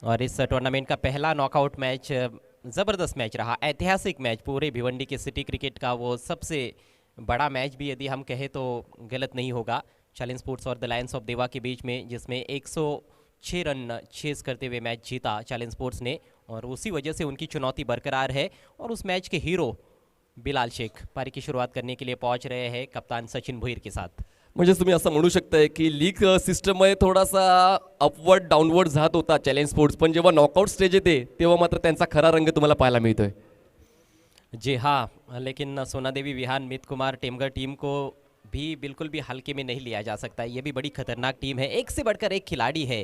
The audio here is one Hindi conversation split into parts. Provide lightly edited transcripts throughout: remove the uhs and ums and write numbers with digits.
और इस टूर्नामेंट का पहला नॉकआउट मैच ज़बरदस्त मैच रहा, ऐतिहासिक मैच, पूरे भिवंडी के सिटी क्रिकेट का वो सबसे बड़ा मैच भी यदि हम कहें तो गलत नहीं होगा। चैलेंज स्पोर्ट्स और द लायंस ऑफ देवा के बीच में, जिसमें 106 रन चेस करते हुए मैच जीता चैलेंज स्पोर्ट्स ने, और उसी वजह से उनकी चुनौती बरकरार है। और उस मैच के हीरो बिलाल शेख पारी की शुरुआत करने के लिए पहुंच रहे हैं कप्तान सचिन भोईर के साथ। म्हणजे तुम्ही असं म्हणू शकताय की लीग सिस्टममध्ये थोडासा अपवर्ड डाऊनवर्ड जात होता चॅलेंज स्पोर्ट्स, पण जेव्हा नॉकआउट स्टेज येते तेव्हा मात्र त्यांचा खरा रंग तुम्हाला पाहायला मिळतोय। जी हाँ, लेकिन सोना देवी विहान मित कुमार टेमगढ़ टीम को भी बिल्कुल भी हल्के में नहीं लिया जा सकता। ये भी बड़ी खतरनाक टीम है, एक से बढ़कर एक खिलाड़ी है।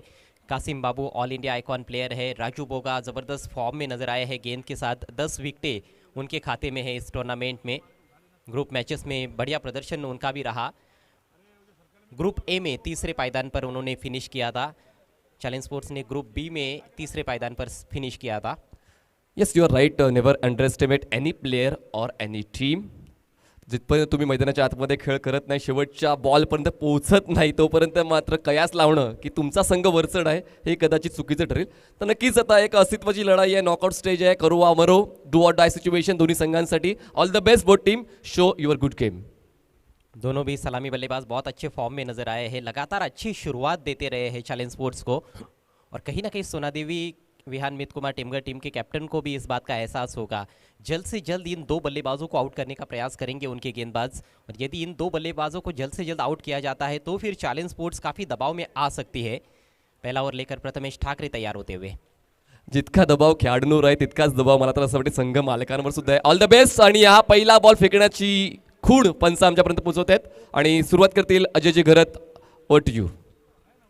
Qasim Babu all India icon player है, राजू बोगा ज़बरदस्त फॉर्म में नजर आए हैं गेंद के साथ, 10 विकेटें उनके खाते में है इस टूर्नामेंट में। ग्रुप मैचेस में बढ़िया प्रदर्शन उनका भी रहा। ग्रुप ए में तीसरे पायदान पर उन्होंने फिनिश किया था, चैलेंज स्पोर्ट्स ने ग्रुप बी में तीसरे पायदान पर फिनिश किया था। Yes, you are right, never underestimate any player और एनी टीम। जिथपर्यंत तुम्ही मैदानाच्या आतमध्ये खेळ करत नाही, शेवटच्या बॉलपर्यंत पोहोचत नाही, तोपर्यंत मात्र कयास लावणं की तुमचा संघ वरचढ आहे हे कदाचित चुकीचं ठरेल। तर नक्कीच आता एक अस्तित्वाची लढाई आहे, नॉकआउट स्टेज आहे, करो वा मरो, डू ऑर डाय सिच्युएशन दोन्ही संघांसाठी। All the best both team, show your good game. दोनों भी सलामी बल्लेबाज बहुत अच्छे फॉर्म में नजर आए हैं, लगातार अच्छी शुरुआत देते रहे हैं चैलेंज स्पोर्ट्स को। और कहीं ना कहीं सोना देवी विहान मित कुमार टेमगढ़ टीम के कैप्टन को भी इस बात का एहसास होगा। जल्द से जल्द इन दो बल्लेबाजों को आउट करने का प्रयास करेंगे उनके गेंदबाज, और यदि इन दो बल्लेबाजों को जल्द से जल्द आउट किया जाता है तो फिर चैलेंज स्पोर्ट्स काफ़ी दबाव में आ सकती है। पहला ओवर लेकर प्रथमेश ठाकरे तैयार होते हुए। जितका दबाव खेळाडूंवर आहे तितकाच दबाव मला तर असं वाटतं संघ मालकांवर सुद्धा आहे। All the best. आणि हा पहिला बॉल फेकण्याची खूण पंच आमच्यापर्यंत पोहोचवत आहेत आणि सुरुवात करतील Ajayji Gharat. Over to you.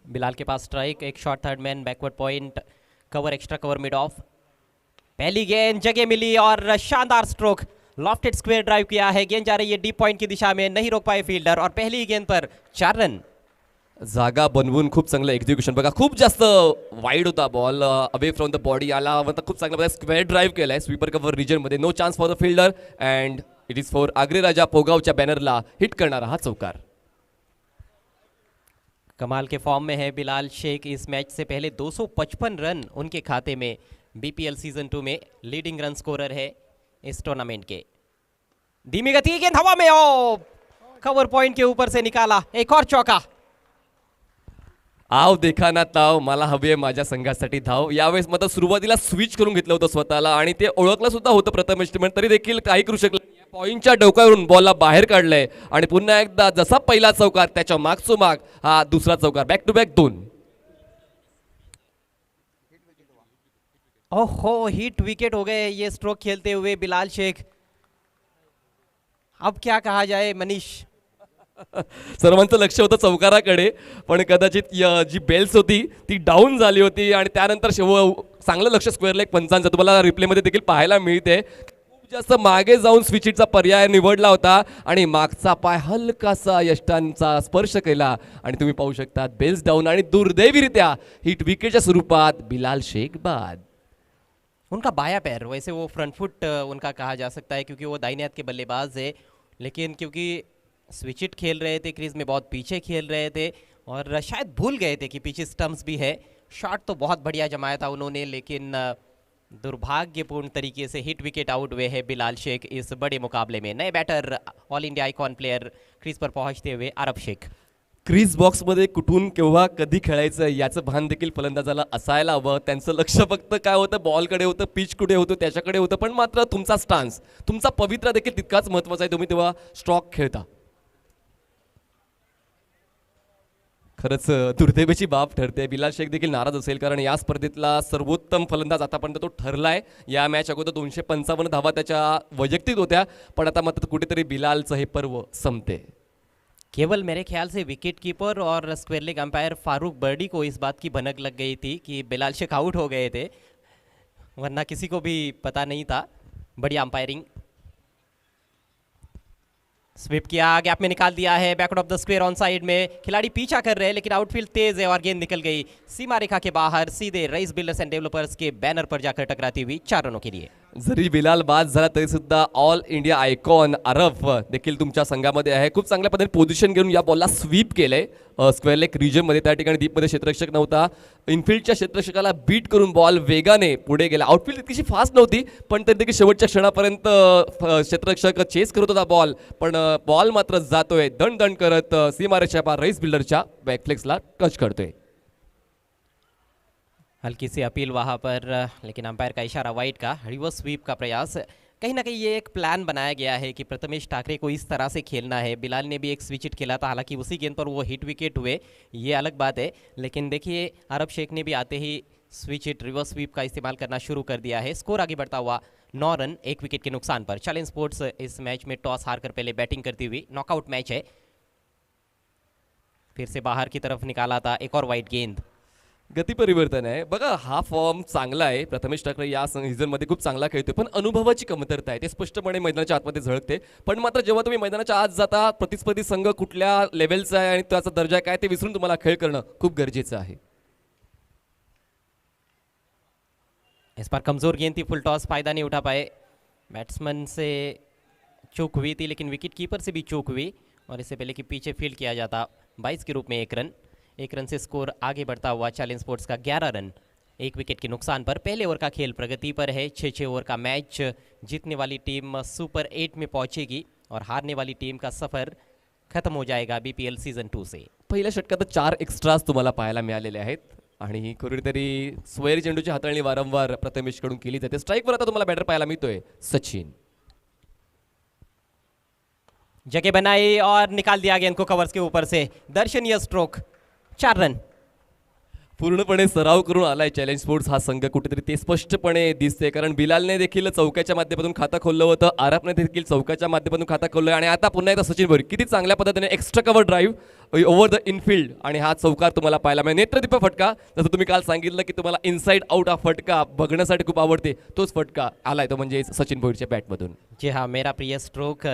Bilal के पास स्ट्राइक, एक shot third man, backward point, cover, extra cover, mid off. पहली गेंद जगह मिली और शानदार स्ट्रोक, लॉफ्टेड स्क्वायर ड्राइव किया है, गेंद जा रही है डीप पॉइंट की दिशा में, नहीं रोक पाए फील्डर, और पहली गेंद पर 4 रन। जागा बनवून खूप चांगलं एक्झिक्युशन बघा, खूप जास्त वाईड होता ball, away from the body आला, मतलब खूप चांगला स्क्वेअर ड्राईव्ह केलाय स्वीपर कव्हर रिजनमध्ये। No chance for the fielder and it is for Agre Raja पोगावच्या बॅनरला हिट करणारा हा चौकार। कमाल के फॉर्म में है बिलाल शेख। इस मैच से पहले 255 रन उनके खाते में, बीपीएल सीजन 2 में लीडिंग रन स्कोरर है इस टूर्नामेंट के। धीमी गति की गेंद हवा में, ओ कवर पॉइंट के ऊपर से निकाला, एक और चौका। आव देखा ना ताव, मला हवी आहे माझ्या संघासाठी धाव। यावेळेस मात्र सुरुवातीला स्विच करून घेतलं होतं स्वतःला आणि ते ओळखलं सुद्धा होतं प्रथम एस्टिमेट, तरी देखील काही करू शकलं नाही। पॉईंटच्या डोक्यावरून बॉलला बाहेर काढलंय आणि पुन्हा एकदा जसा पहिला चौकार त्याच्या मागचोमाग हा दुसरा चौकार, बॅक टू बॅक 2। ओहो, हिट विकेट हो गए ये स्ट्रोक खेलते हुए बिलाल शेख। अब क्या कहा जाए मनीष। सर्वांचं लक्ष होतं चौकाराकडे, पण कदाचित जी बेल्स होती ती डाऊन झाली होती आणि त्यानंतर चांगलं लक्ष स्क्वेअर लेग पंचांचं तुम्हाला रिप्लेमध्ये देखील पाहायला मिळते। खूप जास्त मागे जाऊन स्विच हिटचा पर्याय निवडला होता आणि मागचा पाय हलकासा यष्टांचा स्पर्श केला आणि तुम्ही पाहू शकता बेल्स डाऊन आणि दुर्दैवीरित्या हिट विकेटच्या स्वरूपात बिलाल शेख बाद। उनका बाया पैर, वैसे वो फ्रंट फुट उनका कहा जा सकता है क्योंकि वो दाहिने हाथ के बल्लेबाज है, लेकिन क्योंकि स्विच हिट खेल रहे थे, क्रीज में बहुत पीछे खेल रहे थे और शायद भूल गए थे कि पीछे स्टंप्स भी है। शॉट तो बहुत बढ़िया जमाया था उन्होंने, लेकिन दुर्भाग्यपूर्ण तरीके से हिट विकेट आउट हुए हैं बिलाल शेख इस बड़े मुकाबले में। नए batter all India icon player crease पर पहुंचते हुए अरब शेख। क्रीज बॉक्समध्ये कुठून केव्हा कधी खेळायचं याचं भान देखील फलंदाजाला असायला हवं। त्यांचं लक्ष फक्त काय होतं, बॉलकडे होतं, पिच कुठे होतं त्याच्याकडे होतं, पण मात्र तुमचा स्टान्स, तुमचा पवित्रा देखील तितकाच महत्त्वाचा आहे, तुम्ही तेव्हा स्ट्रोक खेळता। खरंच दुर्दैवाची बाब ठरते। बिलाल शेख देखील नाराज असेल, कारण या स्पर्धेतला सर्वोत्तम फलंदाज आतापर्यंत तो ठरलाय। या मॅच अगोदर 255 धावा त्याच्या वैयक्तिक होत्या, पण आता मात्र कुठेतरी बिलालचं हे पर्व संपते। केवल मेरे ख्याल से विकेट कीपर और स्क्वेयर लेग अंपायर फारूक बर्डी को इस बात की भनक लग गई थी कि बिलाल शेख आउट हो गए थे, वरना किसी को भी पता नहीं था। बढ़िया अंपायरिंग। स्वीप किया, गैप में निकाल दिया है, backward of the square on side में, खिलाड़ी पीछा कर रहे हैं लेकिन आउटफील्ड तेज है और गेंद निकल गई सीमा रेखा के बाहर, सीधे रईस बिल्डर्स एंड डेवलपर्स के बैनर पर जाकर टकराती हुई 4 रनों के लिए। जरी बिलाल बाद झाला तरी सुद्धा ऑल इंडिया आयकॉन अरफ देखील तुमच्या संघामध्ये आहे। खूप चांगल्या पद्धतीने पोझिशन घेऊन या बॉलला स्वीप केलंय, स्क्वेअर लेग रिजनमध्ये. त्या ठिकाणी डीपमध्ये क्षेत्ररक्षक नव्हता. इनफिल्डच्या क्षेत्ररक्षकाला बीट करून बॉल वेगाने पुढे गेला. आउटफील्ड इतकीशी फास्ट नव्हती पण तरी देखील शेवटच्या क्षणापर्यंत क्षेत्ररक्षक चेस करत होता बॉल, पण बॉल मात्र जातोय दण दण करत सीमारेषा पार रेस बिल्डरच्या बॅकफ्लेक्सला टच करतोय. हल्की सी अपील वहाँ पर, लेकिन अंपायर का इशारा वाइड का. रिवर्स स्वीप का प्रयास. कहीं ना कहीं ये एक प्लान बनाया गया है कि प्रथमेश ठाकरे को इस तरह से खेलना है. बिलाल ने भी एक स्विच हिट खेला था, हालांकि उसी गेंद पर वो हिट विकेट हुए, ये अलग बात है. लेकिन देखिए अरब शेख ने भी आते ही स्विच हिट रिवर्स स्वीप का इस्तेमाल करना शुरू कर दिया है. स्कोर आगे बढ़ता हुआ 9 रन 1 विकेट के नुकसान पर. चैलेंज स्पोर्ट्स इस मैच में टॉस हारकर पहले बैटिंग करती हुई. नॉकआउट मैच है. फिर से बाहर की तरफ निकाला था, एक और वाइड गेंद. गती परिवर्तन आहे बघा. हा फॉर्म चांगला आहे. प्रथमेश ठाकरे या सीझनमध्ये खूप चांगला खेळतोय, पण अनुभवाची कमतरता आहे. ते स्पष्टपणे मैदानाच्या आतमध्ये झळकते. पण मात्र जेव्हा तुम्ही मैदानाच्या आत जाता, प्रतिस्पर्धी संघ कुठल्या लेवलचा आहे आणि त्याचा दर्जा काय ते विसरून तुम्हाला खेळ करणं खूप गरजेचं आहे. इस पर कमजोर गेंद थी, फुल टॉस फायदा नहीं उठा पाए. बैट्समैन से चूक हुई थी, लेकिन विकेट कीपर से भी चूक हुई, और इससे पहले कि पीछे फील्ड किया जाता 22 के रूप में 1 रन से स्कोर आगे बढ़ता हुआ चैलेंज स्पोर्ट्स का 11 रन 1 विकेट के नुकसान पर. पहले ओवर का खेल प्रगति पर है. 6 ओवर का मैच. जीतने वाली टीम सुपर 8 में पहुंचेगी और हारने वाली टीम का सफर खत्म हो जाएगा BPL सीझन 2 से. पहिल्या षटकात 4 एक्स्ट्राज तुम्हाला पाहायला मिळालेले आहेत आणि कुठेतरी सोयरी चेंडूची हाताळणी वारंवार प्रथमेशकडून केली जाते. स्ट्राईकवर आता तुम्हाला बॅटर पाहायला मिळतोय सचिन. जगह बनाई और निकाल दिया गेंद को कवर्स के ऊपर से. दर्शनीय स्ट्रोक. 4 रन. पूर्णपणे सराव करून आलाय चॅलेंज स्पोर्ट्स हा संघ, कुठेतरी ते स्पष्टपणे दिसते. कारण बिलालने देखील चौक्याच्या माध्यमातून खातं खोललं होतं, आरफने देखील चौक्याच्या माध्यमातून खातं खोललं आणि आता पुन्हा एकदा सचिन भोईर किती चांगल्या पद्धतीने extra cover drive over the Enfield आणि हा चौकार तुम्हाला पाहायला मिळेल. नेत्रदीप फटका, जसं तुम्ही काल सांगितलं की तुम्हाला इनसाइड आउट हा फटका बघण्यासाठी खूप आवडते, तोच फटका आलाय तो म्हणजे सचिन भोईरच्या बॅटमधून. जी हाँ, मेरा प्रिय स्ट्रोक.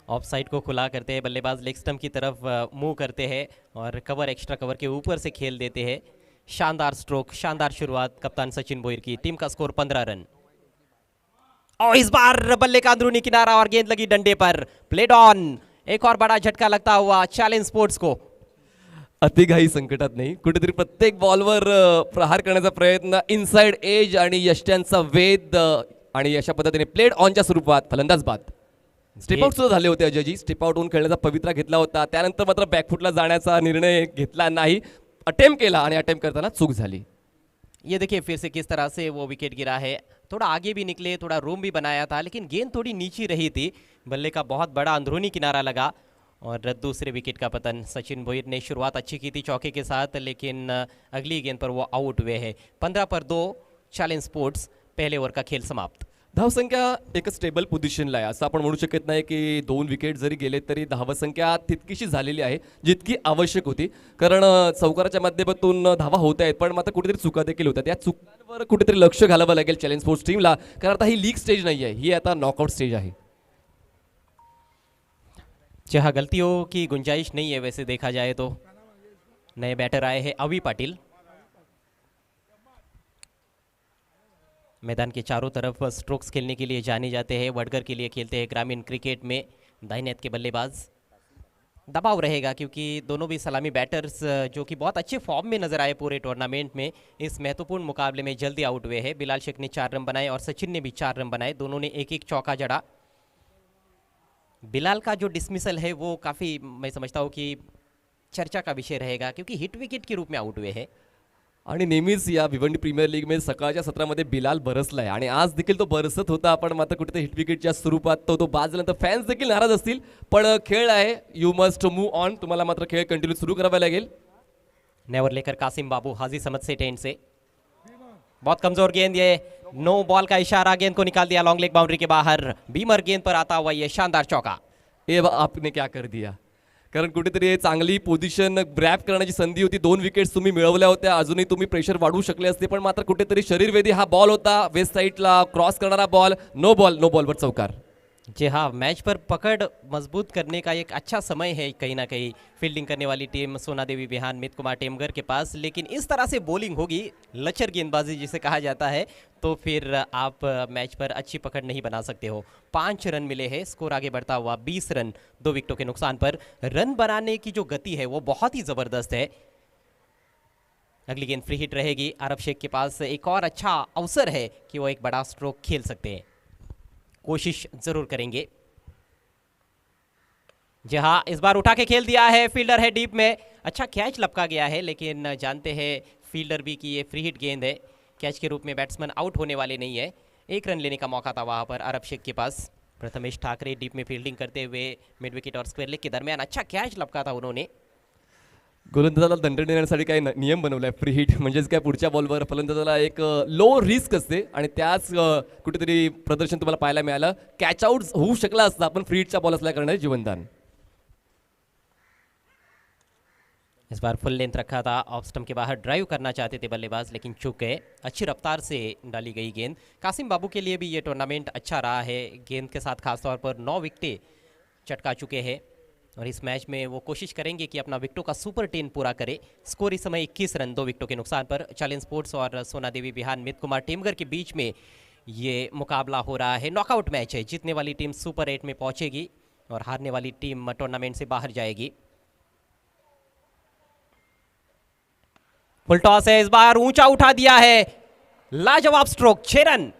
ऑफ साइड को खुला करते हैं, बल्लेबाज लेग स्टंप की तरफ मूव करते हैं और कवर एक्स्ट्रा कवर के ऊपर से खेल देते हैं. शानदार स्ट्रोक, शानदार शुरुआत कप्तान सचिन भोईर की. टीम का स्कोर 15 रन. और इस बार बल्ले का अंदरूनी किनारा और गेंद लगी डंडे पर. Played on. एक और बड़ा झटका लगता हुआ चैलेंज स्पोर्ट्स को. अतिघाई संकटात नाही, कुठेतरी प्रत्येक बॉलवर प्रहार करण्याचा प्रयत्न, इनसाइड एज आणि यष्ट्यांचा वेध आणि अशा पद्धतीने प्लेड ऑनच्या स्वरूपात फलंदाज बाद. स्टेप आउट सुद्धा झाले होते अजयजी. स्टेप आउट होऊन खेळण्याचा पवित्रा घेतला होता, त्यानंतर मात्र बॅकफुटला जाण्याचा निर्णय घेतला नाही. अटेम्प्ट केला आणि अटेम्प्ट करताना चूक झाली. ये देखिए फिर से किस तरह से वो विकेट गिरा है. थोड़ा आगे भी निकले, थोड़ा रूम भी बनाया था, लेकिन गेंद थोड़ी नीची रही थी. बल्ले का बहुत बड़ा अंदरूनी किनारा लगा और दूसरे विकेट का पतन. सचिन भोईर ने शुरुआत अच्छी की थी चौके के साथ, लेकिन अगली गेंद पर वो आउट हुए हैं. 15 पर 2 चैलेंज स्पोर्ट्स. पहले ओवर का खेल समाप्त. धावसंख्या एक स्टेबल पोझिशनला आहे असं आपण म्हणू शकत नाही की 2 विकेट जरी गेले तरी धावसंख्या तितकीशी झालेली आहे जितकी आवश्यक होती. कारण चौकाराच्या माध्यमातून धावा होत आहेत, पण मात्र कुठेतरी चुका देखील होतात. या चुकांवर कुठेतरी लक्ष घालावं लागेल चॅलेंज स्पोर्ट्स टीमला, कारण आता ही लीग स्टेज नाही आहे, ही आता नॉकआउट स्टेज आहे. जहाँ गलतियों की गुंजाइश नहीं है वैसे देखा जाए तो. नए बैटर आए हैं अवी पाटिल. मैदान के चारों तरफ स्ट्रोक्स खेलने के लिए जाने जाते हैं. वडगर के लिए खेलते हैं ग्रामीण क्रिकेट में. दाहिने हाथ के बल्लेबाज. दबाव रहेगा क्योंकि दोनों भी सलामी बैटर्स जो कि बहुत अच्छे फॉर्म में नजर आए पूरे टूर्नामेंट में, इस महत्वपूर्ण मुकाबले में जल्दी आउट हुए हैं. बिलाल शेख ने 4 रन बनाए और सचिन ने भी 4 रन बनाए. दोनों ने एक चौका जड़ा. बिलाल का जो डिसमिसल है वो काफ़ी, मैं समझता हूँ कि चर्चा का विषय रहेगा क्योंकि हिट विकेट के रूप में आउट हुए हैं. आणि नेहमीच या भिवंडी प्रीमियर लीगमध्ये सकाळच्या सत्रामध्ये बिलाल बरसलाय आणि आज देखील तो बरसत होता, पण मात्र कुठे हिट विकेटच्या स्वरूपात तो बाद झाल्यानंतर फॅन्स देखील नाराज असतील, पण खेळ आहे. You must move on. तुम्हाला मात्र खेळ कंटिन्यू सुरू करावा लागेल. नेवर लेकर कासिम बाबू हाजी समझ से टेंट से. बहुत कमजोर गेंद, ये नो बॉल का इशारा. गेंद को निकाल दिया लॉन्ग लेग बाउंड्री के बाहर. बीमर गेंद पर आता हुआ ये शानदार चौका. ये आपने क्या कर दिया. कारण कुठेतरी चांगली पोझिशन ग्रॅब करण्याची संधी होती. 2 विकेट्स तुम्ही मिळवल्या होत्या, अजूनही तुम्ही प्रेशर वाढवू शकले असते, पण मात्र कुठेतरी शरीरवेधी हा बॉल होता. वेस्ट साईडला क्रॉस करणारा बॉल. नो बॉलवर चौकार. जी हाँ, मैच पर पकड़ मजबूत करने का एक अच्छा समय है कहीं ना कहीं फील्डिंग करने वाली टीम सोना देवी विहान मित कुमार टेमगर के पास, लेकिन इस तरह से बॉलिंग होगी, लचर गेंदबाजी जिसे कहा जाता है, तो फिर आप मैच पर अच्छी पकड़ नहीं बना सकते हो। 5 रन मिले हैं, स्कोर आगे बढ़ता हुआ 20 रन 2 विकेटों के नुकसान पर। रन बनाने की जो गति है वो बहुत ही ज़बरदस्त है। अगली गेंद फ्री हिट रहेगी। आरब शेख के पास एक और अच्छा अवसर है कि वो एक बड़ा स्ट्रोक खेल सकते हैं, कोशिश जरूर करेंगे। जी हाँ, इस बार उठा के खेल दिया है, फील्डर है डीप में, अच्छा कैच लपका गया है, लेकिन जानते हैं फील्डर भी कि ये फ्री हिट गेंद है, कैच के रूप में बैट्समैन आउट होने वाले नहीं है। 1 रन लेने का मौका था वहां पर अरब शेख के पास। प्रथमेश ठाकरे डीप में फील्डिंग करते हुए मिड विकेट और स्क्वेयर लेग के दरमियान अच्छा कैच लपका था उन्होंने। गोलंदाजाला दंड देण्यासाठी काही नियम बनवलाय फ्री हिट म्हणजेच काय पुढच्या बॉलवर फलंदाजाला एक लो रिस्क असते आणि त्याच कुठेतरी प्रदर्शन तुम्हाला पाहायला मिळालं. कॅच आउट होऊ शकला असता पण फ्री हिटचा बॉल असल्या कारणाने जीवनदान. इस बार फुल लेंथ रखा था, ऑफ स्टंप के बाहर ड्राइव करना चाहते थे बल्लेबाज, लेकिन चूक गए। अच्छी रफ्तार से डाली गई गेंद। कासिम बाबू के लिए भी ये टूर्नामेंट अच्छा रहा है, गेंद के साथ खासतौर पर 9 विकेटें चटका चुके हैं और इस मैच में वो कोशिश करेंगे कि अपना विकेटों का सुपर 10 पूरा करे। स्कोर इस समय 21 रन 2 विकेटों के नुकसान पर। चैलेंज स्पोर्ट्स और सोना देवी विहान मित कुमार टेमगर के बीच में ये मुकाबला हो रहा है। नॉकआउट मैच है, जीतने वाली टीम सुपर 8 में पहुंचेगी और हारने वाली टीम टूर्नामेंट से बाहर जाएगी। फुल टॉस है, इस बार ऊंचा उठा दिया है, लाजवाब स्ट्रोक, 6 रन।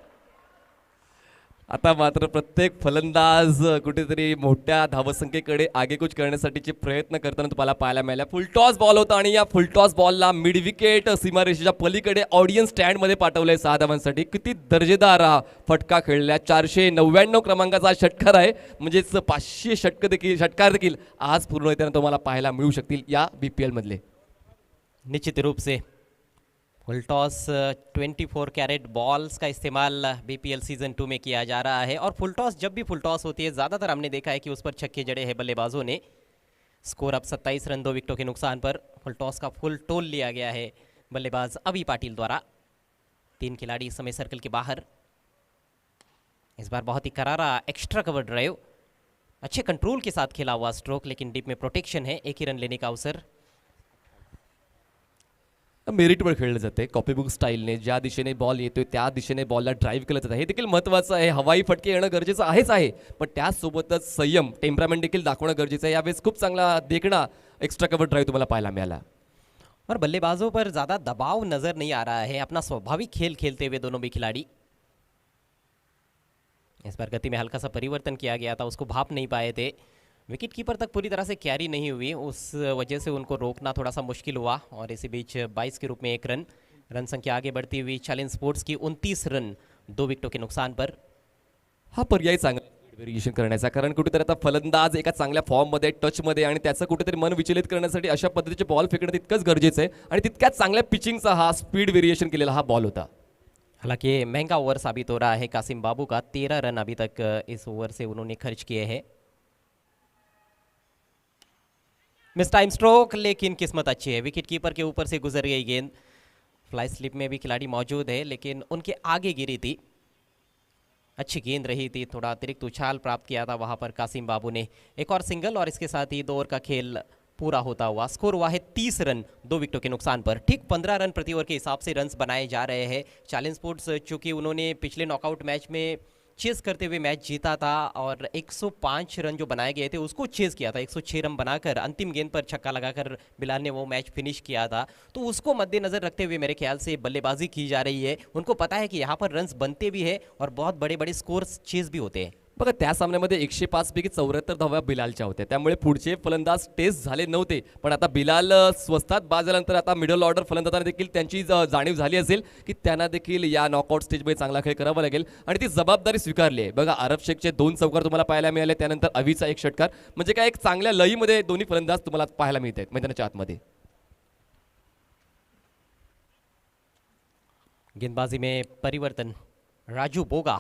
आता मात्र प्रत्येक फलंदाज कुठेतरी मोठ्या धावसंख्येकडे आगेकूच करण्यासाठीचे प्रयत्न करताना तुम्हाला पाहायला मिळाल्या. फुलटॉस बॉल होता आणि या फुलटॉस बॉलला मिड विकेट सीमारेषेच्या पलीकडे ऑडियन्स स्टँडमध्ये पाठवलंय 6 धावांसाठी. किती दर्जेदार हा फटका खेळला. 499 क्रमांकाचा षटकार आहे, म्हणजेच 500 षटकार देखील आज पूर्ण येताना तुम्हाला पाहायला मिळू शकतील या BPL मधले. निश्चित रूप से फुल टॉस 24 कैरेट बॉल्स का इस्तेमाल BPL सीजन 2 में किया जा रहा है और फुल टॉस जब भी फुल टॉस होती है ज़्यादातर हमने देखा है कि उस पर छक्के जड़े हैं बल्लेबाजों ने। स्कोर अब 27 रन 2 विकेटों के नुकसान पर। फुल टॉस का फुल टोल लिया गया है बल्लेबाज अभी पाटिल द्वारा। 3 खिलाड़ी इस समय सर्कल के बाहर। इस बार बहुत ही करारा एक्स्ट्रा कवर ड्राइव, अच्छे कंट्रोल के साथ खेला हुआ स्ट्रोक, लेकिन डीप में प्रोटेक्शन है। 1 ही रन लेने का अवसर। मेरिटवर खेळलं जाते कॉपीबुक स्टाईलने. ज्या दिशेने बॉल येतोय त्या दिशेने बॉलला ड्राईव्ह केलं जातं. हे देखील महत्त्वाचं आहे. हवाई फटके येणं गरजेचं आहेच आहे, पण त्याचसोबतच संयम, टेम्परामेंट देखील दाखवणं गरजेचं आहे. यावेळेस खूप चांगला देखणा एक्स्ट्रा कव्हर ड्राईव्ह तुम्हाला पाहायला मिळाला. और बल्लेबाजों पर ज़्यादा दबाव नज़र नहीं आ रहा है, अपना स्वाभाविक खेल खेलते हुए दोनों भी खिलाड़ी। इस बार गति में हल्का सा परिवर्तन किया गया था, उसको भाप नहीं पाए थे। विकेट कीपर तक पूरी तरह से कैरी नहीं हुई, उस वजह से उनको रोकना थोड़ा सा मुश्किल हुआ और इसी बीच 22 के रूप में 1 रन। रन संख्या आगे बढ़ती हुई चैलेंज स्पोर्ट्स की 29 रन 2 विकेटों के नुकसान पर। हा पर्याय चांगला व्हेरिएशन करण्याचा, कारण कुठेतरी आता फलंदाज एका चांगल्या फॉर्ममध्ये टचमध्ये आणि त्याचं कुठेतरी मन विचलित करण्यासाठी अशा पद्धतीचे बॉल फेकणं तितकंच गरजेचं आहे आणि तितक्याच चांगल्या पिचिंगचा हा स्पीड व्हेरिएशन केलेला हा बॉल होता. हालांकि महंगा ओवर साबित हो रहा है कासिम बाबू का। 13 रन अभी तक इस ओवर से उन्होंने खर्च किए हैं। मिस टाइम स्ट्रोक, लेकिन किस्मत अच्छी है, विकेट कीपर के ऊपर से गुजर गई गेंद। फ्लाई स्लिप में भी खिलाड़ी मौजूद है, लेकिन उनके आगे गिरी थी। अच्छी गेंद रही थी, थोड़ा अतिरिक्त उछाल प्राप्त किया था वहां पर कासिम बाबू ने। एक और सिंगल और इसके साथ ही 2 ओवर का खेल पूरा होता हुआ। स्कोर हुआ है 30 रन 2 विकेटों के नुकसान पर। ठीक 15 रन प्रति ओवर के हिसाब से रन्स बनाए जा रहे हैं। चैलेंज स्पोर्ट्स चूंकि उन्होंने पिछले नॉकआउट मैच में चेस करते हुए मैच जीता था और 105 रन जो बनाए गए थे उसको चेस किया था, 106 रन बनाकर अंतिम गेंद पर छक्का लगाकर बिलाल ने वो मैच फिनिश किया था, तो उसको मद्देनजर रखते हुए मेरे ख्याल से बल्लेबाजी की जा रही है। उनको पता है कि यहाँ पर रन्स बनते भी है और बहुत बड़े बड़े स्कोर्स चेस भी होते हैं। बघा त्या सामन्यामध्ये 105 पैकी 74 धावा बिलालच्या होत्या, त्यामुळे पुढचे फलंदाज टेस्ट झाले नव्हते. पण आता बिलाल स्वस्तात बाद झाल्यानंतर आता मिडल ऑर्डर फलंदाजांना देखील त्यांची जाणीव झाली असेल की त्यांना देखील या नॉकआउट स्टेजमध्ये चांगला खेळ करावा लागेल आणि ती जबाबदारी स्वीकारली आहे. बघा अरब शेखचे 2 चौकार तुम्हाला पाहायला मिळाले, त्यानंतर अवीचा 1 षटकार, म्हणजे काय एक चांगल्या लईमध्ये दोन्ही फलंदाज तुम्हाला पाहायला मिळत आहेत मैदानाच्या आतमध्ये. गेंदबाजी में परिवर्तन, राजू बोगा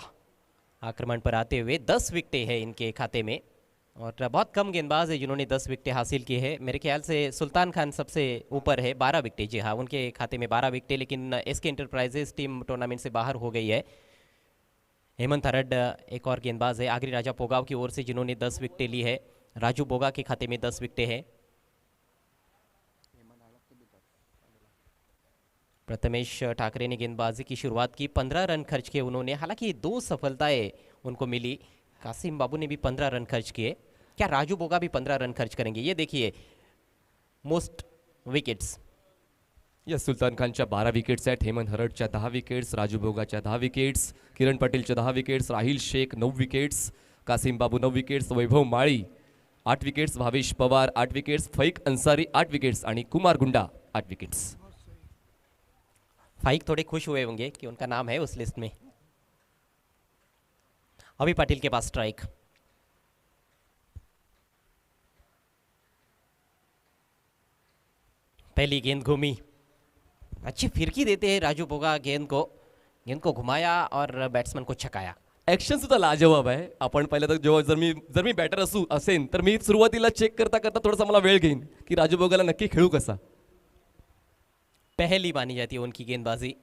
आक्रमण पर आते हुए 10 विकेटें हैं इनके खाते में और बहुत कम गेंदबाज है जिन्होंने 10 विकेटें हासिल की है। मेरे ख्याल से सुल्तान खान सबसे ऊपर है, 12 विकेटें। जी हाँ, उनके खाते में 12 विकेटें, लेकिन SK इंटरप्राइजेस टीम टूर्नामेंट से बाहर हो गई है। हेमंत हरड एक और गेंदबाज है आगरी राजा पोगाव की ओर से, जिन्होंने 10 विकेटें ली है। राजू बोगा के खाते में 10 विकेटें हैं। प्रथमेश ठाकरे ने गेंदबाजी की शुरुआत की, 15 रन खर्च किए उन्होंने, हालांकि 2 सफलताएं उनको मिली। कासिम बाबू ने भी 15 रन खर्च किए। क्या राजू बोगा भी 15 रन खर्च करेंगे? ये देखिए मोस्ट विकेट्स। यस, सुलतान खानच्या 12 विकेट्स आहेत, हेमंत हरडच्या 10 विकेट्स, राजू बोगाच्या 10 विकेट्स, किरण पटेलच्या 10 wickets, Rahil Shaikh 9 wickets, Qasim Babu 9 wickets, Vaibhav Mali 8 wickets, Bhavesh Pawar 8 wickets, Faiq Ansari 8 wickets आणि कुमार गुंडा 8 विकेट्स। फाइक थोड़े खुश हुए होंगे कि उनका नाम है उस लिस्ट में। अभी पाटिल के पास स्ट्राइक। पहली गेंद घूमी, अच्छी फिरकी देते हैं राजू बोगा, गेंद को घुमाया और बैट्समैन को छकाया। ॲक्शन सुद्धा लाजवाब आहे। आपण पहिलं तर जेव्हा जर मी बॅटर असेन तर मी सुरुवातीला चेक करता करता थोडासा मला वेळ घेईन की राजू बोगाला नक्की खेळू कसा। पहली मानी जाती है उनकी गेंदबाजी।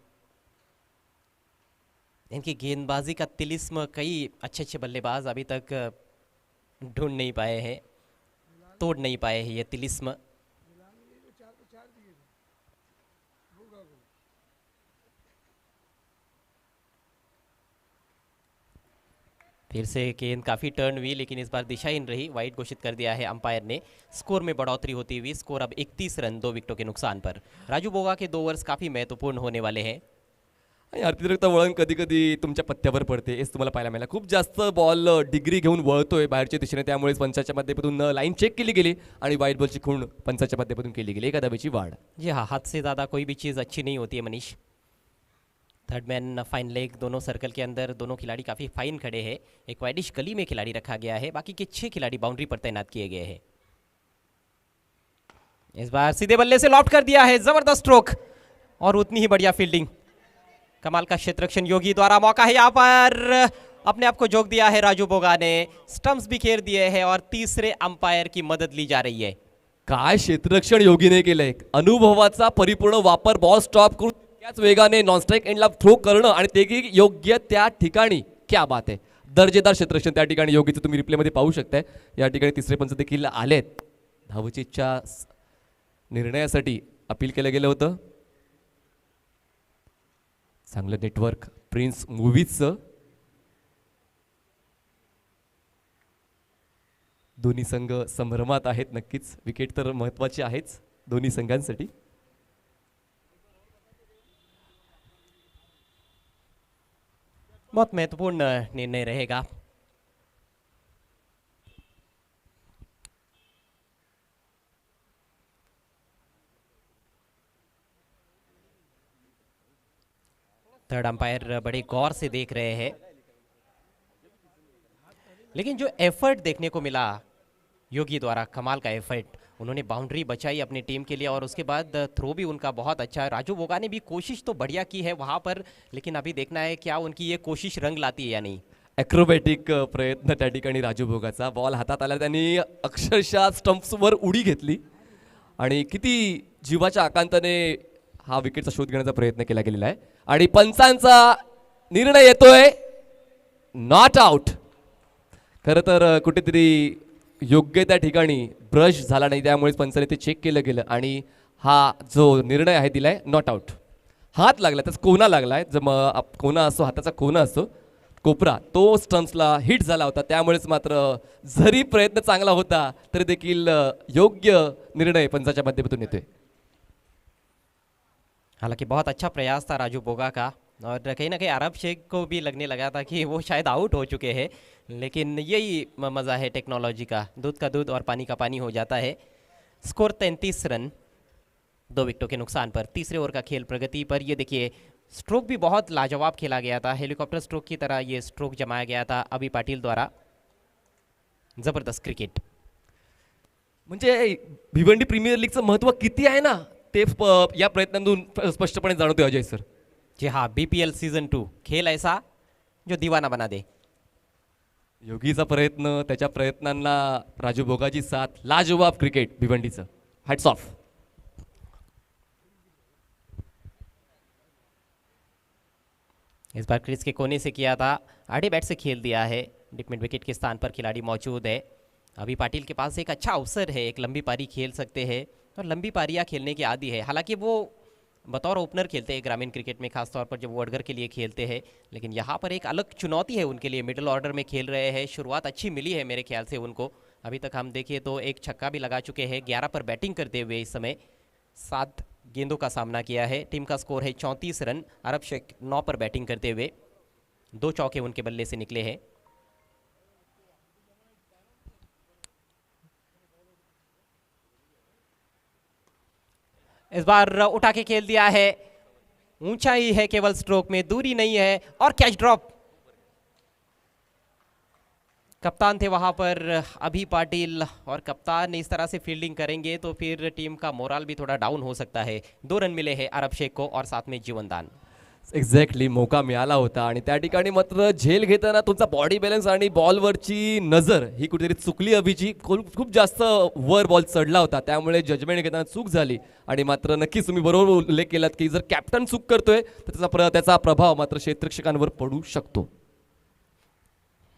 इनकी गेंदबाजी का तिलिस्म कई अच्छे अच्छे बल्लेबाज अभी तक ढूंढ नहीं पाए हैं, तोड़ नहीं पाए हैं ये तिलिस्म। फिर से गेंद काफ़ी टर्न हुई, लेकिन इस बार दिशाहीन रही, वाइड घोषित कर दिया है अंपायर ने। स्कोर में बढ़ोतरी होती हुई, स्कोर अब 31 रन 2 विकेटों के नुकसान पर। राजू बोगा के 2 ओव्हर्स काफ़ी महत्वपूर्ण होने वाले हैं। आणि अतिरिक्त वळण कधी कधी तुमच्या पत्त्यावर पडते, हेच तुम्हाला पाहायला मिळालं। खूप जास्त बॉल डिग्री घेऊन वळतोय बाहेरच्या दिशेने, त्यामुळेच पंचाच्या माध्यमातून लाईन चेक केली गेली आणि वाईट बॉलची खूण पंचाच्या माध्यमातून केली गेली, एका धावेची वाढ। जी हाँ, हद से ज़्यादा कोई भी चीज़ अच्छी नहीं होती है Manish. Third man fine leg, दोनों सर्कल के अंदर दोनों खिलाड़ी काफ़ी फाइन खड़े हैं। एक वाइडिश गली में खिलाड़ी रखा गया है, बाकी के 6 खिलाड़ी बाउंड्री पर तैनात किए गए हैं। इस बार सीधे बल्ले से लॉफ्ट कर दिया है, जबरदस्त स्ट्रोक और उतनी ही बढ़िया फील्डिंग। कमाल का क्षेत्ररक्षण योगी द्वारा, मौका है यहाँ पर, अपने आप को जोक दिया है राजू बोगा ने, स्टंप्स बिखेर दिए हैं और तीसरे अंपायर की मदद ली जा रही है। काय क्षेत्ररक्षण योगीने केलंय, अनुभवाचा परिपूर्ण वापर, बॉल स्टॉप करून त्याच वेगाने नॉन स्ट्राइक एंडला थ्रो करणं आणि ते योग्य त्या ठिकाणी, क्या बात आहे, दर्जेदार क्षेत्ररक्षण त्या ठिकाणी योगीचं तुम्ही रिप्लेमध्ये पाहू शकताय। या ठिकाणी तिसरे पंच देखील आलेत। धावचीच्या निर्णयासाठी अपील केलं गेलं होतं। चांगलं नेटवर्क प्रिन्स मूवीजचं। दोन्ही संघ संभ्रमात आहेत, नक्कीच विकेट तर महत्त्वाची आहेच दोन्ही संघांसाठी। बहुत महत्वपूर्ण निर्णय रहेगा। थर्ड अंपायर बड़े गौर से देख रहे हैं, लेकिन जो एफर्ट देखने को मिला योगी द्वारा, कमाल का एफर्ट, उन्होंने बाउंड्री बचाई अपनी टीम के लिए और उसके बाद थ्रो भी उनका बहुत अच्छा है। राजू बोगा ने भी कोशिश तो बढ़िया की है वहां पर, लेकिन अभी देखना है क्या उनकी ये कोशिश रंग लाती है या नहीं। ॲक्रोबॅटिक प्रयत्न त्या ठिकाणी राजू बोगाचा, बॉल हातात आला, त्यांनी अक्षरशः स्टंप्सवर उडी घेतली आणि किती जीवाच्या आकांताने हा विकेटचा शोध घेण्याचा प्रयत्न केला गेलेला आहे आणि पंचांचा निर्णय येतोय नॉट आउट। खरं तर कुठेतरी योग्य त्या ठिकाणी ब्रश झाला नाही, त्यामुळे पंचाने ते चेक केलं गेलं आणि हा जो निर्णय आहे दिलाय नॉट आउट। हात लागला, त्याचा कोना लागलाय, जर कोना असो, हाताचा कोना असो, कोपरा तो स्टंप्सला हिट झाला होता, त्यामुळेच मात्र जरी प्रयत्न चांगला होता तरी देखील योग्य निर्णय पंचाच्या माध्यमातून येतोय। हालांकि बहुत अच्छा प्रयास था राजू बोगा का, और कहीं ना कहीं अरब शेख को भी लगने लगा था कि वो शायद आउट हो चुके हैं, लेकिन यही मज़ा है टेक्नोलॉजी का, दूध का दूध और पानी का पानी हो जाता है। स्कोर 33 रन 2 विकेटों के नुकसान पर। तीसरे ओवर का खेल प्रगति पर। ये देखिए स्ट्रोक भी बहुत लाजवाब खेला गया था, हेलीकॉप्टर स्ट्रोक की तरह ये स्ट्रोक जमाया गया था अभी पाटिल द्वारा। जबरदस्त क्रिकेट। म्हणजे भिवंडी प्रीमियर लीगचं महत्त्व किती आहे ना ते या प्रयत्नांतून स्पष्टपणे जाणवतोय अजय सर। जी हाँ, BPL सीजन 2, खेल ऐसा जो दीवाना बना दे। योगीचा प्रयत्न, त्याच्या प्रयत्नांना राजू बोगाची साथ, लाजवाब क्रिकेट भिवंडीचं, हॅट्स ऑफ। इस बार क्रीज के कोने से किया था, आड़े बैट से खेल दिया है। डिप मिड विकेट के स्थान पर खिलाड़ी मौजूद है। अभी पाटिल के पास एक अच्छा अवसर है, एक लंबी पारी खेल सकते हैं और लंबी पारियां खेलने की आदी है। हालांकि वो बतौर ओपनर खेलते हैं ग्रामीण क्रिकेट में, खासतौर पर जब वो अडगर के लिए खेलते हैं, लेकिन यहाँ पर एक अलग चुनौती है उनके लिए। मिडिल ऑर्डर में खेल रहे हैं, शुरुआत अच्छी मिली है मेरे ख्याल से उनको। अभी तक हम देखिए तो एक छक्का भी लगा चुके हैं 11 पर बैटिंग करते हुए। इस समय 7 गेंदों का सामना किया है। टीम का स्कोर है 34 रन। अरब शेख 9 पर बैटिंग करते हुए 2 चौके उनके बल्ले से निकले हैं। इस बार उठा के खेल दिया है, ऊंचाई है केवल स्ट्रोक में, दूरी नहीं है और कैच ड्रॉप। कप्तान थे वहां पर अभी पाटिल, और कप्तान इस तरह से फील्डिंग करेंगे तो फिर टीम का मोरल भी थोड़ा डाउन हो सकता है। 2 रन मिले हैं अरब शेख को और साथ में जीवनदान। एक्झॅक्टली मौका मिळाला होता आणि त्या ठिकाणी मात्र झेल घेताना तुमचा बॉडी बॅलन्स आणि बॉलवरची नजर ही कुठेतरी चुकली अभिची. खूप जास्त वर बॉल चढला होता, त्यामुळे जजमेंट घेताना चूक झाली. आणि मात्र नक्कीच तुम्ही बरोबर उल्लेख केलात की जर कॅप्टन चूक करतोय तर त्याचा प्रभाव मात्र क्षेत्ररक्षकांवर पडू शकतो.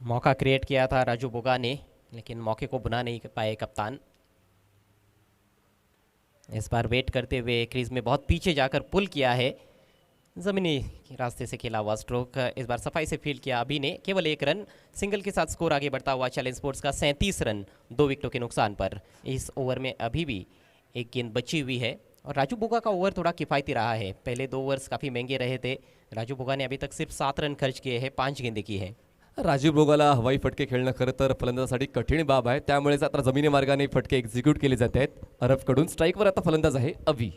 मौका क्रिएट किया था राजू बोगा ने, लेकिन मौके को बुना नहीं पाए कप्तान। इस बार वेट करते हुए क्रीज में बहुत पीछे जाकर पुल किया है, जमीनी रास्ते से खेला हुआ स्ट्रोक। इस बार सफाई से फील्ड किया अभी ने, केवल 1 रन। सिंगल के साथ स्कोर आगे बढ़ता हुआ चैलेंज स्पोर्ट्स का 37 रन 2 विकेटों के नुकसान पर। इस ओवर में अभी भी एक गेंद बची हुई है और राजू बोगा का ओवर थोड़ा किफ़ायती रहा है। पहले 2 ओवर्स काफ़ी महंगे रहे थे। राजू बोगा ने अभी तक सिर्फ 7 रन खर्च किए हैं, 5 गेंदें की है। राजीव बोगाला हवाई फटके खेळणं खरं तर फलंदाजासाठी कठीण बाब आहे, त्यामुळेच आता जमिनी मार्गाने फटके एक्झिक्यूट केले जात आहेत. अरबकडून स्ट्राईकवर आता फलंदाज आहे अवी.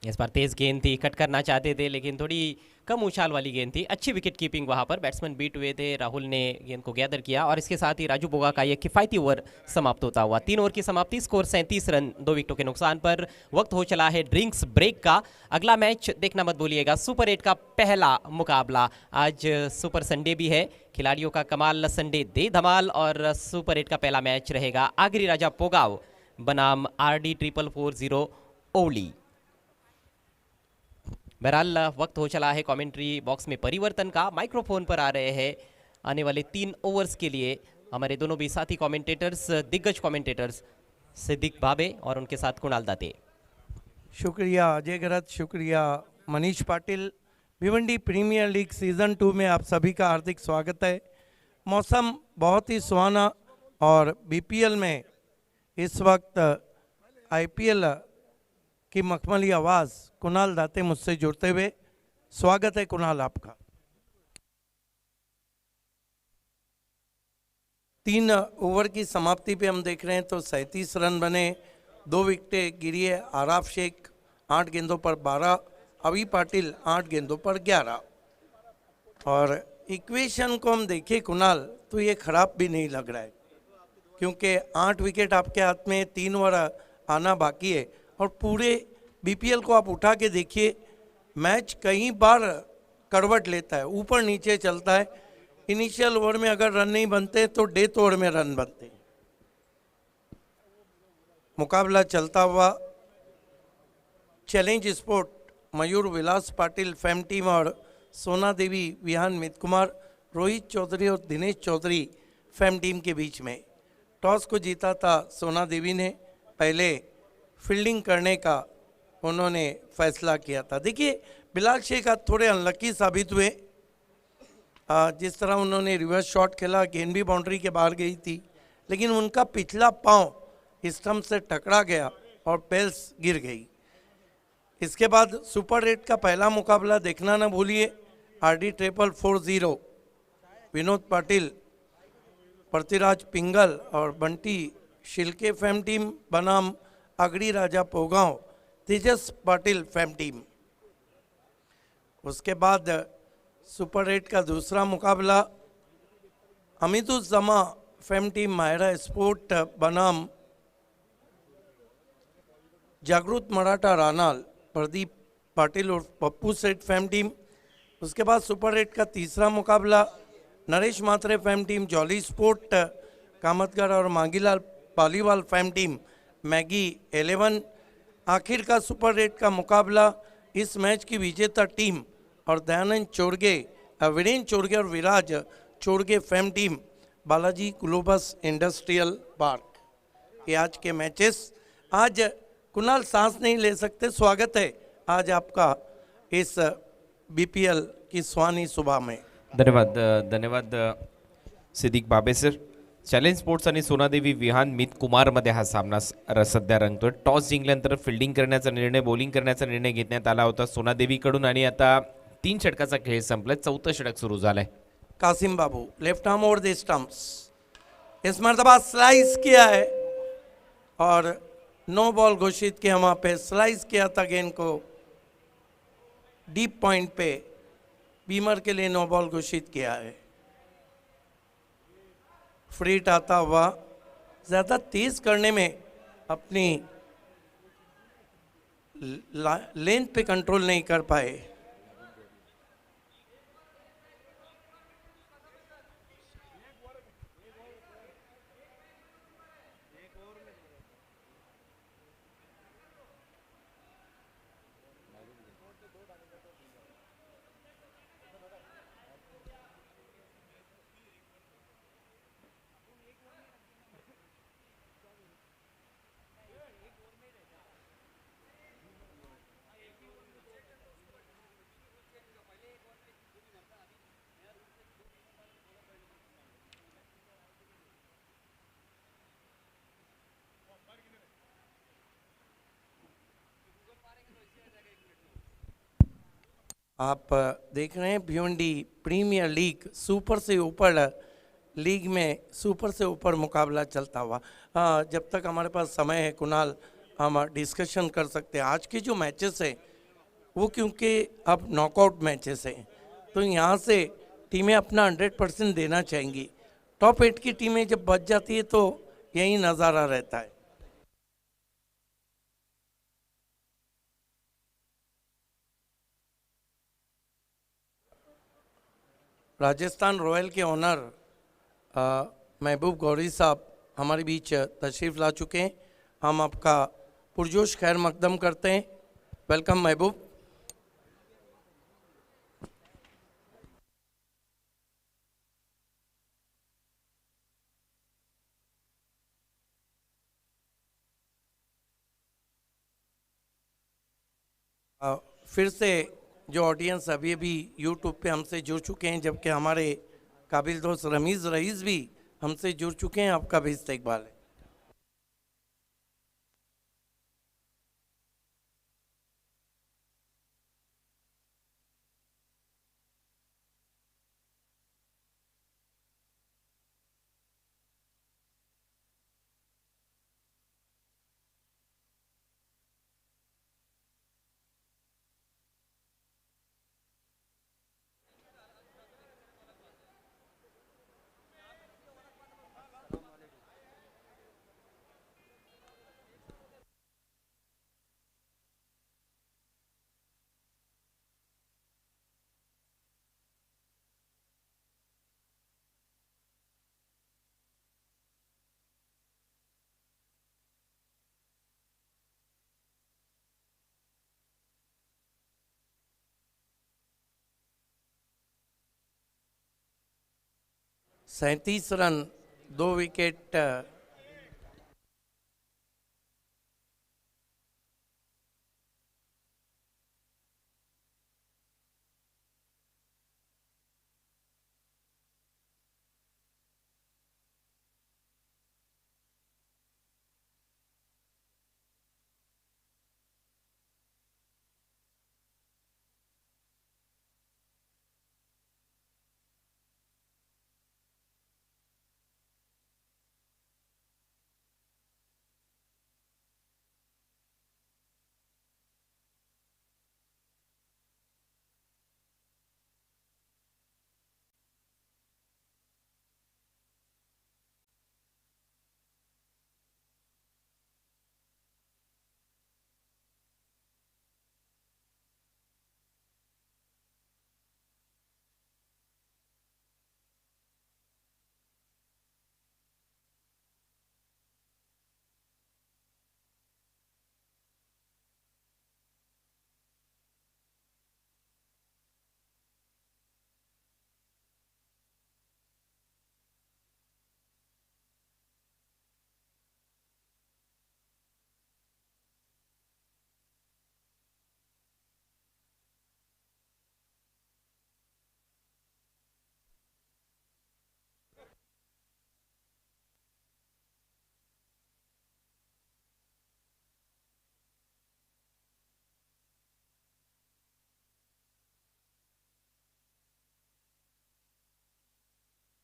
इस बार तेज गेंद थी, कट करना चाहते थे लेकिन थोड़ी कम उछाल वाली गेंद थी। अच्छी विकेट कीपिंग वहां पर, बैट्समैन बीट हुए थे, राहुल ने गेंद को गैदर किया और इसके साथ ही राजू बोगा का यह किफायती ओवर समाप्त होता हुआ। 3 ओवर की समाप्ति, स्कोर 37 रन 2 विकेटों के नुकसान पर। वक्त हो चला है ड्रिंक्स ब्रेक का। अगला मैच देखना मत भूलिएगा, सुपर 8 का पहला मुकाबला। आज सुपर संडे भी है, खिलाड़ियों का कमाल संडे दे धमाल, और सुपर 8 का पहला मैच रहेगा आगरी राजा पोगाव बनाम RD 440 ओली। बहरहाल वक्त हो चला है कमेंट्री बॉक्स में परिवर्तन का। माइक्रोफोन पर आ रहे हैं आने वाले 3 ओवर्स के लिए हमारे दोनों भी साथी कमेंटेटर्स, दिग्गज कमेंटेटर्स सिद्दीक भाबे और उनके साथ कुणाल दाते। शुक्रिया अजय गरत, शुक्रिया Manish Patil. Bhiwandi premier league season 2 में आप सभी का हार्दिक स्वागत है। मौसम बहुत ही सुहाना और BPL में इस वक्त IPL की मखमली आवाज़ कुणाल दाते मुझसे जुड़ते हुए। स्वागत है कुणाल आपका। 3 ओवर की समाप्ति पे हम देख रहे हैं तो 37 रन बने, 2 विकेटें गिरी है। आराफ शेख 8 गेंदों पर 12, अवी पाटिल 8 गेंदों पर 11। और इक्वेशन को हम देखें कुणाल तो ये खराब भी नहीं लग रहा है, क्योंकि 8 विकेट आपके हाथ में, 3 ओवर आना बाकी है। और पूरे BPL को आप उठा के देखिए, मैच कई बार करवट लेता है, ऊपर नीचे चलता है। इनिशियल ओवर में अगर रन नहीं बनते तो डेथ ओवर में रन बनते हैं। मुकाबला चलता हुआ चैलेंज स्पोर्ट मयूर विलास पाटिल फैम टीम और सोना देवी विहान मित कुमार, रोहित चौधरी और दिनेश चौधरी फैम टीम के बीच में। टॉस को जीता था सोना देवी ने, पहले फील्डिंग करने का उन्होंने फैसला किया था। देखिए बिलाल शेख आज थोड़े अनलकी साबित हुए, जिस तरह उन्होंने रिवर्स शॉट खेला, गेंद भी बाउंड्री के बाहर गई थी, लेकिन उनका पिछला पांव स्टंप से टकरा गया और पेल्स गिर गई। इसके बाद सुपर 8 का पहला मुकाबला देखना ना भूलिए। RD 440 विनोद पाटिल, पृथ्वीराज पिंगल और बंटी शिल्के फैम टीम बनाम आगरी राजा पोगांव तेजस पाटिल फैम टीम। उसके बाद सुपर 8 का दूसरा मुकाबला अमितुज़्ज़मा फैम टीम मायरा स्पोर्ट बनाम जागृत मराठा रानाल प्रदीप पाटिल और पप्पू सेठ फैम टीम। उसके बाद सुपर 8 का तीसरा मुकाबला नरेश मात्रे fam team jolly sport Kamatgar और Mangilal Paliwal fam team Maggi 11 आखिर का सुपर 8 का मुकाबला इस मैच की विजेता टीम और दयानंद चोरगे, वीरेंद्र चोरगे और Viraj Chorge fame team Balaji Globus industrial park. ये आज के मैचेस। आज कुणाल सांस नहीं ले सकते, स्वागत है आज आपका इस बीपीएल की सुहानी सुबह में। धन्यवाद धन्यवाद सिद्दीक बाबे सर। चॅलेंज स्पोर्ट्स आणि सोनादेवी विहान मित कुमारमध्ये हा सामना सध्या रंगतोय। टॉस जिंकल्यानंतर फिल्डिंग करण्याचा निर्णय, बॉलिंग करण्याचा निर्णय घेण्यात आला होता सोनादेवीकडून आणि आता 3 षटकाचा खेळ संपलाय, 4थं षटक सुरू झालंय। Qasim Babu left arm over the stumps, इस मरतबा स्लाइस किया है और नो बॉल घोषित किया। वहां पे स्लाइस किया था गेंद को डीप पॉइंट पे, बीमर के लिए नो बॉल घोषित किया है। फ्रीट आता हुआ, ज़्यादा तेज करने में अपनी लेंथ पे कंट्रोल नहीं कर पाए। आप देख रहे हैं भिवंडी प्रीमियर लीग सुपर से ऊपर लीग में सुपर से ऊपर मुकाबला चलता हुआ। जब तक हमारे पास समय है कुणाल, हम डिस्कशन कर सकते हैं। आज के जो मैचेस हैं वो क्योंकि अब नॉकआउट मैचेस हैं, तो यहाँ से टीमें अपना 100% देना चाहेंगी। टॉप 8 की टीमें जब बच जाती है तो यही नज़ारा रहता है। राजस्थान रॉयल के ओनर महबूब गौरी साहब हमारे बीच तशरीफ़ ला चुके हैं। हम आपका पुरजोश खैर मकदम करते हैं। वेलकम महबूब। फिर से जो ऑडियंस अभी अभी यूट्यूब पे हमसे जुड़ चुके हैं, जबकि हमारे काबिल दोस्त रमीज़ रईस भी हमसे जुड़ चुके हैं, आपका भी इस्तकबाल है। सैंतीस रन, 2 विकेट।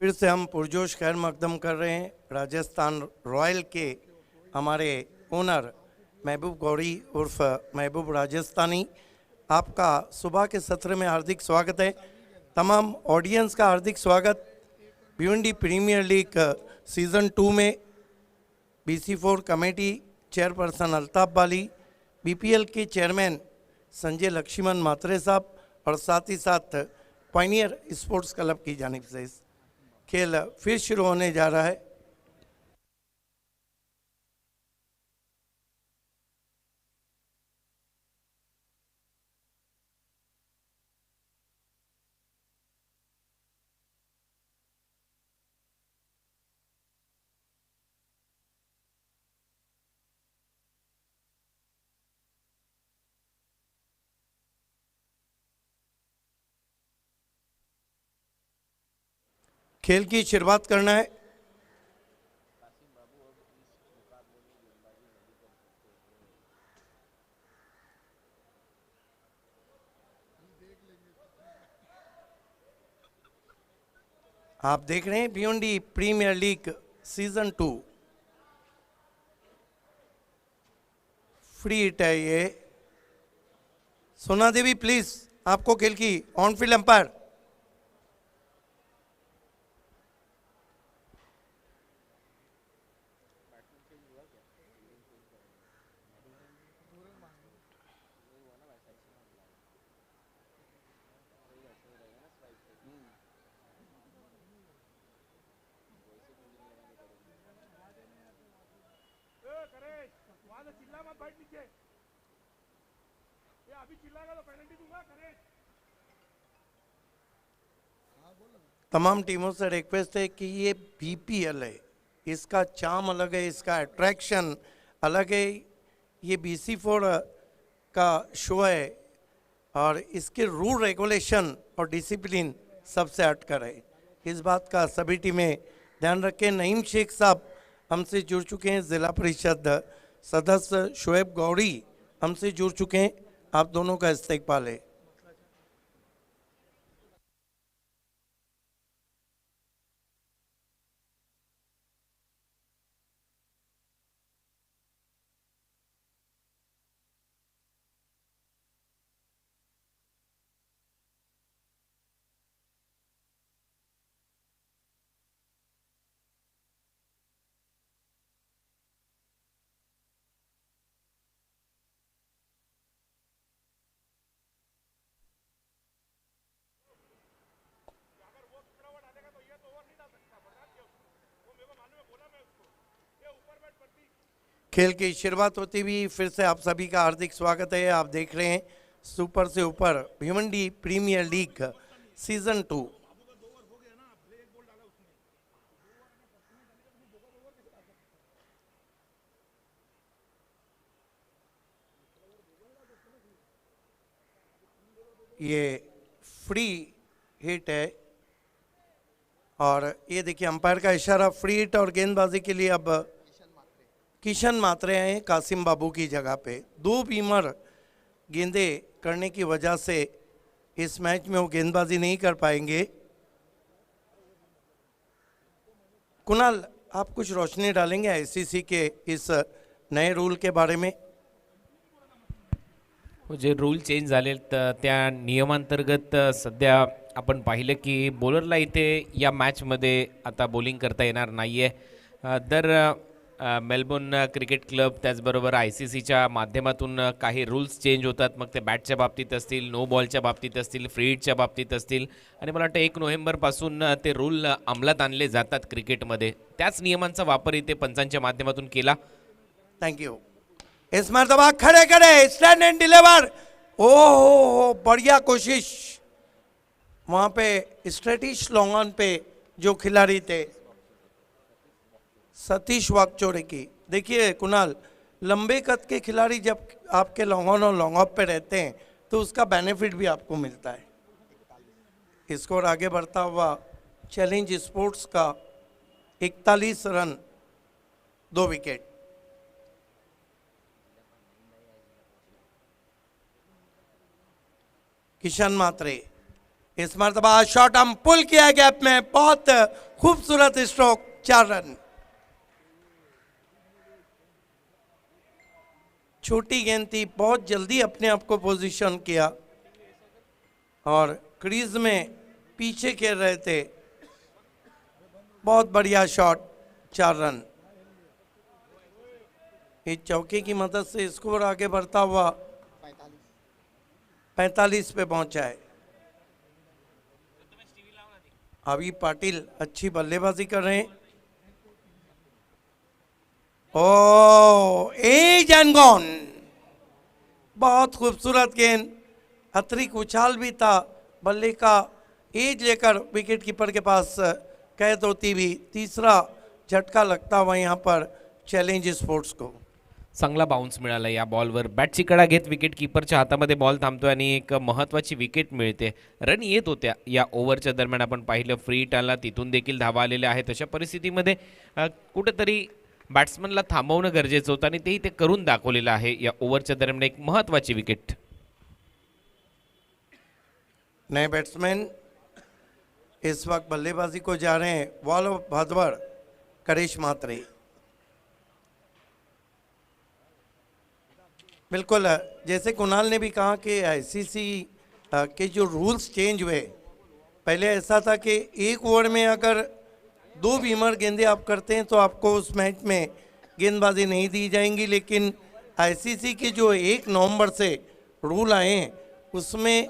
फिर से हम पुरजोश खैर मकदम कर रहे हैं राजस्थान रॉयल के हमारे ओनर महबूब गौरी उर्फ महबूब राजस्थानी। आपका सुबह के सत्र में हार्दिक स्वागत है। तमाम ऑडियंस का हार्दिक स्वागत। भिवंडी प्रीमियर लीग सीज़न 2 में BC4 कमेटी चेयरपर्सन अल्ताफ बाली, BPL के चेयरमैन संजय लक्ष्मण मात्रे साहब और साथ ही साथ पायनियर स्पोर्ट्स क्लब की जानिब से इस खेल फिर शुरू होने जा रहा है। खेल की शुरुआत करना है। आप देख रहे हैं Bhiwandi premier league season 2। Free hit है ये। सोना देवी प्लीज आपको खेल की ऑन फील्ड अंपायर। तमाम टीमों से रिक्वेस्ट है कि ये BPL है, इसका चार्म अलग है, इसका अट्रैक्शन अलग है। ये BC4 का शो है और इसके रूल रेगुलेशन और डिसिप्लिन सबसे हटकर है। इस बात का सभी टीमें ध्यान रखें। नईम शेख साहब हमसे जुड़ चुके हैं, ज़िला परिषद सदस्य शोएब गौरी हमसे जुड़ चुके हैं। आप दोनों का इस्तेकबाल है। खेल की शुरुआत होती हुई फिर से आप सभी का हार्दिक स्वागत है। आप देख रहे हैं सुपर से ऊपर भिवंडी प्रीमियर लीग सीजन 2। ये फ्री हिट है और ये देखिए अंपायर का इशारा फ्री हिट और गेंदबाजी के लिए अब किशन मात्रे हैं कासिम बाबू की जगह पे। 2 बीमर गेंदे करने की वजह से इस मैच में वो गेंदबाजी नहीं कर पाएंगे। कुणाल आप कुछ रोशनी डालेंगे ICC के इस नए रूल के बारे में? जे रूल चेंज झाले त्या नियमांतर्गत सध्या आपण पाहिलं की बॉलरला इथे या मॅचमध्ये आता बॉलिंग करता येणार नाही आहे। दर मेलबोर्न क्रिकेट क्लब त्याचबरोबर ICCच्या माध्यमातून काही रूल्स चेंज होतात, मग ते बॅटच्या बाबतीत असतील, नो बॉलच्या बाबतीत असतील, फ्री हिटच्या बाबतीत असतील आणि मला वाटतं 1 नोव्हेंबरपासून ते रूल अंमलात आणले जातात क्रिकेटमध्ये। त्याच नियमांचा वापर इथे पंचांच्या माध्यमातून केला। Thank you. इस मरतबा खड़े खड़े स्टैंड एंड डिलीवर। ओ बढ़िया कोशिश। वहां पे स्ट्रेटिश लॉन्ग ऑन पे जो खिलाड़ी थे सतीश वाकचोरे की, देखिए कुणाल, लंबे कद के खिलाड़ी जब आपके लॉन्ग ऑन और लॉन्ग ऑफ पे रहते हैं तो उसका बेनिफिट भी आपको मिलता है। स्कोर आगे बढ़ता हुआ चैलेंज स्पोर्ट्स का 41 रन 2 विकेट। किशन मात्रे इस मरतबा शॉट हम पुल किया गैप में, बहुत खूबसूरत स्ट्रोक, 4 रन। छोटी गेंद थी, बहुत जल्दी अपने आप को पोजीशन किया और क्रीज में पीछे खेल रहे थे। बहुत बढ़िया शॉट, 4 रन। इस चौके की मदद से स्कोर आगे बढ़ता हुआ 45 पे पहुंचा है। अभी पाटिल अच्छी बल्लेबाजी कर रहे हैं। ओ एज एंड गॉन, बहुत खूबसूरत गेंद, अतिरिक्त उछाल भी था, बल्ले का एज लेकर विकेट कीपर के पास कैद होती भी तीसरा झटका लगता हुआ यहाँ पर चॅलेंज स्पोर्ट्स को। चांगला बाउन्स मिळाला या बॉलवर, बॅटची कडा घेत विकेट किपरच्या हातामध्ये बॉल थांबतोय आणि एक महत्त्वाची विकेट मिळते। रन येत होत्या या ओव्हरच्या दरम्यान, आपण पाहिलं फ्री हिट आला, तिथून देखील धावा आलेल्या आहेत। अशा परिस्थितीमध्ये कुठेतरी बॅट्समनला थांबवणं गरजेचं होतं आणि तेही ते करून दाखवलेलं आहे या ओव्हरच्या दरम्यान, एक महत्त्वाची विकेट। नए बैट्समैन इस वक्त बल्लेबाजी को जा रहे हैं, वॉल ऑफ भादवड़, करेश मात्रे। बिल्कुल, जैसे कुणाल ने भी कहा कि आईसीसी के जो रूल्स चेंज हुए, पहले ऐसा था कि एक ओवर में अगर 2 बीमर गेंदें आप करते हैं तो आपको उस मैच में गेंदबाजी नहीं दी जाएंगी, लेकिन आईसीसी के जो 1 नवंबर से रूल आए हैं उसमें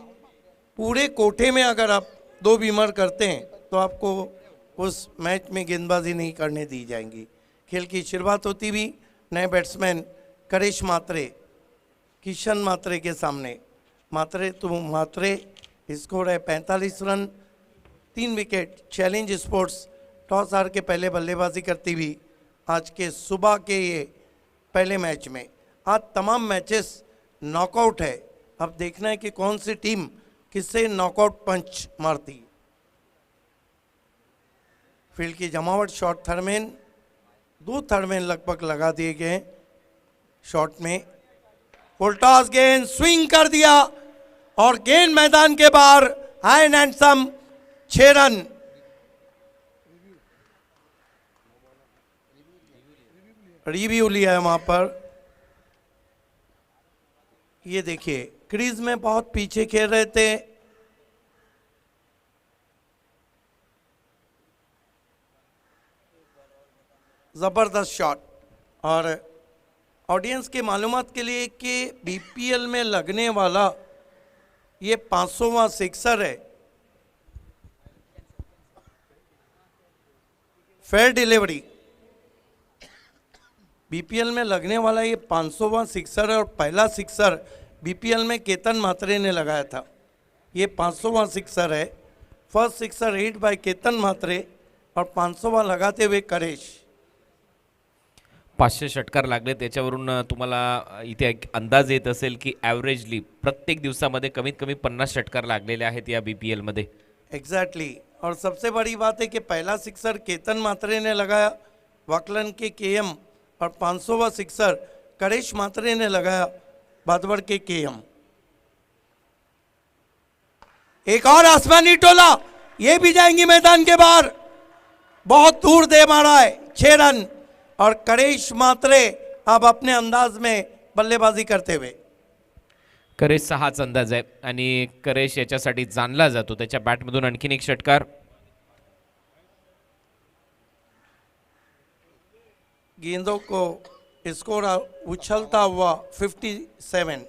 पूरे कोठे में अगर आप 2 बीमर करते हैं तो आपको उस मैच में गेंदबाजी नहीं करने दी जाएंगी। खेल की शुरुआत होती भी नए बैट्समैन करेश मात्रे, किशन मात्रे के सामने। मात्रे स्कोर है 45 run, 3 wicket. Challenge sports toss हार के पहले बल्लेबाजी करती हुई आज के सुबह के ये पहले मैच में। आज तमाम मैचेस नॉकआउट है, अब देखना है कि कौन सी टीम किससे नॉकआउट पंच मारती। फील्ड की जमावट, शॉट थर्डमैन, 2 थर्डमैन लगभग लगा दिए गए शॉट में। फुल टॉस गेंद स्विंग कर दिया और गेंद मैदान के बाहर, high and some, 6 run. Review लिया है वहां पर, ये देखिए क्रीज में बहुत पीछे खेल रहे थे। जबरदस्त शॉट। और ऑडियंस के मालूमात के लिए कि बीपीएल में लगने वाला ये 500वां सिक्सर है। फेयर डिलीवरी, बीपीएल में लगने वाला ये 500वां सिक्सर है और पहला सिक्सर बीपीएल में केतन म्हात्रे ने लगाया था। ये 500वां सिक्सर है। First sixer hit by Ketan Mhatre और 500वां लगाते हुए करेश। 500 षटकार लागले, त्याच्यावरून तुम्हाला इथे एक अंदाज येत असेल की ॲव्हरेजली प्रत्येक दिवसामध्ये कमीत कमी 50 षटकार लागलेले आहेत या बीपीएल मध्ये। एग्जैक्टली। और सबसे बड़ी बात है कि पहला सिक्सर केतन म्हात्रे ने लगाया, वाकलन के केएम, और 500वां सिक्सर करेश म्हात्रे ने लगाया, भादवड़ के केएम। एक और आसमानी टोला, ये भी जाएंगी मैदान के बाहर, बहुत दूर दे मारा है, 6 रन। और करेश म्हात्रे अब अपने अंदाज में बल्लेबाजी करते हुए। करेशचा हाच अंदाज आहे आणि करेश याच्यासाठी जाणला जातो, त्याच्या बॅटमधून आणखीन एक षटकार। गेंदों को स्कोर उछलता हुआ 57।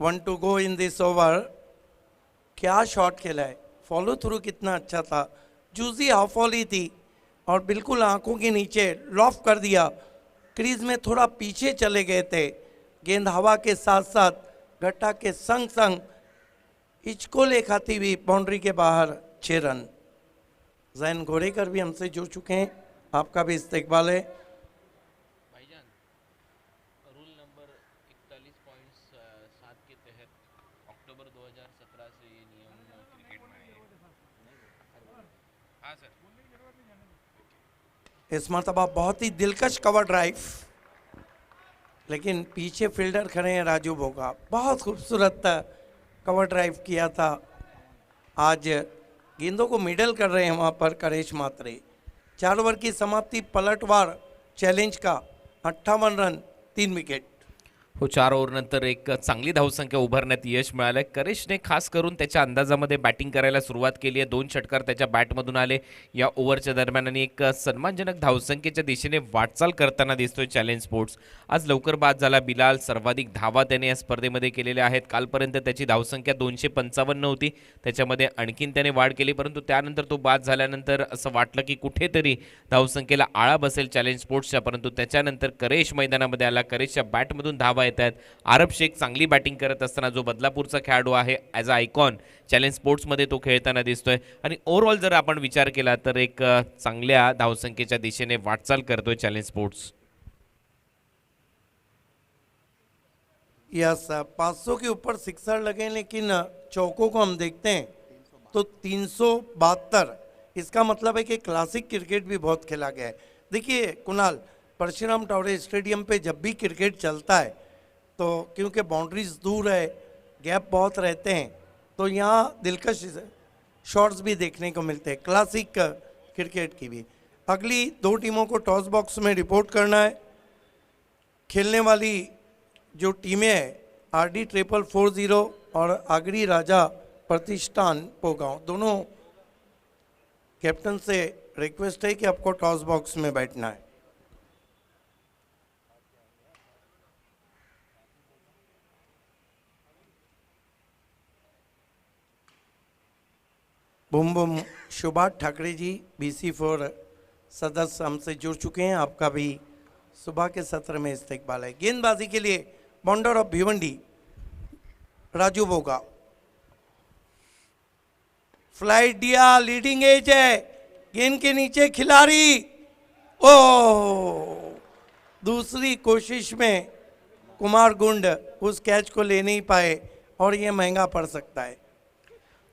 One to go in this over. क्या शॉट खेला है, फॉलो थ्रू कितना अच्छा था। जूजी हाफ वॉली थी और बिल्कुल आंखों के नीचे लॉफ कर दिया। क्रीज में थोड़ा पीछे चले गए थे, गेंद हवा के साथ साथ गट्टा के संग संग इचकोले खाती हुई बाउंड्री के बाहर, 6 रन। जैन घोड़ेकर भी हमसे जुड़ चुके हैं, आपका भी इस्तकबाल है। भाईजान, रूल नंबर 41.7 के तहत अक्टूबर 2017 से ये नियम क्रिकेट में आए हैं। हाँ सर। इस मरतबा बहुत ही दिलकश कवर ड्राइव, लेकिन पीछे फील्डर खड़े हैं राजू भोगा, बहुत खूबसूरत कवर ड्राइव किया था। आज गेंदों को मिडल कर रहे हैं वहाँ पर करेश मात्रे। 4 ओवर की समाप्ति, पलटवार चॅलेंज का 58 रन 3 विकेट। हो 4 ओव्हरनंतर एक चांगली धावसंख्या उभारण्यात यश मिळालंय। करेशने खास करून त्याच्या अंदाजामध्ये बॅटिंग करायला सुरुवात केली आहे। 2 षटकार त्याच्या बॅटमधून आले या ओव्हरच्या दरम्यान आणि एक सन्मानजनक धावसंख्येच्या दिशेने वाटचाल करताना दिसतोय चॅलेंज स्पोर्ट्स। आज लवकर बाद झाला बिलाल, सर्वाधिक धावा त्याने या स्पर्धेमध्ये केलेल्या आहेत। कालपर्यंत त्याची धावसंख्या 255 होती, त्याच्यामध्ये आणखीन त्याने वाढ केली, परंतु त्यानंतर तो बाद झाल्यानंतर असं वाटलं की कुठेतरी धावसंख्येला आळा बसेल चॅलेंज स्पोर्ट्सच्या, परंतु त्याच्यानंतर करेश मैदानामध्ये आला। करेशच्या बॅटमधून धावा येत आहेत। आरब शेख चांगली बॅटिंग करत असताना, जो बदलापूरचा खेळाडू आहे ॲज अ आयकॉन चॅलेंज स्पोर्ट्समध्ये तो खेळताना दिसतोय आणि ओव्हरऑल जर आपण विचार केला तर एक चांगल्या धावसंख्येच्या दिशेने वाटचाल करतोय चॅलेंज स्पोर्ट्स। यस, 500 के ऊपर सिक्सर लगे, लेकिन चौकों को हम देखते हैं तो 372। इसका मतलब है कि क्लासिक क्रिकेट भी बहुत खेला गया है। देखिए कुणाल, परशुराम टावरे स्टेडियम पे जब भी क्रिकेट चलता है तो क्योंकि बाउंड्रीज दूर है, गैप बहुत रहते हैं, तो यहाँ दिलकश शॉट्स भी देखने को मिलते हैं, क्लासिक क्रिकेट की भी। अगली 2 टीमों को टॉस बॉक्स में रिपोर्ट करना है। खेलने वाली जो टीमें हैं RD 440 और आगरी राजा प्रतिष्ठान पोगांव, दोनों कैप्टन से रिक्वेस्ट है कि आपको टॉस बॉक्स में बैठना है। बुम बुम सुभाष ठाकरे जी BC4 सदस्य हमसे जुड़ चुके हैं, आपका भी सुबह के सत्र में इस्तेकबाल है। गेंदबाजी के लिए बॉन्डर of Bhiwandi Raju Boga, flight दिया, लीडिंग एज है, गेंद के नीचे खिलाड़ी, ओ दूसरी कोशिश में कुमार गुंड उस कैच को ले नहीं पाए और ये महंगा पड़ सकता है।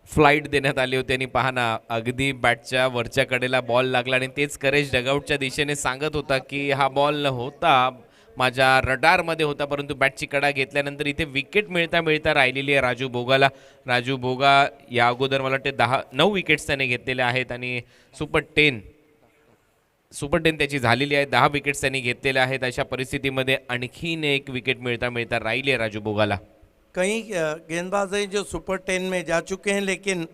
फ्लाइट देण्यात आली होती आणि पहा ना, अगदी बॅटच्या वरच्या कडेला बॉल लागला आणि तेच करेश डगआउटच्या दिशेने सांगत होता की हा बॉल होता माझ्या रडारमध्ये होता, परंतु बॅटची कडा घेतल्यानंतर इथे विकेट मिळता मिळता राहिलेली आहे राजू भोगाला। राजू भोगा या अगोदर मला वाटते 9 विकेट्स त्याने घेतलेल्या आहेत आणि सुपर 10 त्याची झालेली आहे। 10 विकेट्स त्यांनी घेतलेल्या आहेत। अशा परिस्थितीमध्ये आणखीन एक विकेट मिळता मिळता राहिली आहे राजू भोगाला। कई गेंदबाज हैं जो सुपर 10 में जा चुके हैं, लेकिन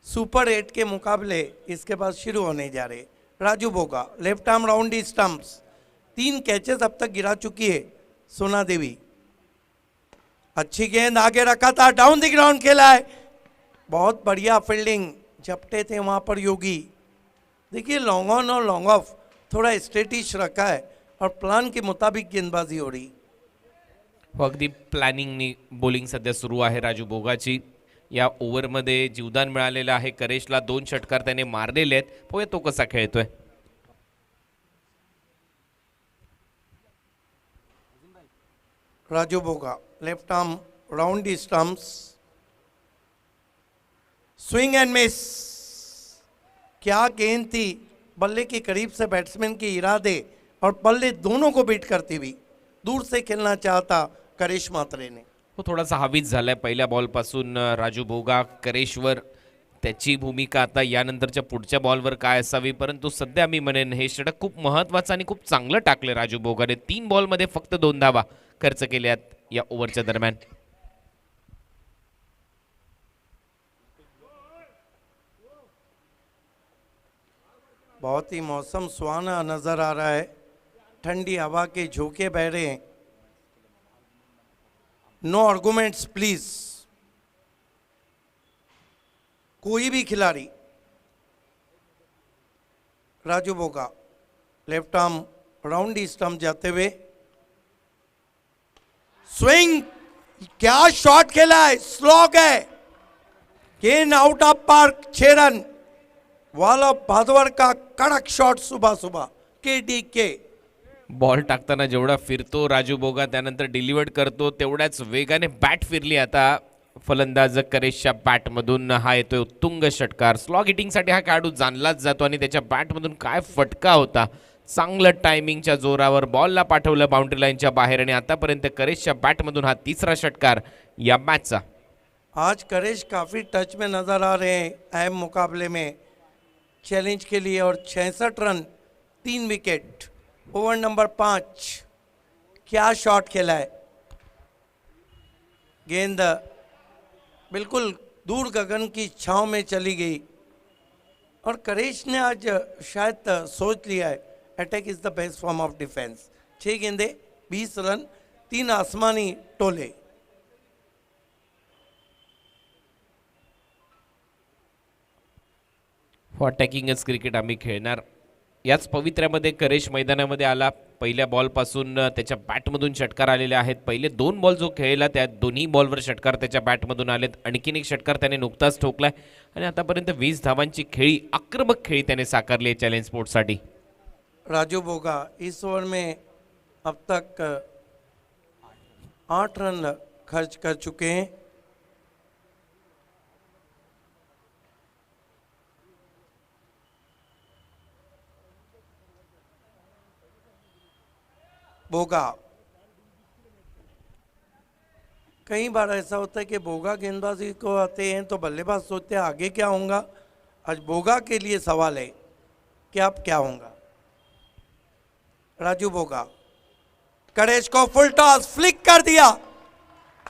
सुपर 8 के मुकाबले इसके बाद शुरू होने जा रहे। Raju Boga left arm round the stumps, 3 catches अब तक गिरा चुकी है सोना देवी। अच्छी गेंद आगे रखा था, डाउन द ग्राउंड खेला है, बहुत बढ़िया फील्डिंग, झपटे थे वहाँ पर योगी। देखिए लॉन्ग ऑन और लॉन्ग ऑफ थोड़ा स्ट्रेटिश रखा है और प्लान के मुताबिक गेंदबाजी हो रही। अगदी प्लॅनिंगनी बॉलिंग सध्या सुरू आहे राजू भोगाची। या ओव्हरमध्ये जीवदान मिळालेलं आहे करेशला, 2 षटकार त्याने मारलेले आहेत। पोहे तो कसा खेळतोय। Raju Boga left arm round the stumps, swing and miss. क्या गेंद थी, बल्ले के करीब से बैट्समैन के इरादे और बल्ले दोनों को बीट करती हुई दूर से खेलना चाहता करेश मात्रे ने। हो थोडासा हवीच झालाय पहिल्या बॉलपासून राजू भोगा करेशवर। त्याची भूमिका आता यानंतरच्या पुढच्या बॉलवर काय असावी, परंतु सध्या मी म्हणेन हे षटक खूप महत्त्वाचं आणि खूप चांगलं टाकले राजू भोगाने। 3 बॉलमध्ये फक्त 2 धावा खर्च केल्यात या ओव्हरच्या दरम्यान। बहुत ही मौसम सुहाना नजर आ रहा है, ठंडी हवा के झोंके बह रहे हैं। No arguments please. कोई भी खिलाड़ी, Raju Boga left arm round the stump जाते हुए, स्विंग, क्या शॉट खेला है, स्लॉग है, गेंद आउट ऑफ पार्क, 6 रन। वाला भादवर का कड़क शॉट सुबह सुबह KDK। बॉल टाकताना जेवढा फिरतो राजू भोगा, त्यानंतर डिलिव्हर्ड करतो तेवढ्याच वेगाने बॅट फिरली आता फलंदाज करेशच्या बॅटमधून। हा येतोय उत्तुंग षटकार। स्लॉग हिटिंगसाठी हा खेळाडू जाणलाच जातो आणि त्याच्या बॅटमधून काय फटका होता, चांगलं टायमिंगच्या जोरावर बॉलला पाठवलं बाउंड्री लाईनच्या बाहेर आणि आतापर्यंत करेशच्या बॅटमधून हा तिसरा षटकार या मॅचचा. आज करेश काफ़ी टच में नज़र आ रहे हैं अहम मुकाबले में चैलेंज के लिए, और 66 रन 3 विकेट, ओवर नंबर 5. क्या शॉट खेला है, गेंद बिल्कुल दूर गगन की छांव में चली गई, और करेश ने आज शायद सोच लिया है attack is the best form of defence. 6 गेंदे 20 रन, 3 आसमानी टोले. अटॅकिंगच क्रिकेट आम्ही खेळणार. याच पवित्र्यामध्ये करेश मैदानामध्ये आला. पहिल्या बॉलपासून त्याच्या बॅटमधून षटकार आलेले आहेत. पहिले 2 बॉल जो खेळला त्या दोन्ही बॉलवर षटकार त्याच्या बॅटमधून आलेत. आणखीन एक षटकार त्याने नुकताच ठोकलाय आणि आतापर्यंत 20 धावांची खेळी, आक्रमक खेळी त्याने साकारली आहे चॅलेंज स्पोर्ट्ससाठी. राजू बोगा इस ओवर में अब तक 8 रन खर्च कर चुके हैं. बोगा, कई बार ऐसा होता है कि बोगा गेंदबाजी को आते हैं तो बल्लेबाज सोचते हैं आगे क्या होगा. आज बोगा के लिए सवाल है कि आप क्या होगा. राजू बोगा, करेश को फुल टॉस, फ्लिक कर दिया,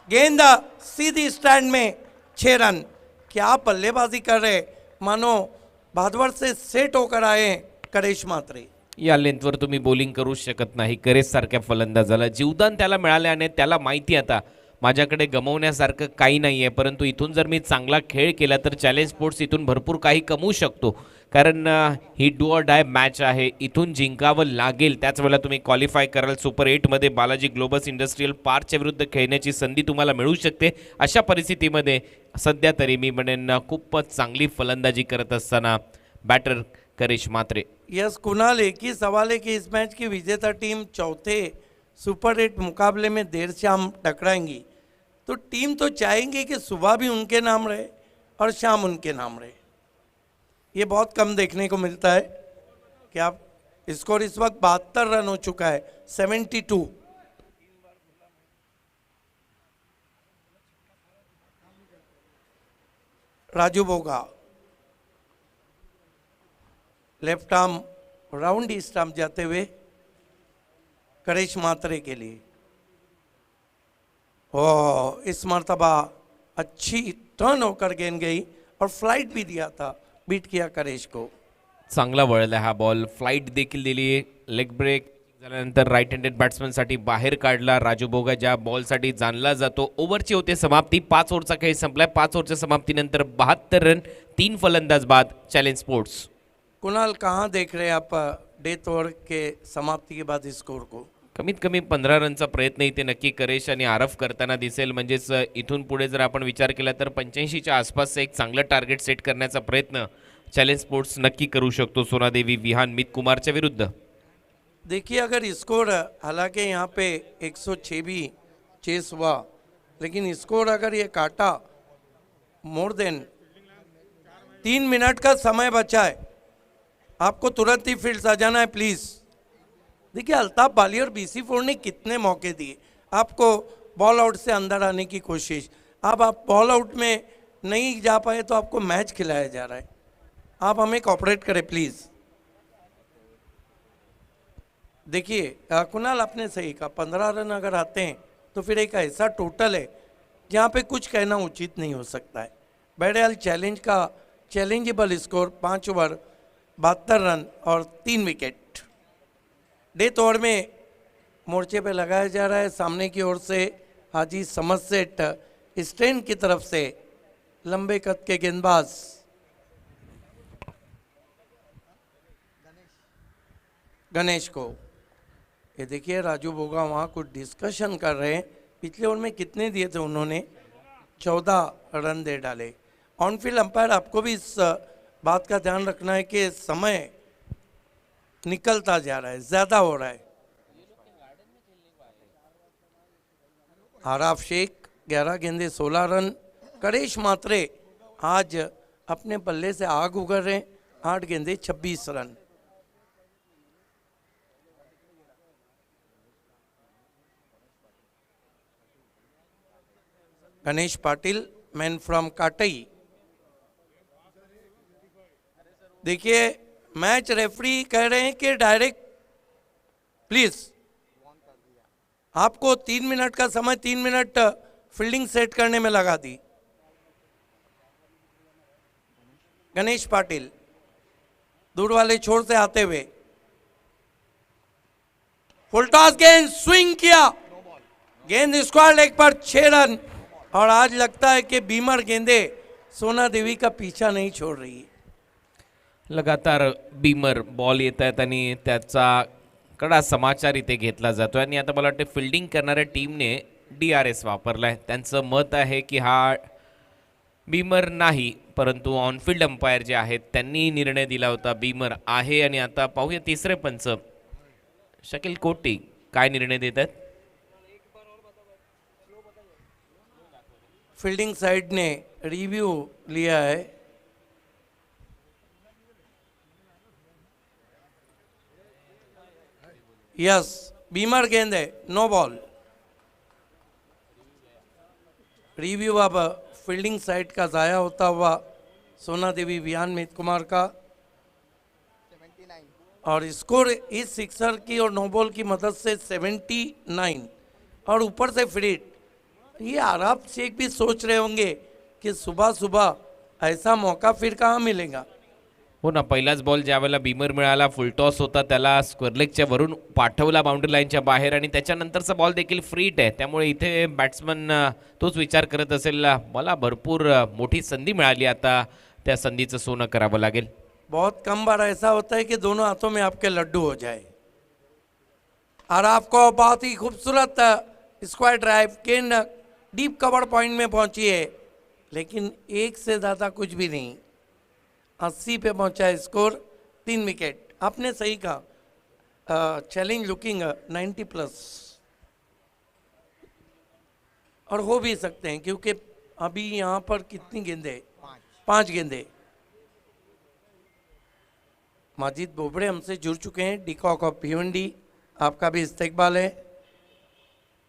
गेंद सीधी स्टैंड में, 6 रन. क्या बल्लेबाजी कर रहे, मानो भादवर से सेट होकर आए हैं करेश मात्रे. या लेंथवर तुम्ही बॉलिंग करू शकत नाही. करेश सारख्या फलंदाजाला जीवदान त्याला मिळाल्याने त्याला माहिती आता माझ्याकडे गमवण्यासारखं काही नाही आहे, परंतु इथून जर मी चांगला खेळ केला तर चॅलेंज स्पोर्ट्स इथून भरपूर काही कमवू शकतो. कारण ही डू ऑर डाय मॅच आहे. इथून जिंकावं लागेल. त्याच वेळेला तुम्ही क्वालिफाय कराल. सुपर 8मध्ये बालाजी ग्लोबस इंडस्ट्रियल पार्कच्या विरुद्ध खेळण्याची संधी तुम्हाला मिळू शकते. अशा परिस्थितीमध्ये सध्या तरी मी म्हणेन खूपच चांगली फलंदाजी करत असताना बॅटर करेश मात्रे. यस कुणाल, एक ही सवाल है कि इस मैच की विजेता टीम चौथे सुपर 8 मुकाबले में देर शाम टकराएंगी, तो टीम तो चाहेंगे कि सुबह भी उनके नाम रहे और शाम उनके नाम रहे. ये बहुत कम देखने को मिलता है कि आप स्कोर इस वक्त 72 रन हो चुका है, 72. Raju Boga, left arm round east arm जाते हुए करेश मात्रे के लिए. ओ, इस मर्तबा अच्छी टर्न होकर गेंद गई और फ्लाइट भी दिया था, बीट किया करेश को. चांगला वळला हा बॉल, फ्लाइट देखील दिली. लेग ब्रेक झाल्यानंतर राईट हँडेड बॅट्समनसाठी बाहेर काढला. राजू बोगा ज्या बॉलसाठी जाणला जातो. ओव्हरची होते समाप्ती. 5 ओव्हरचा खेळ संपलाय. 5 ओव्हरच्या समाप्तीनंतर 72 रन, 3 फलंदाज बाद चॅलेंज स्पोर्ट्स. कुणाल, कहाँ देख रहे हैं आप डेथ ओवर के समाप्ति के बाद स्कोर को? कमीत कमी 15 रनचा प्रयत्न इथे नक्की करेश आणि आरफ करताना दिसेल. म्हणजेच इथून पुढे जर आपण विचार केला तर 85च्या आसपासचं एक चांगलं टार्गेट सेट करण्याचा प्रयत्न चॅलेंज स्पोर्ट्स नक्की करू शकतो सोनादेवी विहान मित कुमारच्या विरुद्ध. देखिए, अगर स्कोर, हालांकि यहाँ पे 106 भी चेस हुआ, लेकिन स्कोर अगर ये काटा, मोर देन 3 मिनट का समय बचा है, आपको तुरंत ही फील्ड सजाना है प्लीज़. देखिए, अल्ताफ बाली और BC फोर्ड ने कितने मौके दिए आपको बॉल आउट से अंदर आने की कोशिश. अब आप बॉल आउट में नहीं जा पाए तो आपको मैच खिलाया जा रहा है. आप हमें कॉपरेट करें प्लीज़. देखिए कुणाल, आपने सही कहा, 15 रन अगर आते हैं तो फिर एक ऐसा टोटल है जहाँ पे कुछ कहना उचित नहीं हो सकता है. बहरहाल चैलेंज का चैलेंजेबल स्कोर 5 ओवर 72 रन और 3 विकेट. डेथ ओवर में मोर्चे पे लगाया जा रहा है. सामने की ओर से हाजी समझ सेठ स्टैंड की तरफ से लंबे कद के गेंदबाज गणेश को. ये देखिए, राजू बोगा वहाँ कुछ डिस्कशन कर रहे हैं. पिछले ओवर में कितने दिए थे उन्होंने? 14 रन दे डाले. ऑन फील्ड अंपायर, आपको भी इस बात का ध्यान रखना है कि समय निकलता जा रहा है, ज़्यादा हो रहा है. आराफ शेख 11 गेंदे 16 रन. करेश मात्रे आज अपने पल्ले से आग उगल रहे हैं, 8 गेंदे 26 run. Ganesh Patil, man from काटई। देखिए, मैच रेफरी कह रहे हैं कि डायरेक्ट, प्लीज आपको 3 मिनट का समय, 3 मिनट फील्डिंग सेट करने में लगा दी। गणेश पाटिल दूर वाले छोर से आते हुए फुल टॉस, गेंद स्विंग किया, गेंद स्क्वायर लेग पर 6 रन। और आज लगता है कि बीमर गेंदे सोना देवी का पीछा नहीं छोड़ रही है। लगातार बीमर बॉल येत आहेत आणि त्याचा कडा समाचार इथे घेतला जातोय आणि आता मला वाटतं फिल्डिंग करणाऱ्या टीमने DRS वापरलाय. त्यांचं मत आहे की हा बीमर नाही, परंतु ऑनफिल्ड अंपायर जे आहेत त्यांनी निर्णय दिला होता बीमर आहे. आणि आता पाहूया तिसरे पंच शकील कोटी काय निर्णय देत आहेत. फील्डिंग साइड ने रिव्यू लिया है। यस, बीमर गेंद है, नो बॉल। रिव्यू अब फील्डिंग साइड का जाया होता हुआ सोना देवी विहान मित कुमार का, और स्कोर इस सिक्सर की और नो बॉल की मदद से 79 और ऊपर से फ्रीट। ये आराब शेख भी सोच रहे होंगे कि सुबह सुबह ऐसा मौका फिर कहाँ मिलेगा। हो ना, पहिलाच बॉल ज्या वेळेला बीमर मिळाला, फुलटॉस होता, त्याला स्क्वेअर लेगच्या वरून पाठवला बाउंड्री लाईनच्या बाहेर आणि त्याच्यानंतरचा बॉल देखील फ्रीट आहे. त्यामुळे इथे बॅट्समन तोच विचार करत असेल, मला भरपूर मोठी संधी मिळाली, आता त्या संधीचं सोनं करावं लागेल. बहुत कम बार ऐसा होता है कि दोनों हाथों में आपके लड्डू हो जाए। और आपको बहुत ही खूबसूरत स्क्वायर ड्राइव, गेंद डीप कवर पॉइंट में पहुंची है, लेकिन एक से ज़्यादा कुछ भी नहीं। 80 पे पहुंचा है स्कोर, 3 विकेट। आपने सही कहा, चैलेंज लुकिंग 90 प्लस, और हो भी सकते हैं क्योंकि अभी यहाँ पर कितनी गेंदें, 5 गेंदें। माजिद बोबड़े हमसे जुड़ चुके हैं, डिकॉक ऑफ भिवंडी, आपका भी इस्तेकबाल है।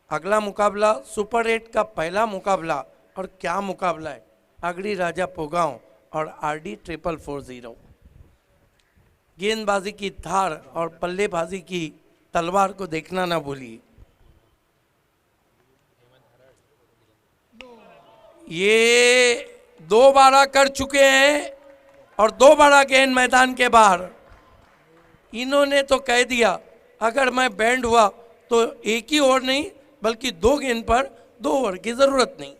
अगला मुकाबला सुपर 8 का पहला मुकाबला, और क्या मुकाबला है, आगरी राजा पोगांव और RD 440। गेंदबाजी की धार और बल्लेबाजी की तलवार को देखना ना भूलिए। ये 2 बार कर चुके हैं और 2 बार गेंद मैदान के बाहर। इन्होंने तो कह दिया अगर मैं बैंड हुआ तो एक ही ओवर नहीं बल्कि 2 गेंद पर 2 ओवर की जरूरत नहीं।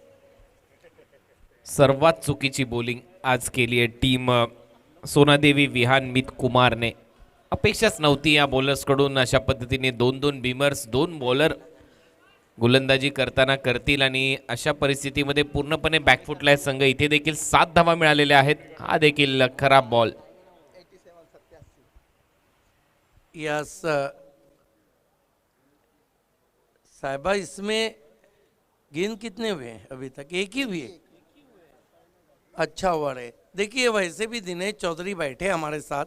सर्वात चुकीची बॉलिंग आज केली आहे टीम सोनादेवी विहान मित कुमारने. अपेक्षाच नव्हती या बॉलर्सकडून अशा पद्धतीने 2-2 बीमर्स, 2 बॉलर गोलंदाजी करताना करतील आणि अशा परिस्थितीमध्ये पूर्णपणे बॅकफुटला आहे संघ. इथे देखील 7 धावा मिळालेल्या आहेत. हा देखील खराब बॉल. यस साहिबा, इसमें गेंद कितने हुए हैं अभी तक? एक ही हुई है। अच्छा ओवर है। देखिए, वैसे भी दिनेश चौधरी बैठे हमारे साथ,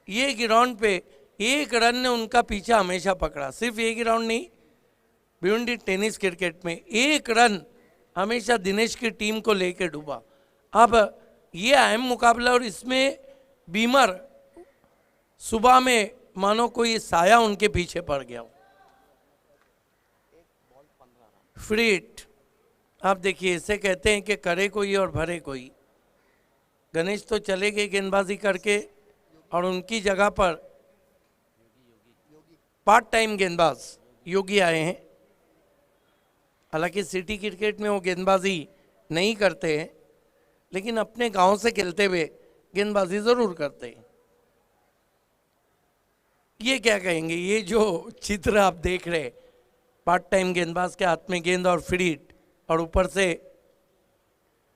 ये ग्राउंड पे 1 रन ने उनका पीछा हमेशा पकड़ा। सिर्फ ये ग्राउंड नहीं, भिवंडी टेनिस क्रिकेट में 1 रन हमेशा दिनेश की टीम को लेकर डूबा। अब ये अहम मुकाबला, और इसमें बीमर सुबह में मानो कोई साया उनके पीछे पड़ गया। फ्रीट, आप देखिए, इसे कहते हैं कि करे कोई और भरे कोई। गणेश तो चले गए गेंदबाजी करके, और उनकी जगह पर पार्ट टाइम गेंदबाज योगी आए हैं। हालांकि सिटी क्रिकेट में वो गेंदबाजी नहीं करते हैं, लेकिन अपने गांव से खेलते हुए गेंदबाजी ज़रूर करते हैं। ये क्या कहेंगे, ये जो चित्र आप देख रहे, पार्ट टाइम गेंदबाज के हाथ में गेंद और फ्रीट, और ऊपर से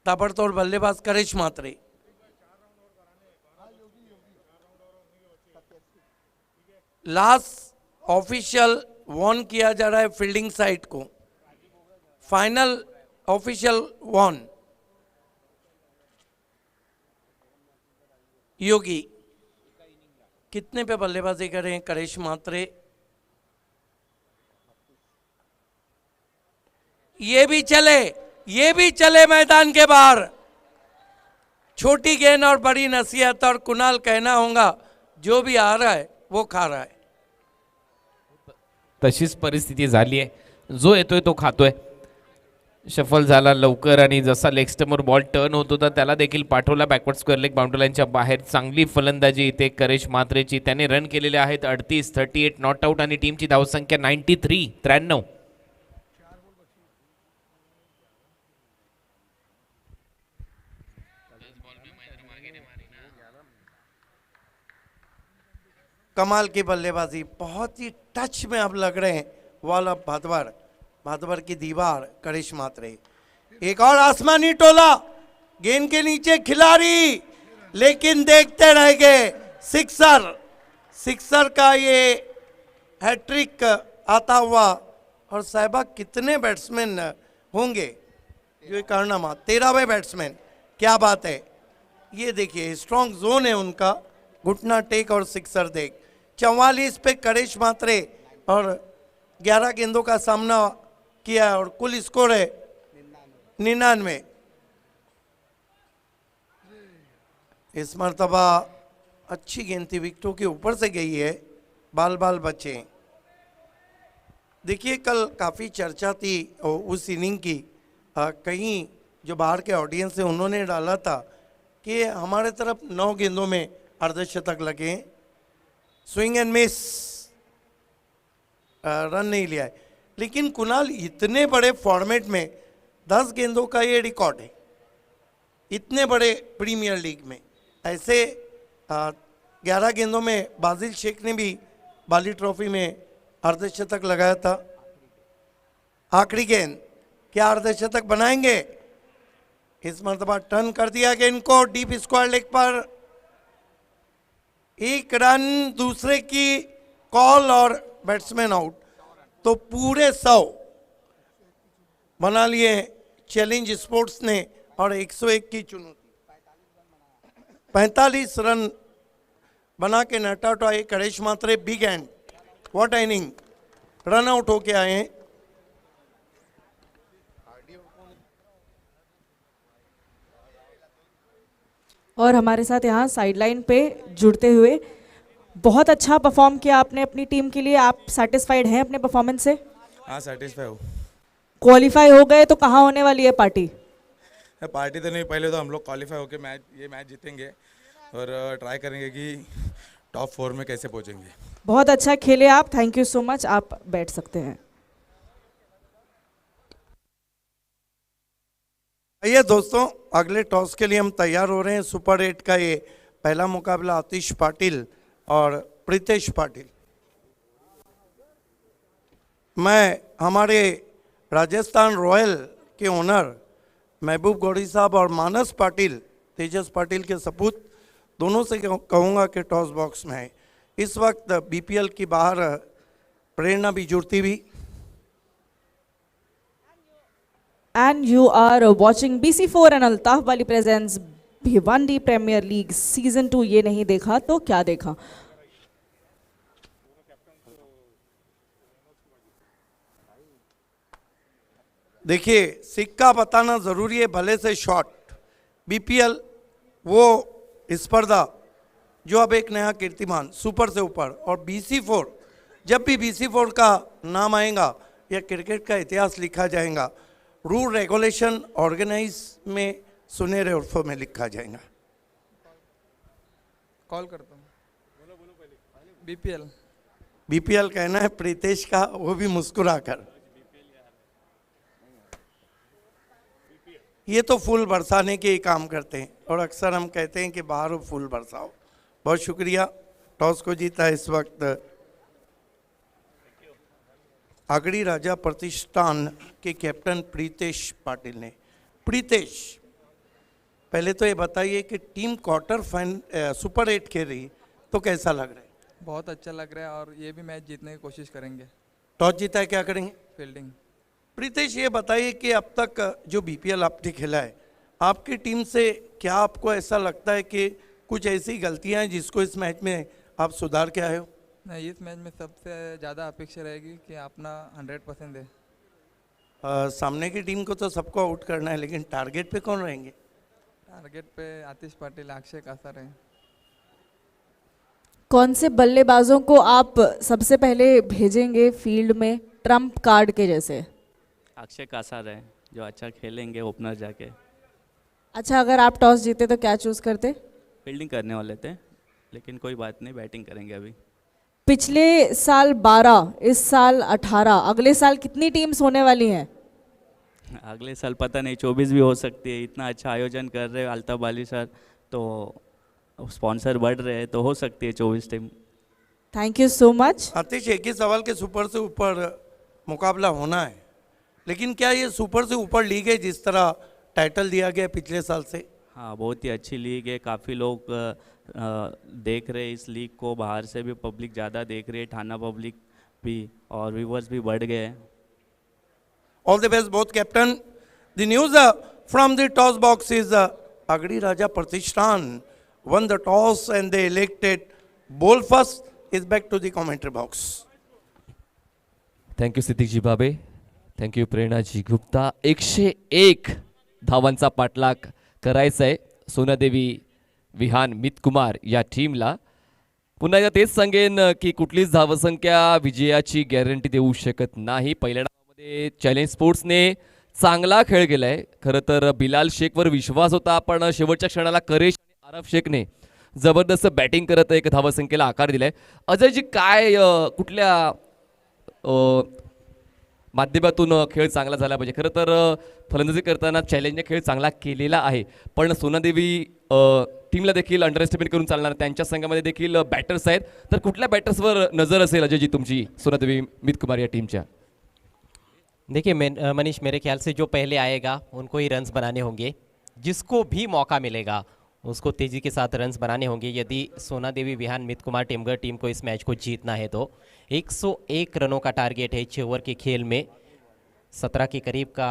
ताबड़तोड़ बल्लेबाज करेश मात्रे। लास्ट ऑफिशियल वॉन किया जा रहा है फील्डिंग साइड को, फाइनल ऑफिशियल वॉन योगी। कितने पे बल्लेबाजी करें करेश मात्रे? ये भी चले, ये भी चले मैदान के बाहर। छोटी गेंद और बड़ी नसीहत, और कुणाल कहना होगा जो भी आ रहा है वो खा रहा है। तशीच परिस्थिती झाली आहे, जो येतोय तो खातोय. शफल झाला लवकर आणि जसा लेग स्टम्पवर बॉल टर्न होत होता त्याला देखील पाठवला बॅकवर्ड स्क्वेअर लेग बाउंड्री लाईनच्या बाहेर. चांगली फलंदाजी इथे करेश मात्रेची. त्याने रन केलेले आहेत 38, 38 नॉट आउट आणि टीमची धावसंख्या 93. कमाल की बल्लेबाजी, बहुत ही टच में अब लग रहे हैं वॉल ऑफ भादवर की दीवार करिश मात्रे। एक और आसमानी टोला, गेंद के नीचे खिलाड़ी, लेकिन देखते रह गए। सिक्सर का ये हैट्रिक आता हुआ। और साहिबा कितने बैट्समैन होंगे ये कारनामा, 13वें बैट्समैन, क्या बात है। ये देखिए स्ट्रॉन्ग जोन है उनका, घुटना टेक और सिक्सर देख। 44 पे करिश मात्रे और 11 गेंदों का सामना किया और कुल स्कोर है 99। इस मर्तबा अच्छी गेंद थी, विकेटों के ऊपर से गई है, बाल बचे। देखिए कल काफ़ी चर्चा थी उस इनिंग की, कहीं जो बाहर के ऑडियंस है उन्होंने डाला था कि हमारे तरफ 9 गेंदों में अर्धशतक लगे, स्विंग एंड मिस, रन नहीं लिया है। लेकिन कुणाल इतने बड़े फॉर्मेट में 10 गेंदों का ये रिकॉर्ड है, इतने बड़े प्रीमियर लीग में। ऐसे 11 गेंदों में बाजिल शेख ने भी बाली ट्रॉफी में अर्धशतक लगाया था। आखिरी गेंद, क्या अर्धशतक बनाएंगे? इस मरतबा टर्न कर दिया गेंद को डीप स्क्वायर लेग पर। 1 रन दूसरे की कॉल और बैट्समैन आउट, तो पूरे 100 बना लिए चैलेंज स्पोर्ट्स ने। और 101 की चुनौती, 45 रन बना के नट आउट आए Karish Mhatre. Big hand, what innings, run out होके आए हैं। और हमारे साथ यहाँ साइडलाइन पे जुड़ते हुए बहुत अच्छा परफॉर्म किया आपने अपनी टीम के लिए। आप सेटिस्फाइड हैं अपने परफॉर्मेंस से? हाँ सेटिस्फाई हो। क्वालिफाई हो गए तो कहाँ होने वाली है पार्टी? पार्टी तो नहीं, पहले तो हम लोग क्वालिफाई होकर ये मैच जीतेंगे और ट्राई करेंगे कि टॉप 4 में कैसे पहुँचेंगे। बहुत अच्छा खेले आप, थैंक यू सो मच। आप बैठ सकते हैं। आइए दोस्तों, अगले टॉस के लिए हम तैयार हो रहे हैं। सुपर 8 का ये पहला मुकाबला आतिश पाटिल और प्रीतेश पाटिल। मैं हमारे राजस्थान रॉयल के ओनर महबूब गौड़ी साहब और मानस पाटिल, तेजस पाटिल के सपूत, दोनों से कहूँगा कि टॉस बॉक्स में है। इस वक्त बीपीएल की बाहर प्रेरणा भी जुड़ती हुई। And you are watching BC4 and Altaf वाली presence Bhiwandi premier league season 2। ये नहीं देखा तो क्या देखा। देखिए सिक्का बताना जरूरी है, भले से शॉट। बीपीएल वो स्पर्धा जो अब एक नया कीर्तिमान, सुपर से ऊपर। और BC4, जब भी BC4 का नाम आएगा या क्रिकेट का इतिहास लिखा जाएगा, रूल रेगुलेशन ऑर्गेनाइज में सुनहरे उर्फों में लिखा जाएगा। कॉल करता हूँ। बीपीएल कहना है प्रीतेश का, वो भी मुस्कुराकर। ये तो फूल बरसाने के ही काम करते हैं और अक्सर हम कहते हैं कि बाहर फूल बरसाओ। बहुत शुक्रिया। टॉस को जीता इस वक्त आगड़ी राजा प्रतिष्ठान के कैप्टन प्रीतेश पाटिल ने। प्रीतेश, पहले तो ये बताइए कि टीम सुपर 8 खेल रही तो कैसा लग रहा है? बहुत अच्छा लग रहा है और ये भी मैच जीतने की कोशिश करेंगे। टॉस जीता है, क्या करेंगे? फील्डिंग। प्रीतेश ये बताइए कि अब तक जो बीपीएल आपने खेला है, आपकी टीम से क्या आपको ऐसा लगता है कि कुछ ऐसी गलतियां हैं जिसको इस मैच में आप सुधार के आए हो? नहीं, इस मैच में सबसे ज़्यादा अपेक्षा रहेगी कि अपना 100% दे। सामने की टीम को तो सबको आउट करना है, लेकिन टारगेट पे कौन रहेंगे? टारगेट पे आतिश पाटिल, अक्षय कासार है। कौन से बल्लेबाजों को आप सबसे पहले भेजेंगे फील्ड में ट्रम्प कार्ड के जैसे? अक्षय कासार है जो अच्छा खेलेंगे ओपनर जाके। अच्छा, अगर आप टॉस जीते तो क्या चूज करते? फील्डिंग करने वाले थे, लेकिन कोई बात नहीं, बैटिंग करेंगे अभी। पिछले साल 12, इस साल 18, अगले साल कितनी टीम्स होने वाली हैं? अगले साल पता नहीं, 24 भी हो सकती है। इतना अच्छा आयोजन कर रहे हैं अल्ताफ वाली सर, तो स्पॉन्सर बढ़ रहे हैं, तो हो सकती है 24 team. Thank you so much. Atish, एक ही सवाल के सुपर से ऊपर मुकाबला होना है, लेकिन क्या ये सुपर से ऊपर लीग है जिस तरह टाइटल दिया गया पिछले साल से? हाँ, बहुत ही अच्छी लीग है। काफ़ी लोग देख रहे हैं इस लीग को, बाहर से भी पब्लिक ज़्यादा देख रही है, थाना पब्लिक भी, और व्यूवर्स भी बढ़ गए हैं। All the best, both captain. The news from the toss box is Pagadi Raja Pratishthan won the toss and they elected bowl first. Is back to the commentary box. Thank you Siddiqji Bhave, thank you प्रेरणाजी Gupta. 101 धावांचा पाठलाग करायचा आहे सोनादेवी विहान मितकुमार या टीमला. पुन्हा एकदा तेच सांगेन की कुठलीच धावसंख्या विजयाची गॅरंटी देऊ शकत नाही. पहिल्या डावामध्ये चॅलेंज स्पोर्ट्सने चांगला खेळ केलाय. खरं तर बिलाल शेखवर विश्वास होता, पण शेवटच्या क्षणाला करेश आणि आरफ शेखने जबरदस्त बॅटिंग करत एक धावसंख्येला आकार दिलाय. अजयजी, काय कुठल्या माध्यमातून खेळ चांगला झाला पाहिजे? खरं तर फलंदाजी करताना चॅलेंजने खेळ चांगला केलेला आहे, पण सोनादेवी टीमला देखील अंडर एस्टिमेट करून चालणार. त्यांच्या संघामध्ये देखील बॅटर्स आहेत, तर कुठल्या बॅटर्सवर नजर असेल अजयजी तुमची सोनादेवी मितकुमार या टीमच्या? देखिए मनीष, मेरे ख्याल से जो पहले आएगा उनको ही रन्स बनाने होंगे। जिसको भी मौका मिलेगा उसको तेज़ी के साथ रन्स बनाने होंगे। यदि सोना देवी विहान मितकुमार टेमगर टीम को इस मैच को जीतना है तो 101 रनों का टारगेट है 6 ओवर के खेल में। 17 के करीब का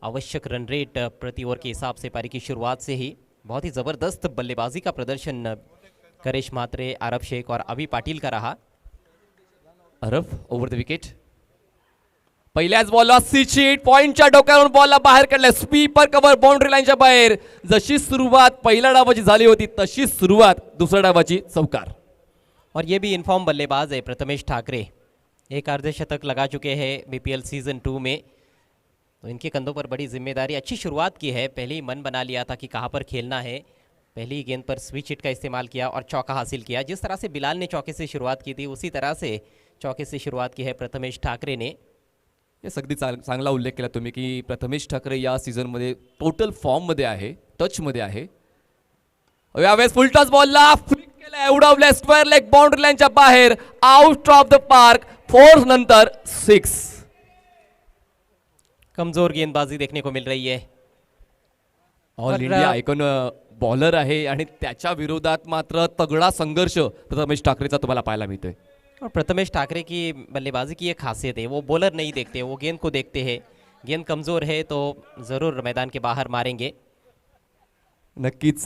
आवश्यक रन रेट प्रति ओवर के हिसाब से पारी की शुरुआत से ही बहुत ही ज़बरदस्त बल्लेबाजी का प्रदर्शन करेश म्हात्रे, आरफ शेख और अभी पाटिल का रहा। अरफ ओव्हर द विकेट. पहिल्याच बॉलला सिचिट पॉइंटच्या डोक्यावरून बॉलला बाहेर काढलाय. स्वीपर कव्हर बाउंड्री लाईनच्या बाहेर. जशी सुरुवात पहिल्या डावाची झाली होती तशी सुरुवात दुसऱ्या डावाची चौकार. और ये भी इनफॉर्म बल्लेबाज है प्रथमेश ठाकरे, एक अर्धशतक लगा चुके हैं बीपीएल सीज़न 2 में, तो इनके कंधों पर बड़ी जिम्मेदारी। अच्छी शुरुआत की है, पहले ही मन बना लिया था कि कहाँ पर खेलना है। पहली गेंद पर स्विच हिट का इस्तेमाल किया और चौका हासिल किया। जिस तरह से बिलाल ने चौके से शुरुआत की थी उसी तरह से चौके से शुरुआत की है प्रथमेश ठाकरे ने। येस, अगदी चांगला उल्लेख केला तुम्ही की प्रथमेश ठाकरे या सीझनमध्ये टोटल फॉर्ममध्ये आहे, टचमध्ये आहे. यावेळेस फुल टॉस बॉलला फ्लिक केलाय, उडवलाय स्क्वेअर लेग बाउंड्री लाईनच्या बाहेर, आउट ऑफ द पार्क. 4 नंतर 6. कमज़ोर गेंदबाजी देखने को मिल रही है। ऑल और इंडिया आयकॉन बॉलर आहे आणि त्याच्या विरोधात मात्र तगडा संघर्ष प्रथमेश ठाकरेचा तुम्हाला पाहायला मिळतोय. और प्रथमेश ठाकरे की बल्लेबाजी की एक खासियत है, वो बॉलर नहीं देखते, वो गेंद को देखते हैं। गेंद कमज़ोर है तो ज़रूर मैदान के बाहर मारेंगे। नक्कीच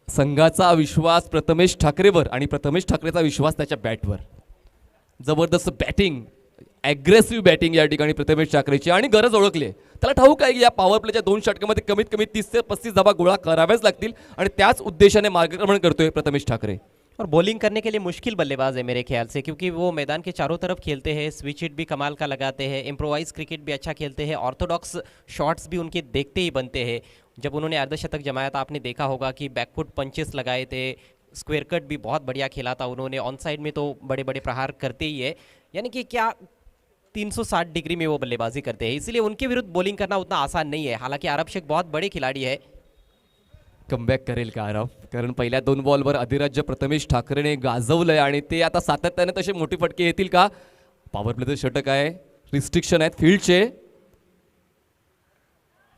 संघाचा विश्वास प्रथमेश ठाकरेवर आणि प्रथमेश ठाकरेचा विश्वास त्याच्या बॅटवर. जबरदस्त बॅटिंग, ॲग्रेसिव्ह बॅटिंग या ठिकाणी प्रथमेश ठाकरेची, आणि गरज ओळखली. त्याला ठाऊक आहे की या पॉवर प्लेच्या 2 षटकामध्ये कमीत कमी 30 ते 35 धावा गोळा कराव्याच लागतील, आणि त्याच उद्देशाने मार्गक्रमण करतोय प्रथमेश ठाकरे. और बॉलिंग करने के लिए मुश्किल बल्लेबाज है मेरे ख्याल से, क्योंकि वो मैदान के चारों तरफ खेलते हैं, स्विच हिट भी कमाल का लगाते हैं, इम्प्रोवाइज क्रिकेट भी अच्छा खेलते हैं, ऑर्थोडॉक्स शॉट्स भी उनके देखते ही बनते हैं। जब उन्होंने अर्धशतक जमाया था आपने देखा होगा कि बैकफुट पंचेस लगाए थे, स्क्वायर कट भी बहुत बढ़िया खेला था उन्होंने, ऑन साइड में तो बड़े बड़े प्रहार करते ही है, यानी कि क्या 360 डिग्री में वो बल्लेबाजी करते हैं, इसलिए उनके विरुद्ध बॉलिंग करना उतना आसान नहीं है। हालांकि आरफ शेख बहुत बड़े खिलाड़ी है। कमबॅक करेल का आरव? कारण पहिल्या 2 बॉलवर अधिराज्य प्रथमेश ठाकरेने गाजवलंय आणि ते आता सातत्याने तसे मोठी फटके येतील का? पॉवर प्लेचं षटक आहे, रिस्ट्रिक्शन आहेत फील्डचे.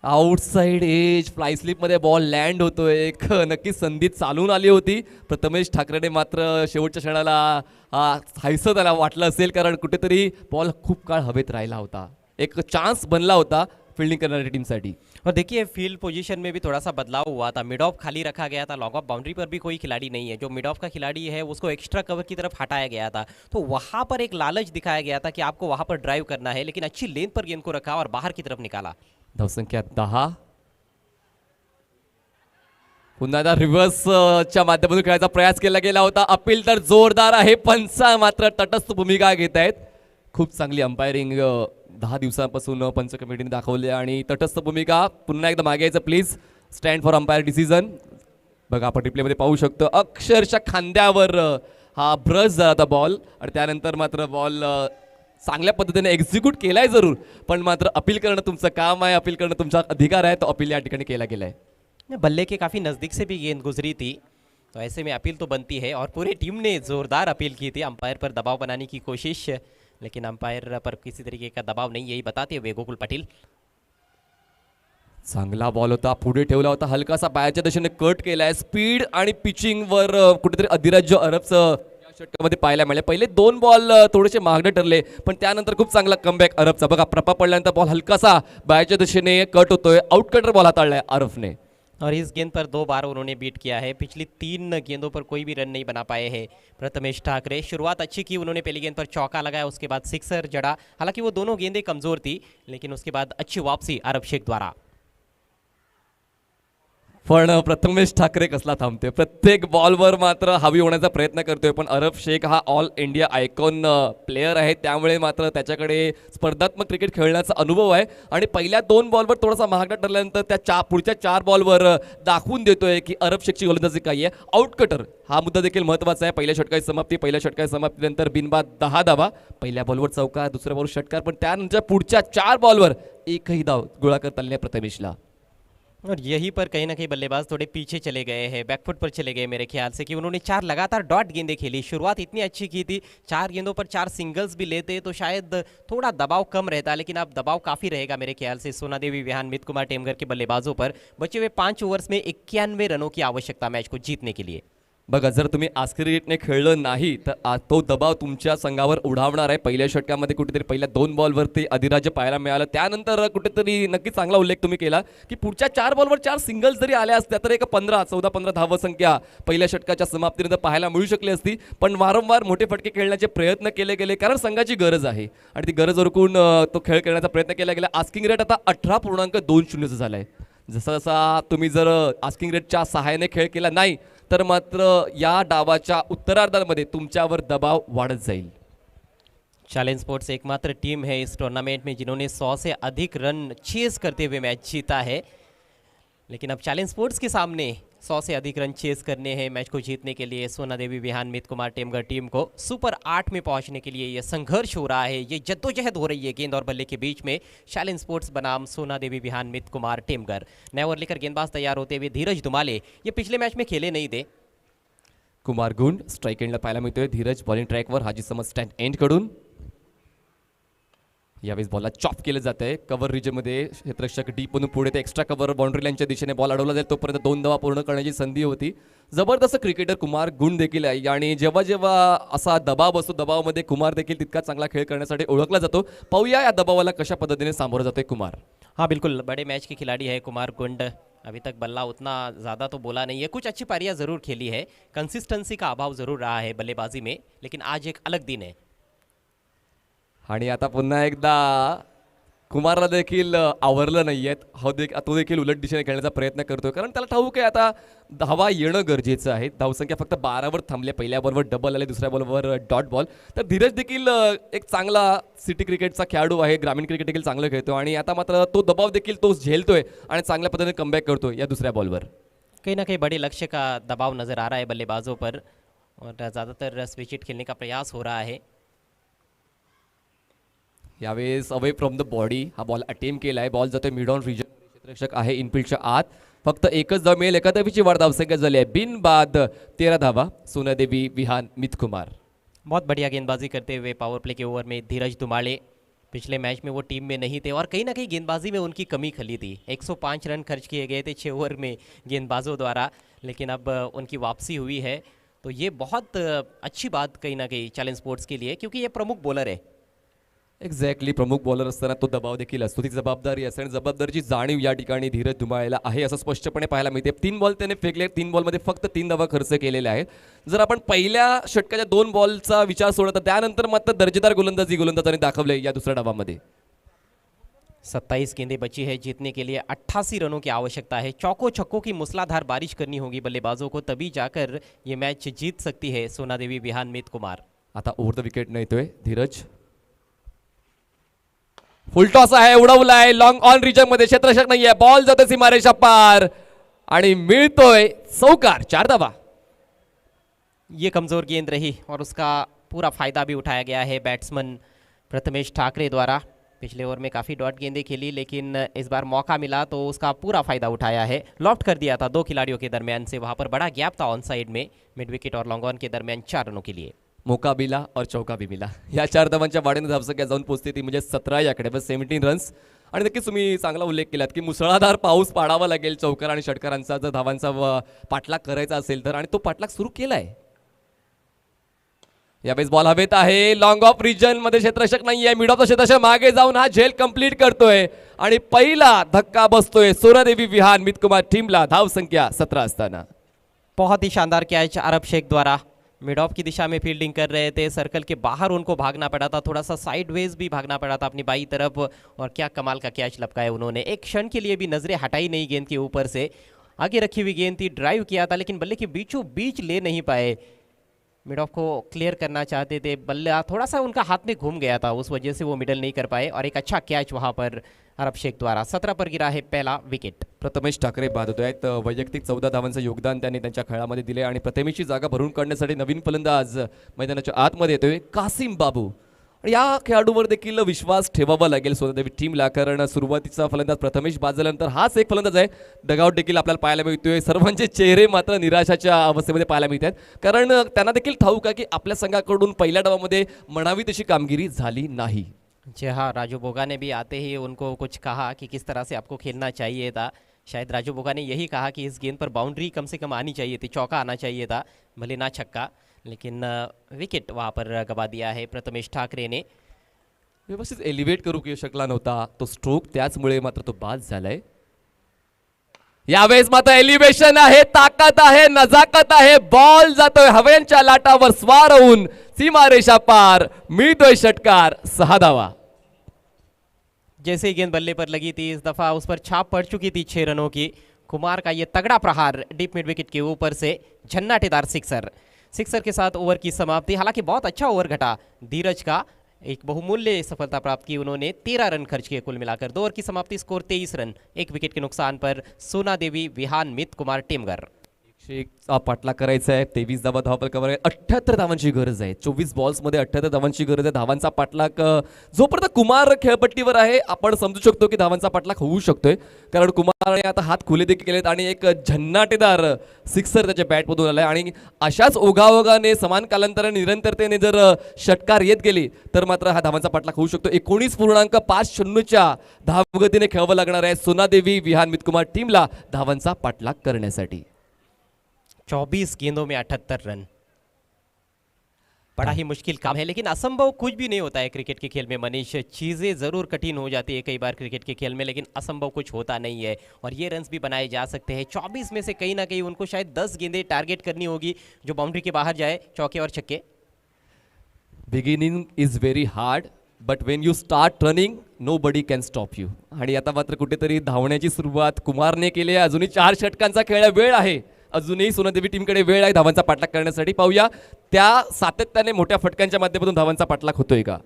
आउटसाइड एज फ्लाय स्लिपमध्ये बॉल लँड होतोय. एक नक्कीच संधी चालून आली होती. प्रथमेश ठाकरेने मात्र शेवटच्या क्षणाला हायसं त्याला वाटलं असेल, कारण कुठेतरी बॉल खूप काळ हवेत राहिला होता. एक चान्स बनला होता, फिल्डिंग करणाऱ्या टीमसाठी. और देखिए फील्ड पोजीशन में भी थोड़ा सा बदलाव हुआ था, मिड ऑफ खाली रखा गया था, लॉन्ग ऑफ बाउंड्री पर भी कोई खिलाड़ी नहीं है, जो मिड ऑफ का खिलाड़ी है उसको एक्स्ट्रा कवर की तरफ हटाया गया था, तो वहां पर एक लालच दिखाया गया था कि आपको वहां पर ड्राइव करना है, लेकिन अच्छी लेंथ पर गेंद को रखा और बाहर की तरफ निकाला. धावसंख्या 10. पुन्हा एकदा रिव्हर्स च्या माध्यमातून खेळायचा प्रयास केला गेला होता. अपील तर जोरदार आहे, पंचा मात्र तटस्थ भूमिका घेत आहेत. खूप चांगली अंपायरिंग 10 दिवसांपासून पंच कमिटीने दाखवली आणि तटस्थ भूमिका. पुन्हा एकदा मागे यायचं please. Stand for umpire decision. बघा आपण रिप्लेमध्ये पाहू शकतो अक्षरशः खांद्यावर हा ब्रश झाला होता बॉल आणि त्यानंतर मात्र बॉल चांगल्या पद्धतीने एक्झिक्यूट केलाय जरूर, पण मात्र अपील करणं तुमचं काम आहे, अपील करणं तुमचा अधिकार आहे, तो अपील या ठिकाणी केला गेलाय. बल्ले के काफ़ी नज़दीक से भी गेंद गुजरी थी, तो ऐसे में अपील तो बनती है और पूरी टीम ने ज़ोरदार अपील की थी. अंपायर पर दबाव बनाने की कोशिश, लेकिन अंपायर पर किसी तरीके का दबाव नहीं, यही बताते हुए गोकुल पाटील. चांगला बॉल होता, पुढे ठेवला होता, हलकासा पायाच्या दिशेने कट केलाय. स्पीड आणि पिचिंगवर कुठेतरी अधिराज्य अरबचं या षटकामध्ये पाहायला मिळाले. पहिले 2 बॉल थोडेसे महागडे ठरले, पण त्यानंतर खूप चांगला कमबॅक अरबचा. बघा प्रपा पडल्यानंतर बॉल हलकासा बायाच्या दिशेने कट होतोय, आउट कटर बॉल हाताळलाय अरबने. और इस गेंद पर 2 बार उन्होंने बीट किया है, पिछली 3 गेंदों पर कोई भी रन नहीं बना पाए हैं प्रथमेश ठाकरे. शुरुआत अच्छी की उन्होंने, पहली गेंद पर चौका लगाया, उसके बाद सिक्सर जड़ा, हालांकि वो दोनों गेंदें कमज़ोर थी, लेकिन उसके बाद अच्छी वापसी अरब शेख द्वारा. पण प्रथमेश ठाकरे कसला थांबतोय, प्रत्येक बॉलवर मात्र हावी होण्याचा प्रयत्न करतोय, पण अरब शेख हा ऑल इंडिया आयकॉन प्लेयर आहे, त्यामुळे मात्र त्याच्याकडे स्पर्धात्मक क्रिकेट खेळण्याचा अनुभव आहे आणि पहिल्या 2 बॉलवर थोडासा महागडा ठरल्यानंतर त्या पुढच्या 4 बॉलवर दाखवून देतोय की अरब शेखची गोलंदाजी काय आहे. आउट कटर हा मुद्दा देखील महत्त्वाचा आहे. पहिल्या षटकाची समाप्ती, पहिल्या षटकाची समाप्तीनंतर बिनबाद 10 धावा, पहिल्या बॉलवर चौकार, दुसऱ्या बॉलवर षटकार, पण त्यानंतर पुढच्या 4 बॉलवर एकही धाव गोळा करता आली नाही प्रथमेशला. और यहीं पर कहीं ना कहीं बल्लेबाज थोड़े पीछे चले गए हैं, बैकफुट पर चले गए मेरे ख्याल से, कि उन्होंने 4 लगातार डॉट गेंदें खेली. शुरुआत इतनी अच्छी की थी, 4 गेंदों पर 4 सिंगल्स भी लेते तो शायद थोड़ा दबाव कम रहता, लेकिन अब दबाव काफ़ी रहेगा मेरे ख्याल से सोना देवी विहान मित कुमार टेमघर के बल्लेबाजों पर. बचे हुए 5 ओवर्स में 91 रनों की आवश्यकता मैच को जीतने के लिए. बघा जर तुम्ही आस्क्रिकेटने खेळलं नाही तर तो दबाव तुमच्या संघावर उडावणार आहे. पहिल्या षटकामध्ये कुठेतरी पहिल्या 2 बॉलवरती अधिराज्य पाहायला मिळालं, त्यानंतर कुठेतरी नक्की चांगला उल्लेख तुम्ही केला की पुढच्या 4 बॉलवर 4 सिंगल्स जरी आल्या असत्या तर एक 14-15 धावसंख्या पहिल्या षटकाच्या समाप्तीनंतर पाहायला मिळू शकली असती, पण वारंवार मोठे फटके खेळण्याचे प्रयत्न केले गेले कारण संघाची गरज आहे आणि ती गरज ओळखून तो खेळ खेळण्याचा प्रयत्न केला गेला. आस्किंग रेट आता 18.20 झाला आहे. जसा जसा तुम्ही जर आस्किंग रेटच्या सहाय्याने खेळ केला नाही तर मात्र या डावाच्या उत्तरार्धामध्ये तुमच्यावर दबाव वाढत जाईल. चैलेंज स्पोर्ट्स एकमात्र टीम है इस टूर्नामेंट में जिन्होंने 100 से अधिक रन चेस करते हुए मैच जीता है, लेकिन अब चैलेंज स्पोर्ट्स के सामने 100 से अधिक रन चेस करने हैं मैच को जीतने के लिए. सोना देवी विहान मित कुमार टेमघर टीम को सुपर 8 में पहुंचने के लिए ये संघर्ष हो रहा है, ये जद्दोजहद हो रही है गेंद और बल्ले के बीच में. चैलेंज स्पोर्ट्स बनाम सोना देवी विहान मित कुमार टेमघर. नया ओवर लेकर गेंदबाज तैयार होते हुए धीरज दुमाले, ये पिछले मैच में खेले नहीं थे. कुमार गुंड स्ट्राइक एंडला पाहायला मिळतोय. धीरज बॉलिंग ट्रॅकवर, हाजी समज स्टँड एंड कडून. यावेळेस बॉलला चॉप केलं जात आहे. कव्हर रिजनमध्ये क्षेत्ररक्षक डीप म्हणून पुढे ते एक्स्ट्रा कव्हर बाउंड्री लाईनच्या दिशेने बॉल अडवला जाईल, तोपर्यंत 2 धावा पूर्ण करण्याची संधी होती. जबरदस्त क्रिकेटर कुमार गुण देखील आहे आणि जेव्हा जेव्हा असा दबाव असतो दबावामध्ये कुमार देखील तितका चांगला खेळ करण्यासाठी ओळखला जातो. पाहूया या दबावाला कशा पद्धतीने सामोरं जातोय कुमार. हाँ बिल्कुल, बड़े मैच के खिलाड़ी है कुमार गुंड. अभी तक बल्ला उतना ज़्यादा तो बोला नहीं है, कुछ अच्छी पारियां ज़रूर खेली है, कंसिस्टेंसी का अभाव ज़रूर रहा है बल्लेबाजी में, लेकिन आज एक अलग दिन है. आणि आता पुन्हा एकदा कुमारला देखील आवरलं नाही आहेत. तो देखील उलट दिशेने खेळण्याचा प्रयत्न करतोय कारण त्याला ठाऊक आहे आता धावा येणं गरजेचं आहे. धावसंख्या फक्त 12वर थांबले. पहिल्या बॉलवर डबल आले, दुसऱ्या बॉलवर डॉट बॉल. तर धीरज देखील एक चांगला सिटी क्रिकेटचा खेळाडू आहे, ग्रामीण क्रिकेट देखील चांगलं खेळतो आणि आता मात्र तो दबाव देखील तो झेलतोय आणि चांगल्या पद्धतीने कमबॅक करतोय या दुसऱ्या बॉलवर. कहीं ना कहीं बड़े लक्ष्य का दबाव नज़र आ रहा है बल्लेबाजों पर और ज़्यादातर स्विच हिट खेलने का प्रयास हो रहा है. यावेळेस अवे फ्रॉम द बॉडी हा बॉल अटेम्प्ट केला आहे. बॉल जातोय मिड ऑन रिजन, क्षेत्ररक्षक आहे इनफिल्डच्या आत. फक्त एकच धाव मिळेल, एका धावीची वाढ धावसंख्या झाली आहे. बिन बाद 13 धावा सोनादेवी विहान मित कुमार. बहुत बढ़िया गेंदबाजी करते हुए पावर प्ले के ओवर में धीरज दुमाले. पिछले मैच में वो टीम में नहीं थे और कहीं ना कहीं गेंदबाजी में उनकी कमी खली थी. 105 रन खर्च किए गए थे 6 ओवर में गेंदबाजों द्वारा, लेकिन अब उनकी वापसी हुई है, तो ये बहुत अच्छी बात कहीं ना कहीं चैलेंज स्पोर्ट्स के लिए, क्योंकि ये प्रमुख बॉलर है. एक्झॅक्टली, प्रमुख बॉलर असताना तो दबाव देखील असतो, ती जबाबदारी असते आणि जबाबदारीची जाणीव या ठिकाणी धीरज धुमाळला आहे असं स्पष्टपणे पाहायला मिळते. 3 बॉल त्याने फेकले, 3 बॉलमध्ये फक्त 3 धावा खर्च केलेल्या आहेत. जर आपण पहिल्या षटकाच्या 2 बॉलचा विचार सोडला तर त्यानंतर मात्र दर्जेदार गोलंदाजांनी दाखवले या दुसऱ्या डावामध्ये. 27 गेंदें बची है, जीतने के लिए 88 रनों की आवश्यकता है. चौकों छक्कों की मूसलाधार बारिश करनी होगी बल्लेबाजों को, तभी जाकर ये मैच जीत सकती है सोना देवी विहान मीत कुमार. आता ओव्हर द विकेट न येतोय धीरज. फुल टॉस आहे, उडवलाय लॉंग ऑन रिजन मध्ये, क्षेत्ररक्षक नाहीये, बॉल जातो सीमारेषा पार आणि मिळतोय चौकार. 4 धावा. ये कमज़ोर गेंद रही और उसका पूरा फायदा भी उठाया गया है बैट्समैन प्रथमेश ठाकरे द्वारा. पिछले ओवर में काफ़ी डॉट गेंदें खेली, लेकिन इस बार मौका मिला तो उसका पूरा फायदा उठाया है. लॉफ्ट कर दिया था 2 खिलाड़ियों के दरमियान से, वहाँ पर बड़ा गैप था ऑन साइड में, मिड विकेट और लॉन्ग ऑन के दरमियान 4 रनों के लिए. मौका मिला और चौका भी मिला. या 4 धावांच्या वाढीने धावसंख्या जाऊन पोहोचते ती म्हणजे 17 याकडे, बस 17 रन्स. आणि नक्कीच तुम्ही चांगला उल्लेख केलात की मुसळधार पाऊस पाडावा लागेल चौकार आणि षटकारांचा जर धावांचा पाठलाग करायचा असेल तर, आणि तो पाठलाग सुरू केलाय. यावेळेस बॉल हवेत आहे, लॉंग ऑफ रिजन मध्ये, क्षेत्ररक्षक नाहीये, मिड ऑफ द क्षेत्ररक्षक मागे जाऊन हा झेल कंप्लीट करतोय आणि पहिला धक्का बसतोय सोनादेवी विहान मीत कुमार टीमला धावसंख्या 17 असताना. बहुत ही शानदार कैच अरब शेख द्वारा. मिड ऑफ की दिशा में फील्डिंग कर रहे थे, सर्कल के बाहर उनको भागना पड़ा था, थोड़ा सा साइडवेज भी भागना पड़ा था अपनी बाई तरफ, और क्या कमाल का कैच लपकाया उन्होंने. एक क्षण के लिए भी नजरें हटाई नहीं गेंद के ऊपर से, आगे रखी हुई गेंद थी, ड्राइव किया था लेकिन बल्ले के बीचों बीच ले नहीं पाए. मिड ऑफ को क्लियर करना चाहते थे, बल्ला थोड़ा सा उनका हाथ में घूम गया था, उस वजह से वो मिडल नहीं कर पाए, और एक अच्छा कैच वहाँ पर अरब शेख द्वारा. 17 पर गिरा है पहला विकेट. प्रथमेश ठाकरे बाद होत आहेत. वैयक्तिक 14 धावांचं योगदान त्यांनी त्यांच्या खेळामध्ये दिले आणि प्रथमेशची जागा भरून काढण्यासाठी नवीन फलंदाज मैदानाच्या आतमध्ये येतोय कासिम बाबू. या खेळाडूवर देखील विश्वास ठेवावा लागेल सोनादेवी टीमला, कारण सुरुवातीचा फलंदाज प्रथमेश बाद झाल्यानंतर हाच एक फलंदाज आहे. डगआउट देखील आपल्याला पाहायला मिळतोय, सर्वांचे चेहरे मात्र निराशाच्या अवस्थेमध्ये पाहायला मिळतात, कारण त्यांना देखील ठाऊक आहे की आपल्या संघाकडून पहिल्या डावामध्ये म्हणावी तशी कामगिरी झाली नाही. जी हाँ, राजू बोगा ने भी आते ही उनको कुछ कहा कि किस तरह से आपको खेलना चाहिए था. शायद राजू बोगा ने यही कहा कि इस गेंद पर बाउंड्री कम से कम आनी चाहिए थी, चौका आना चाहिए था, भले ना छक्का, लेकिन विकेट वहाँ पर गवा दिया है प्रथमेश ठाकरे ने. व्यवस्थित एलिव्हेट करू शकला नव्हता तो स्ट्रोक, त्याचमुळे मात्र तो बाद झालाय. यावेळेस मात्र एलिव्हेशन आहे, ताकद आहे, नजाकत आहे, बॉल जातोय हवेच्या लाटावर स्वार होऊन सीमारेषा पार, मिळतोय षटकार. 6 धावा. जैसे ही गेंद बल्ले पर लगी थी, इस दफ़ा उस पर छाप पड़ चुकी थी 6 रनों की. कुमार का ये तगड़ा प्रहार डीप मिड विकेट के ऊपर से, झन्नाटेदार सिक्सर के साथ ओवर की समाप्ति. हालांकि बहुत अच्छा ओवर घटा धीरज का, एक बहुमूल्य सफलता प्राप्त की उन्होंने. 13 रन खर्च किए कुल मिलाकर. 2 ओवर की समाप्ति, स्कोर 23 रन, 1 विकेट के नुकसान पर सोना देवी विहान मीत कुमार टेमगर. 101 पाठलाग करायचा आहे, 23 धावा धावा कव्हर आहे, 78 धावांची गरज आहे. 24 बॉल्समध्ये 78 धावांची गरज आहे. धावांचा पाठलाग जोपर्यंत कुमार खेळपट्टीवर आहे आपण समजू शकतो की धावांचा पाठलाग होऊ शकतोय, कारण कुमारने आता हात खुले देखील केलेत आणि एक झन्नाटेदार सिक्सर त्याच्या बॅटमधून आलाय. आणि अशाच ओघाओघाने समान कालांतराने निरंतरतेने जर षटकार येत गेली तर मात्र हा धावांचा पाठलाग होऊ शकतो. 19.50च्या धावगतीने खेळावं लागणार आहे सोनादेवी विहान मीत कुमार टीमला धावांचा पाठलाग करण्यासाठी. 24 गेंदों में 78 रन, बड़ा ही मुश्किल काम है, लेकिन असंभव कुछ भी नहीं होता है क्रिकेट के खेल में मनीष. चीज़ें ज़रूर कठिन हो जाती है कई बार क्रिकेट के खेल में, लेकिन असंभव कुछ होता नहीं है, और ये रन्स भी बनाए जा सकते हैं. 24 में से कहीं ना कहीं उनको शायद 10 गेंदें टारगेट करनी होगी जो बाउंड्री के बाहर जाए, चौके और छक्के. Beginning is very hard, but when you start running nobody can stop you. आणि आता मात्र कुठेतरी धावण्याची सुरुवात कुमारने केली आहे. अजूनही 4 षटकांचा खेळ वेळ आहे, अजूनही सोनादेवी टीमकडे वेळ आहे धावांचा पाठलाग करण्यासाठी. पाहूया त्या सातत्याने मोठ्या फटक्यांच्या माध्यमातून धावांचा पाठलाग होतोय का.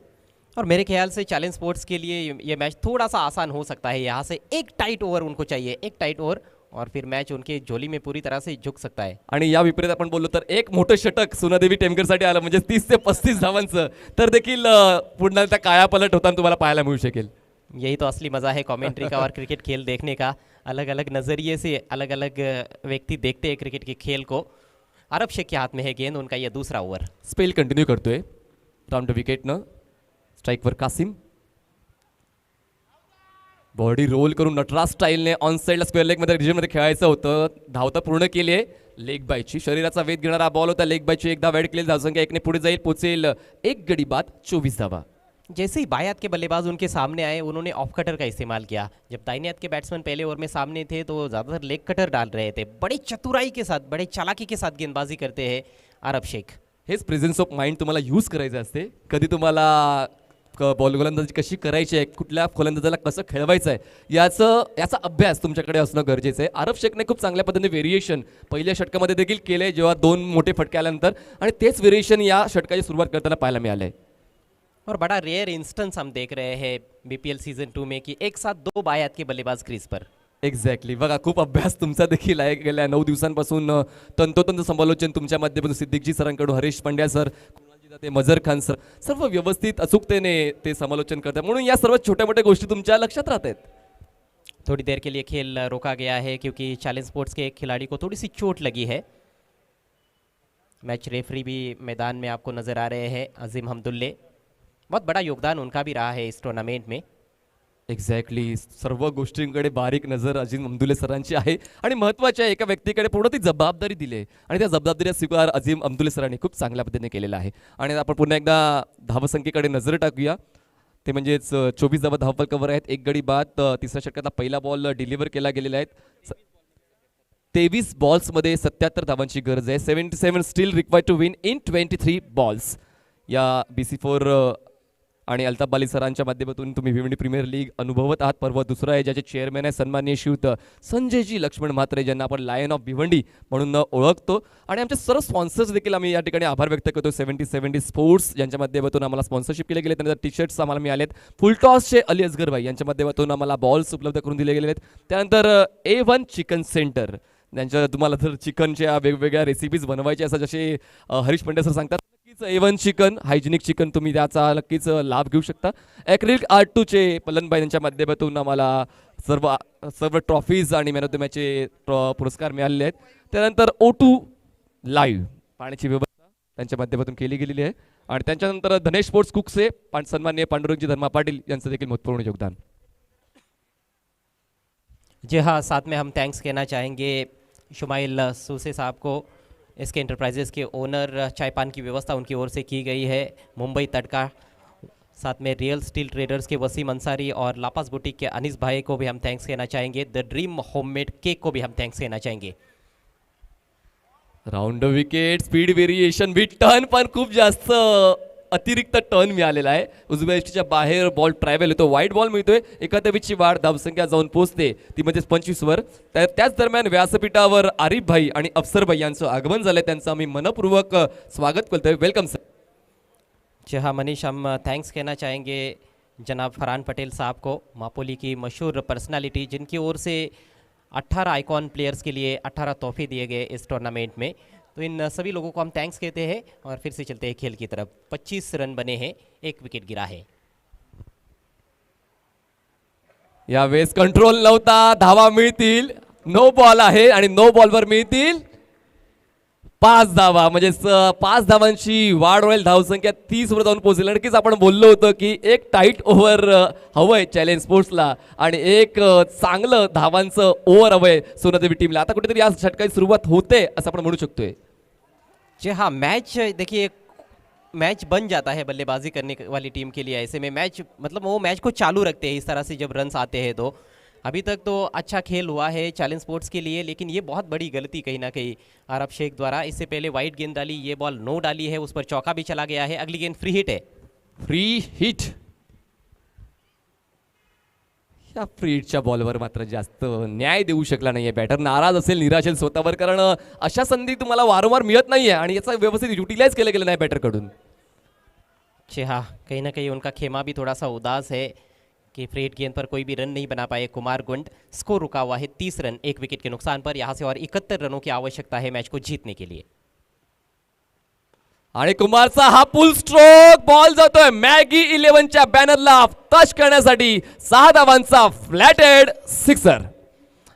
और मेरे ख्याल से चैलेंज स्पोर्ट्स के लिए ये मैच थोड़ा सा आसान हो सकता है. यहाँ से एक टाइट ओवर उनको चाहिए, एक टाइट ओवर, और फिर मैच उनके झोली में पूरी तरह से झुक सकता है. आणि या विपरीत आपण बोललो तर एक मोठं षटक सोनादेवी टेमकरसाठी आलं म्हणजे 30 ते 35 धावांचं, तर देखील पुन्हा त्या कायापलट होताना तुम्हाला पाहायला मिळू शकेल. यही तो असली मज़ा है कमेंट्री का और क्रिकेट खेल देखने का. अलग अलग नज़रिए से अलग अलग व्यक्ति देखते हैं क्रिकेट के खेल को. अरब शेख के हाथ में है गेंद, उनका यह दूसरा ओवर. स्पेल कंटिन्यू करतोय राउंड विकेटनं. स्ट्राईकवर कासिम, बॉडी रोल करून नटराज स्टाईलने ऑन साईडला स्क्वेअर लेगमध्ये रिजनमध्ये खेळायचं होतं. धावता पूर्ण केली आहे. लेग बायची शरीराचा वेध घेणारा बॉल होता. लेग बायची एकदा वेड केली, धावसंख्या 1ने पुढे जाईल, पोचेल 1 गडी बाद, 24 धावा. जैसे ही बाएं हाथ के बल्लेबाज उनके सामने आए उन्होंने ऑफ कटर का इस्तेमाल किया। जब दाहिने हाथ के बैट्समैन पहले ओवर में सामने थे तो ज़्यादातर लेग कटर डाल रहे थे। बड़ी चतुराई के साथ, बड़े चालाकी के साथ गेंदबाजी करते हैं आरब शेख। हेच प्रेझेन्स ऑफ माइंड तुम्हाला यूज करायचं असते. कधी तुम्हाला बॉल गोलंदाजी कशी करायची आहे, कुठल्या फलंदाजाला कसं खेळवायचं आहे याचा अभ्यास तुमच्याकडे असणं गरजेचं आहे. आरब शेखने खूप चांगल्या पद्धतीने व्हेरिएशन पहिल्या षटकामध्ये देखील केले जेव्हा 2 मोठे फटके आल्यानंतर, आणि तेच व्हेरिएशन या षटकाची सुरुवात करताना पाहायला मिळालंय. और बड़ा रेयर इंस्टेंस हम देख रहे हैं बीपीएल सीजन 2 में कि एक साथ 2 बाएं हाथ के बल्लेबाज क्रीज पर। एक्झॅक्टली. बघा, खूप अभ्यास तुमचा देखील आहे. गेल्या 9 दिवसांपासून तंतोतंत समालोचन तुमच्या माध्यमातून सिद्दीकजी सरांकडून, हरीश पंड्या सर, कुणालजी दाते, मजर खान सर, सर्व व्यवस्थित अचूकतेने ते समालोचन करतात. म्हणून या सर्व छोट्या मोठ्या गोष्टी तुमच्या लक्षात राहत आहेत. थोड़ी देर के लिए खेल रोका गया है क्योंकि चैलेंज स्पोर्ट्स के एक खिलाड़ी को थोड़ी सी चोट लगी है। मैच रेफरी भी मैदान में आपको नज़र आ रहे हैं, अजीम हमदुल्ले। बहुत बड़ा योगदान उनका भी रहा है इस टूर्नामेंट में। एक्झॅक्टली. सर्व गोष्टींकडे बारीक नजर अजीम अमदुल्ले सरांची आहे, आणि महत्त्वाच्या एका व्यक्तीकडे पूर्ण ती जबाबदारी दिली आहे, आणि त्या जबाबदारीचा स्वीकार अजीम अमदुल्ले सरांनी खूप चांगल्या पद्धतीने केलेला आहे. आणि आपण पुन्हा एकदा धावसंख्येकडे नजर टाकूया. ते म्हणजेच 24 धावा धावफलकावर आहेत, 1 गडी बाद. तिसऱ्या षटकातला पहिला बॉल डिलिव्हर केला गेलेला आहे. 23 बॉल्समध्ये 77 धावांची गरज आहे. 77 still required to win in 23 balls. या BC4 आणि अल्ताफ बाली सरांच्या माध्यमातून तुम्ही भिवंडी प्रीमियर लीग अनुभवत आहात. पर्व दुसरा आहे, ज्याचे चेअरमॅन आहे सन्माननीय श्रीयुत संजयजी लक्ष्मण म्हात्रे, ज्यांना आपण लायन ऑफ भिवंडी म्हणून ओळखतो. आणि आमचे सर्व स्पॉन्सर्स देखील आम्ही या ठिकाणी आभार व्यक्त करतो. 70 स्पोर्ट्स ज्यांच्या माध्यमातून आम्हाला स्पॉन्सरशिप केले गेले, त्यानंतर टी शर्ट्स आम्हाला मिळालेत. फुलटॉसचे अली असगर भाई यांच्या माध्यमातून आम्हाला बॉल्स उपलब्ध करून दिले गेले आहेत. त्यानंतर A1 चिकन सेंटर, त्यांच्या तुम्हाला जर चिकनच्या वेगवेगळ्या रेसिपीज बनवायच्या असं जसे हरीश पंड्या सर सांगतात, नक्कीच A1 चिकन, हायजेनिक चिकन तुम्ही त्याचा नक्कीच लाभ घेऊ शकता. ॲक्रिलिक आर्ट2चे पलनबाई यांच्या माध्यमातून आम्हाला सर्व ट्रॉफीज आणि मॅन ऑफ द मॅचचे पुरस्कार मिळालेले आहेत. त्यानंतर O2 लाईव्ह पाण्याची व्यवस्था त्यांच्या माध्यमातून केली गेलेली आहे. आणि त्यांच्यानंतर धनेश स्पोर्ट्स कुक्सचे सन्माननीय पांडुरंगजी धर्मा पाटील यांचं देखील महत्त्वपूर्ण योगदान. जी हाँ, साथ में हम थैंक्स कहना चाहेंगे शुमाइल सूसे साहब को। इसके एंटरप्राइजेस के ओनर, चाय पान की व्यवस्था उनकी ओर से की गई है। मुंबई तड़का, साथ में रियल स्टील ट्रेडर्स के वसीम अंसारी और लापास बुटीक के अनीस भाई को भी हम थैंक्स कहना चाहेंगे। द ड्रीम होममेड केक को भी हम थैंक्स कहना चाहेंगे। Round wicket, speed variation, with turn पण खूप जास्त अतिरिक्त टर्न मिळालेला आहे. उजव्या यष्टीच्या बाहेर बॉल ट्रॅव्हल होतो, वाईट बॉल मिळतोय. 31ची वाढ धावसंख्या जाऊन पोहोचते ती म्हणजे 25 वर. त्याच दरम्यान व्यासपीठावर आरिफ भाई आणि अफसर भाई यांचं आगमन झालंय, त्यांचं आम्ही मनपूर्वक स्वागत करतोय. Welcome sir. जी हाँ मनीष, हम थैंक्स कहना चाहेंगे जनाब फरहान पटेल साहब को, मापोली की मशहूर पर्सनालिटी, जिनकी ओर से 18 आइकॉन प्लेयर्स के लिए 18 तोहफे दिए गए इस टूर्नामेंट में. तो इन सभी लोगों को हम थैंक्स कहते हैं और फिर से चलते हैं खेल की तरफ. 25 रन बने हैं, 1 विकेट गिरा है. यावेळेस कंट्रोल नव्हता, धावा मिळतील. नो बॉल आहे आणि नो बॉलवर मिळतील 5 धावा, म्हणजे 5 धावांची वाढ होईल. धावसंख्या 30 वर जाऊन पोहोचेल. नक्कीच आपण बोललो होतो की एक टाईट ओव्हर हवंय चॅलेंज स्पोर्ट्सला आणि एक चांगलं धावांचं ओव्हर हवंय सोनादेवी टीमला. आता कुठेतरी या षटकाची सुरुवात होते असं आपण म्हणू शकतोय. जी हाँ, मैच देखिए मैच बन जाता है बल्लेबाजी करने वाली टीम के लिए. ऐसे में मैच मतलब वो मैच को चालू रखते हैं इस तरह से जब रन्स आते हैं. तो अभी तक तो अच्छा खेल हुआ है चैलेंज स्पोर्ट्स के लिए, लेकिन ये बहुत बड़ी गलती कहीं ना कहीं आरब शेख द्वारा. इससे पहले वाइड गेंद डाली, ये बॉल नो डाली है, उस पर चौका भी चला गया है. अगली गेंद फ्री हिट है. Free hit. या फ्री हिटच्या बॉलवर मात्र जास्त न्याय देऊ शकला नाहीये बॅटर. नाराज असेल, निराश असेल स्वतःवर, कारण अशा संधी तुम्हाला वारंवार मिळत नाहीये आणि याचा व्यवस्थित युटिलाइज केलं गेलं नाही बॅटरकडून. जी हाँ, कहीं ना कहीं उनका खेमा भी थोड़ा सा उदास है कि फ्री हिट गेंद पर कोई भी रन नहीं बना पाए कुमार गुंड. स्कोर रुका हुआ है 30 रन 1 विकेट के नुकसान पर. यहाँ से और 71 रनों की आवश्यकता है मैच को जीतने के लिए. आणि कुमारचा हा पुल स्ट्रोक बॉल जातोय मॅगी 11च्या बॅनरला टच करण्यासाठी. 6 धावांचा फ्लॅटेड सिक्सर.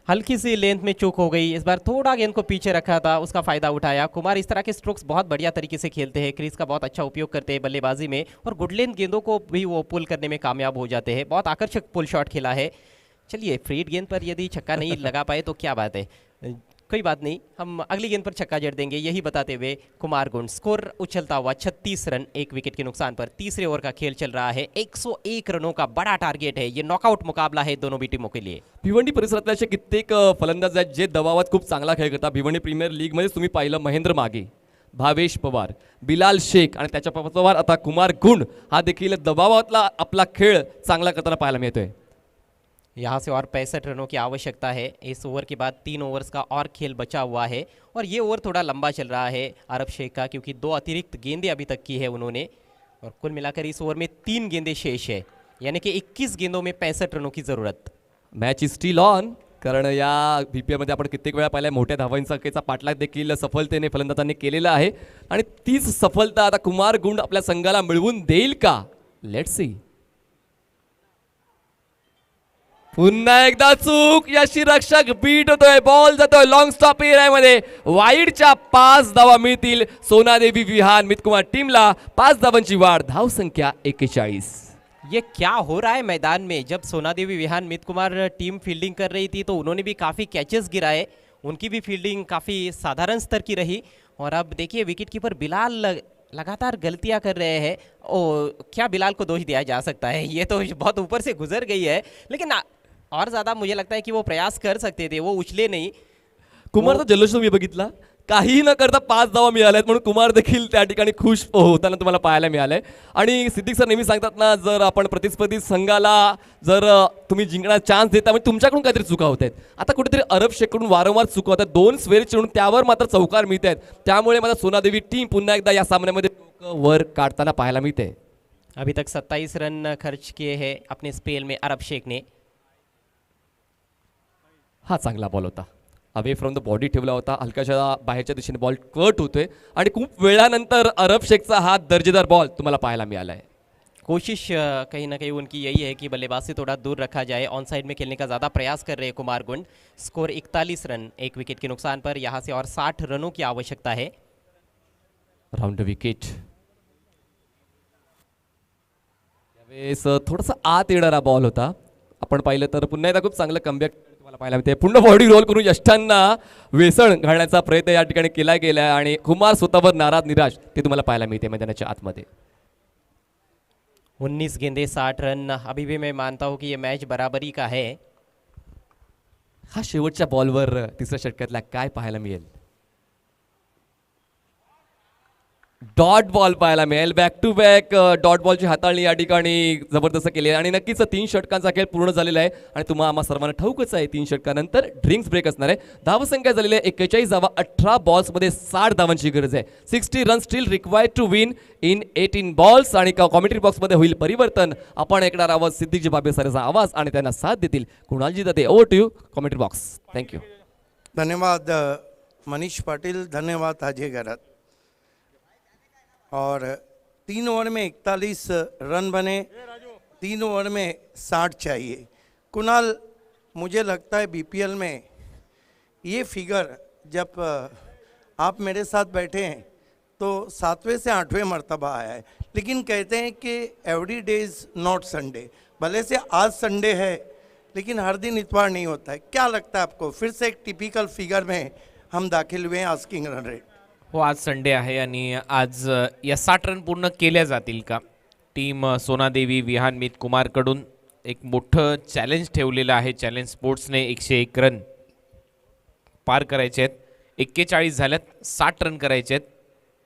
हल्की सी लेंथ में चूक हो गई. इस बार थोड़ा गेंद को पीछे रखा था, उसका फायदा उठाया. कुमार इस तरह के स्ट्रोक्स बहुत बढ़िया तरीके से खेलते हैं, क्रीज का बहुत अच्छा उपयोग करते हैं बल्लेबाजी में और गुड लेंथ गेंदों को भी वो पुल करने में कामयाब हो जाते हैं. बहुत आकर्षक पुल शॉट खेला है. चलिए, फ्री हिट गेंद पर यदि छक्का नहीं लगा पाए तो क्या बात है. कोई बात नहीं, हम अगली गेंद पर छक्का जड़ देंगे, यही बताते हुए कुमार गुंड। स्कोर उछलता हुआ 36 रन, 1 विकेट के नुकसान पर। तीसरे ओवर का खेल चल रहा है, 101 रनों का बड़ा टारगेट है, ये नॉकआउट मुकाबला है दोनों भी टीमों के लिए। भिवंडी परिसरातले असे कित्येक फलंदाज आहेत जे दबावात खूप चांगला खेळ करतात. भिवंडी प्रीमियर लीगमध्ये तुम्ही पाहिलं महेंद्र मागे, भावेश पवार, बिलाल शेख आणि त्याच्या पवार आता कुमार गुंड हा देखील दबावातला आपला खेळ चांगला करताना पाहायला मिळतोय. यहाँ से और 65 रनों की आवश्यकता है। इस ओवर के बाद 3 ओवर्स का और खेल बचा हुआ है और ये ओवर थोड़ा लंबा चल रहा है अरब शेख का, क्योंकि 2 अतिरिक्त गेंदें अभी तक की है उन्होंने और कुल मिलाकर इस ओवर में 3 गेंदें शेष है, यानी कि 21 गेंदों में 65 रनों की ज़रूरत। मॅच इज स्टील ऑन, कारण या BPL मध्ये आपण कित्येक वेळा पाहिल्या मोठ्या धावांचा पाठलाग देखील सफलतेने फलंदाजांनी केलेला आहे आणि तीच सफलता आता कुमार गुंड आपल्या संघाला मिळवून देईल का? Let's see. पुन्हा एकदा चूक, यष्टीरक्षक बीट होतोय, बॉल जातोय लॉंग स्टॉप एरियामध्ये. वाईडच्या 5 धावा मिळतील सोनादेवी विहान मितकुमार टीमला. 5 धावांची वाढ, धाव संख्या 41. ये क्या हो रहा है मैदान में? जब सोनादेवी विहान मित कुमार टीम फील्डिंग कर रही थी तो उन्होंने भी काफ़ी कैचेस गिराए, उनकी भी फील्डिंग काफ़ी साधारण स्तर की रही। और अब देखिए विकेट कीपर बिलाल लगातार गलतियां कर रहे हैं। ओ, क्या बिलाल को दोष दिया जा सकता है? ये तो बहुत ऊपर से गुजर गई है, लेकिन और ज़्यादा मुझे लगता है कि वो प्रयास कर सकते थे, वो उछले नहीं। कुमारचा जल्लोष तुम्ही बघितला, काही न करता 5 धावा मिळाल्यात म्हणून कुमार देखील त्या ठिकाणी खुश होताना तुम्हाला पाहायला मिळालंय. आणि सिद्दीक सर नेहमी सांगतात ना, जर आपण प्रतिस्पर्धी संघाला जर तुम्ही जिंकण्याचा चान्स देता म्हणजे तुमच्याकडून काहीतरी चुका होत आहेत. आता कुठेतरी अरब शेखकडून वारंवार चुका होतात, 2 स्वेर चिरून त्यावर मात्र चौकार मिळत आहेत. त्यामुळे मला सोनादेवी टीम पुन्हा एकदा या सामन्यामध्ये वर काढताना पाहायला मिळते. अभी तक 27 रन खर्च किए हैं अपने स्पेल में अरब शेख ने। हा चांगला बॉल होता, अवे फ्रॉम द बॉडी ठेवला होता, हलकाशा बाहेरच्या दिशेने बॉल कट होतोय आणि खूप वेळानंतर अरब शेखचा हा दर्जेदार बॉल तुम्हाला पाहायला मिळाला आहे. कोशिश कहीं ना कहीं उनकी यही है कि बल्लेबाज से थोड़ा दूर रखा जाए, ऑन साइड में खेलने का ज़्यादा प्रयास कर रहे हैं कुमार गुंड। स्कोर 41 रन, 1 विकेट के नुकसान पर। यहाँ से और 60 रनों की आवश्यकता है। राउंड विकेट यावेळेस थोडासा आत येणारा बॉल होता. आपण पाहिलं तर पुन्हा एकदा खूप चांगलं कमबॅक तुम्हाला पाहायला मिळते. पूर्ण बॉडी रोल करून यष्टांना वेसण घालण्याचा प्रयत्न या ठिकाणी केला गेला आणि कुमार स्वतःवर नाराज निराश ते तुम्हाला पाहायला मिळते मैदानाच्या आतमध्ये. 19 गेंदे 60 रन। अभी भी मैं मानता हूँ कि ये मैच बराबरी का है। हा शेवटच्या बॉलवर तिसऱ्या षटकातला काय पाहायला मिळेल? डॉट बॉल पाहायला मिळेल. बॅक टू बॅक डॉट बॉलची हाताळणी या ठिकाणी जबरदस्त केली आहे आणि नक्कीच 3 षटकांचा खेळ पूर्ण झालेला आहे आणि तुम्हाला आम्हा सर्वांना ठाऊकच आहे 3 षटकानंतर ड्रिंक्स ब्रेक असणार आहे. धावसंख्या झालेली आहे 41 धावा, 18 बॉल्समध्ये 60 धावांची गरज आहे. 60 run still required to win in 18 balls. आणि कॉमेंट्री बॉक्समध्ये होईल परिवर्तन. आपण ऐकणार आहोत सिद्दीकजी बाबे सरांचा आवाज आणि त्यांना साथ देतील Kunal ji Date. Over to you commentary box. Thank you. धन्यवाद मनीष पाटिल, धन्यवाद अजय गरत। और 3 ओवर में 41 रन बने, 3 ओवर में 60 चाहिए। कुणाल, मुझे लगता है BPL में ये फिगर जब आप मेरे साथ बैठे हैं तो 7वें से 8वें मर्तबा आया है, लेकिन कहते हैं कि every day is not Sunday. भले से आज संडे है लेकिन हर दिन इतवार नहीं होता है। क्या लगता है आपको, फिर से एक टिपिकल फिगर में हम दाखिल हुए हैं आस्किंग रन रेट? हो, आज संडे आहे आणि आज या 60 रन पूर्ण केल्या जातील का? टीम सोनादेवी विहान मित कुमारकडून एक मोठं चॅलेंज ठेवलेलं आहे. चॅलेंज स्पोर्ट्सने 101 रन पार करायचे आहेत. 41 झाल्यात, 60 रन करायचे आहेत.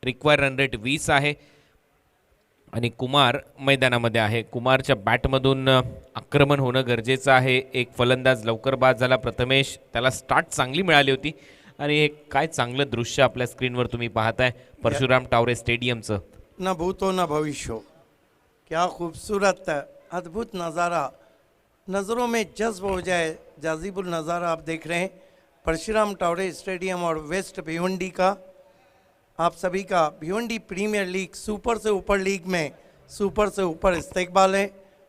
रिक्वायर रन रेट 20 आहे आणि कुमार मैदानामध्ये आहे. कुमारच्या बॅटमधून आक्रमण होणं गरजेचं आहे. एक फलंदाज लवकर बाद झाला प्रथमेश, त्याला स्टार्ट चांगली मिळाली होती आणि हे काय चांगलं दृश्य आपल्या स्क्रीनवर तुम्ही पाहताय परशुराम टावरे स्टेडियमचं. न भूतो न भविष्य, क्या खूबसूरत अद्भुत नज़ारा, नज़रों में जज्ब हो जाए जाजिबुल नज़ारा आप देख रहे हैं परशुराम टावरे स्टेडियम और वेस्ट भिवंडी का। आप सभी का भिवंडी प्रीमियर लीग सुपर से ऊपर लीग में सुपर से ऊपर इस्तकबाल है।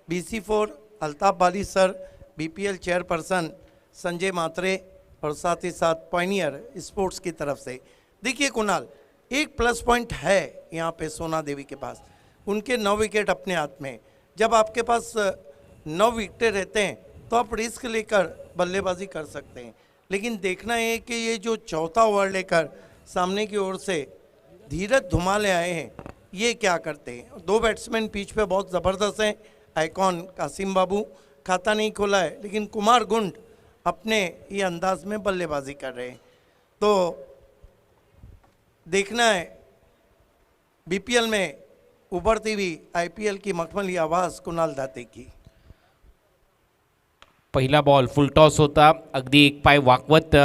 BC4 अल्ताफ वाली सर, BPL चेयरपर्सन संजय मात्रे और साथ ही साथ पॉइनियर स्पोर्ट्स की तरफ से। देखिए कुणाल, एक प्लस पॉइंट है यहाँ पे सोना देवी के पास, उनके 9 विकेट अपने हाथ में। जब आपके पास 9 विकेटें रहते हैं तो आप रिस्क लेकर बल्लेबाजी कर सकते हैं, लेकिन देखना है कि ये जो चौथा ओवर लेकर सामने की ओर से धीरज धुमाले आए हैं, ये क्या करते हैं। दो बैट्समैन पिच पे बहुत ज़बरदस्त हैं। आइकॉन कासिम बाबू खाता नहीं खोला है, लेकिन कुमार गुंड अपने ये अंदाज में बल्लेबाजी कर रहे हैं। तो देखना है बीपीएल में उभरती हुई आईपीएल की मखमली आवाज़ कुणाल दाते की। पहिला बॉल फुल टॉस होता, अगदी एक पाय वाकवत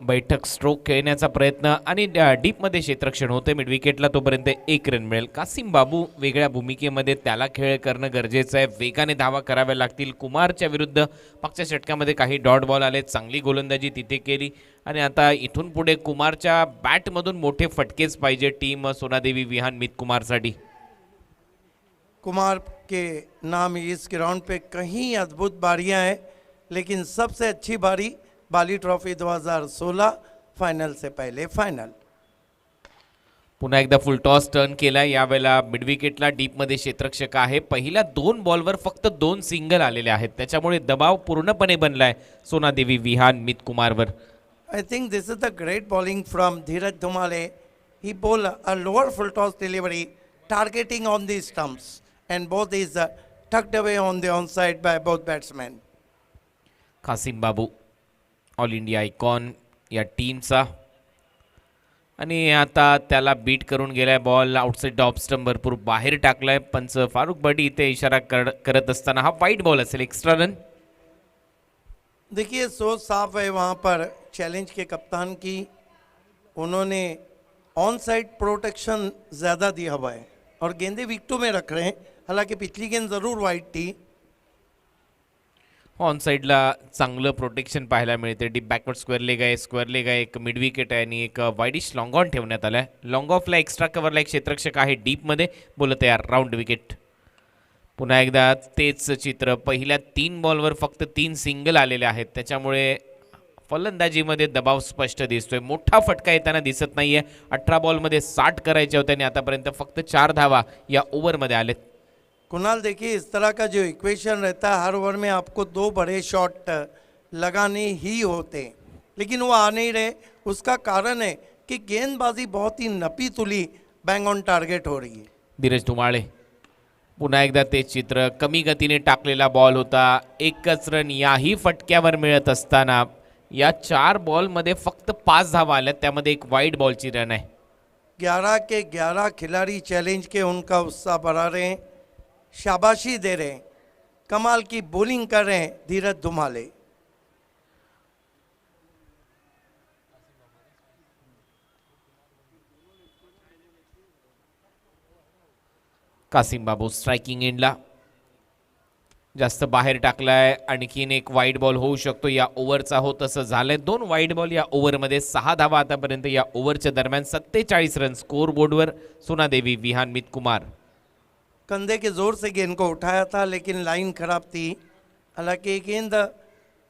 बैठक स्ट्रोक खेळण्याचा प्रयत्न आणि डीपमध्ये क्षेत्ररक्षण होते मिड विकेटला, तोपर्यंत 1 रन मिळेल। कासिम बाबू वेगळ्या भूमिकेमध्ये, त्याला खेळ करणं गरजेचं आहे, वेगाने धावा कराव्या लागतील। कुमारच्या विरुद्ध मागच्या षटकामध्ये काही डॉट बॉल आले, चांगली गोलंदाजी तिथे केली आणि आता इथून पुढे कुमारच्या बॅटमधून मोठे फटकेच पाहिजे टीम सोनादेवी विहान मित कुमारसाठी। कुमार के नाम इस ग्राउंड पे कहीं अद्भुत बारियां हैं, लेकिन सबसे अच्छी बारी बाली ट्रॉफी 2016 फाइनल से पहले फाइनल। पुन्हा एकदा फुल टॉस टर्न केला, यावेळेला मिड विकेटला डीपमध्ये क्षेत्ररक्षक आहे। पहिल्या 2 बॉलवर फक्त 2 सिंगल आलेले आहेत, त्याच्यामुळे दबाव पूर्णपणे बनलाय सोनादेवी विहान मित कुमारवर। I think this is the great bowling from Dheeraj Dhumale. He bowled a lower full toss delivery, targeting on the stumps, and both is tucked away on the onside by both batsmen. Qasim Babu all India icon या टीमचा, आणि आता त्याला बीट करून गेलाय बॉल आउटसाइड ऑफ स्टंप, भरपूर बाहेर टाकलाय। पंच फारुख बडी इथे इशारा करत असताना हा वाईट बॉल असेल, एक्स्ट्रा रन। देखिए सोच साफ है वहाँ पर चैलेंज के कप्तान की, उन्होंने ऑन साइड प्रोटेक्शन ज़्यादा दिया हुआ है और गेंदे विकेटों में रख रहे हैं। हालांकि पिछली गेंद ज़रूर वाइड थी। ऑन साईडला चांगलं प्रोटेक्शन पाहायला मिळते। डीप बॅकवर्ड स्क्वेअर लेग आहे, एक मिड विकेट आहे आणि एक वाईडिश लॉंग ऑन ठेवण्यात आलाय। लॉंग ऑफला एक्स्ट्रा कव्हरला एक क्षेत्ररक्षक आहे डीपमध्ये, बोल तयार, राऊंड विकेट। पुन्हा एकदा तेच चित्र, पहिल्या 3 बॉलवर फक्त 3 सिंगल आलेले आहेत, त्याच्यामुळे फलंदाजीमध्ये दबाव स्पष्ट दिसतोय। मोठा फटका येताना दिसत नाहीये। 18 बॉलमध्ये 60 करायचे होते आणि आतापर्यंत फक्त 4 धावा या ओव्हरमध्ये आलेत। कुणाल देखिए इस तरह का जो इक्वेशन रहता है, हर ओवर में आपको 2 बड़े शॉट लगाने ही होते हैं, लेकिन वो आ नहीं रहे। उसका कारण है कि गेंदबाजी बहुत ही नपी तुली बैंग ऑन टारगेट हो रही है। धीरज धुमाळे, पुन्हा एकदा तेच चित्र, कमी गतीने टाकलेला बॉल होता, एकच रन याही फटक्यावर मिळत असताना या 4 बॉलमध्ये फक्त 5 धावा आल्या, त्यामध्ये एक वाईड बॉलची रन आहे। 11 के 11 खिलाड़ी चैलेंज के उनका उत्साह बढ़ा रहे हैं, शाबाशी दे रहे हैं, कमाल की बॉलिंग कर रहे हैं धीरज धुमाले। कासिम बाबू स्ट्राइकिंग एंडला, जास्त बाहेर टाकलाय, आणखीन एक वाईड बॉल होऊ शकतो या ओव्हरचा, हो तसं झालंय। 2 वाईड बॉल या ओव्हरमध्ये, 6 धावा आतापर्यंत या ओव्हरच्या दरम्यान, 47 रन स्कोर बोर्डवर सोनादेवी विहान मित कुमार। कंधे के जोर से गेंद को उठाया था, लेकिन लाइन खराब थी। हालांकि ये गेंद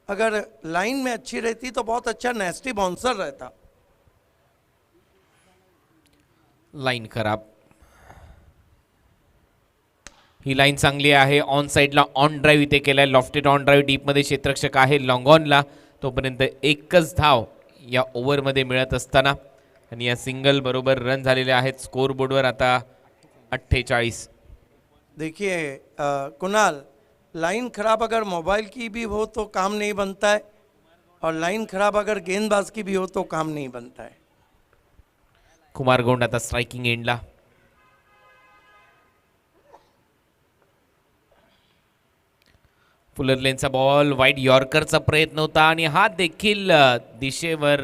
अगर लाइन में अच्छी रहती तो बहुत अच्छा नेस्टी बाउंसर रहता। लाईन खराब, ही लाईन चांगली आहे। ऑन साईडला ऑन ड्राईव्ह इथे केलाय, लॉफ्टेड ऑन ड्राईव्ह, डीपमध्ये क्षेत्ररक्षक आहे लॉंग ऑनला, तोपर्यंत एकच धाव या ओव्हरमध्ये मिळत असताना आणि या सिंगल बरोबर रन झालेले आहेत स्कोर बोर्डवर आता 48। देखिए कुणाल, लाइन खराब अगर मोबाइल की भी हो तो काम नहीं बनता है, और लाइन खराब अगर गेंदबाज की भी हो तो काम नहीं बनता है। कुमार गोंड आता स्ट्राइकिंग एंडला, फुलर लेनचा बॉल, वाईड यॉर्करचा प्रयत्न होता आणि हा देखील दिशेवर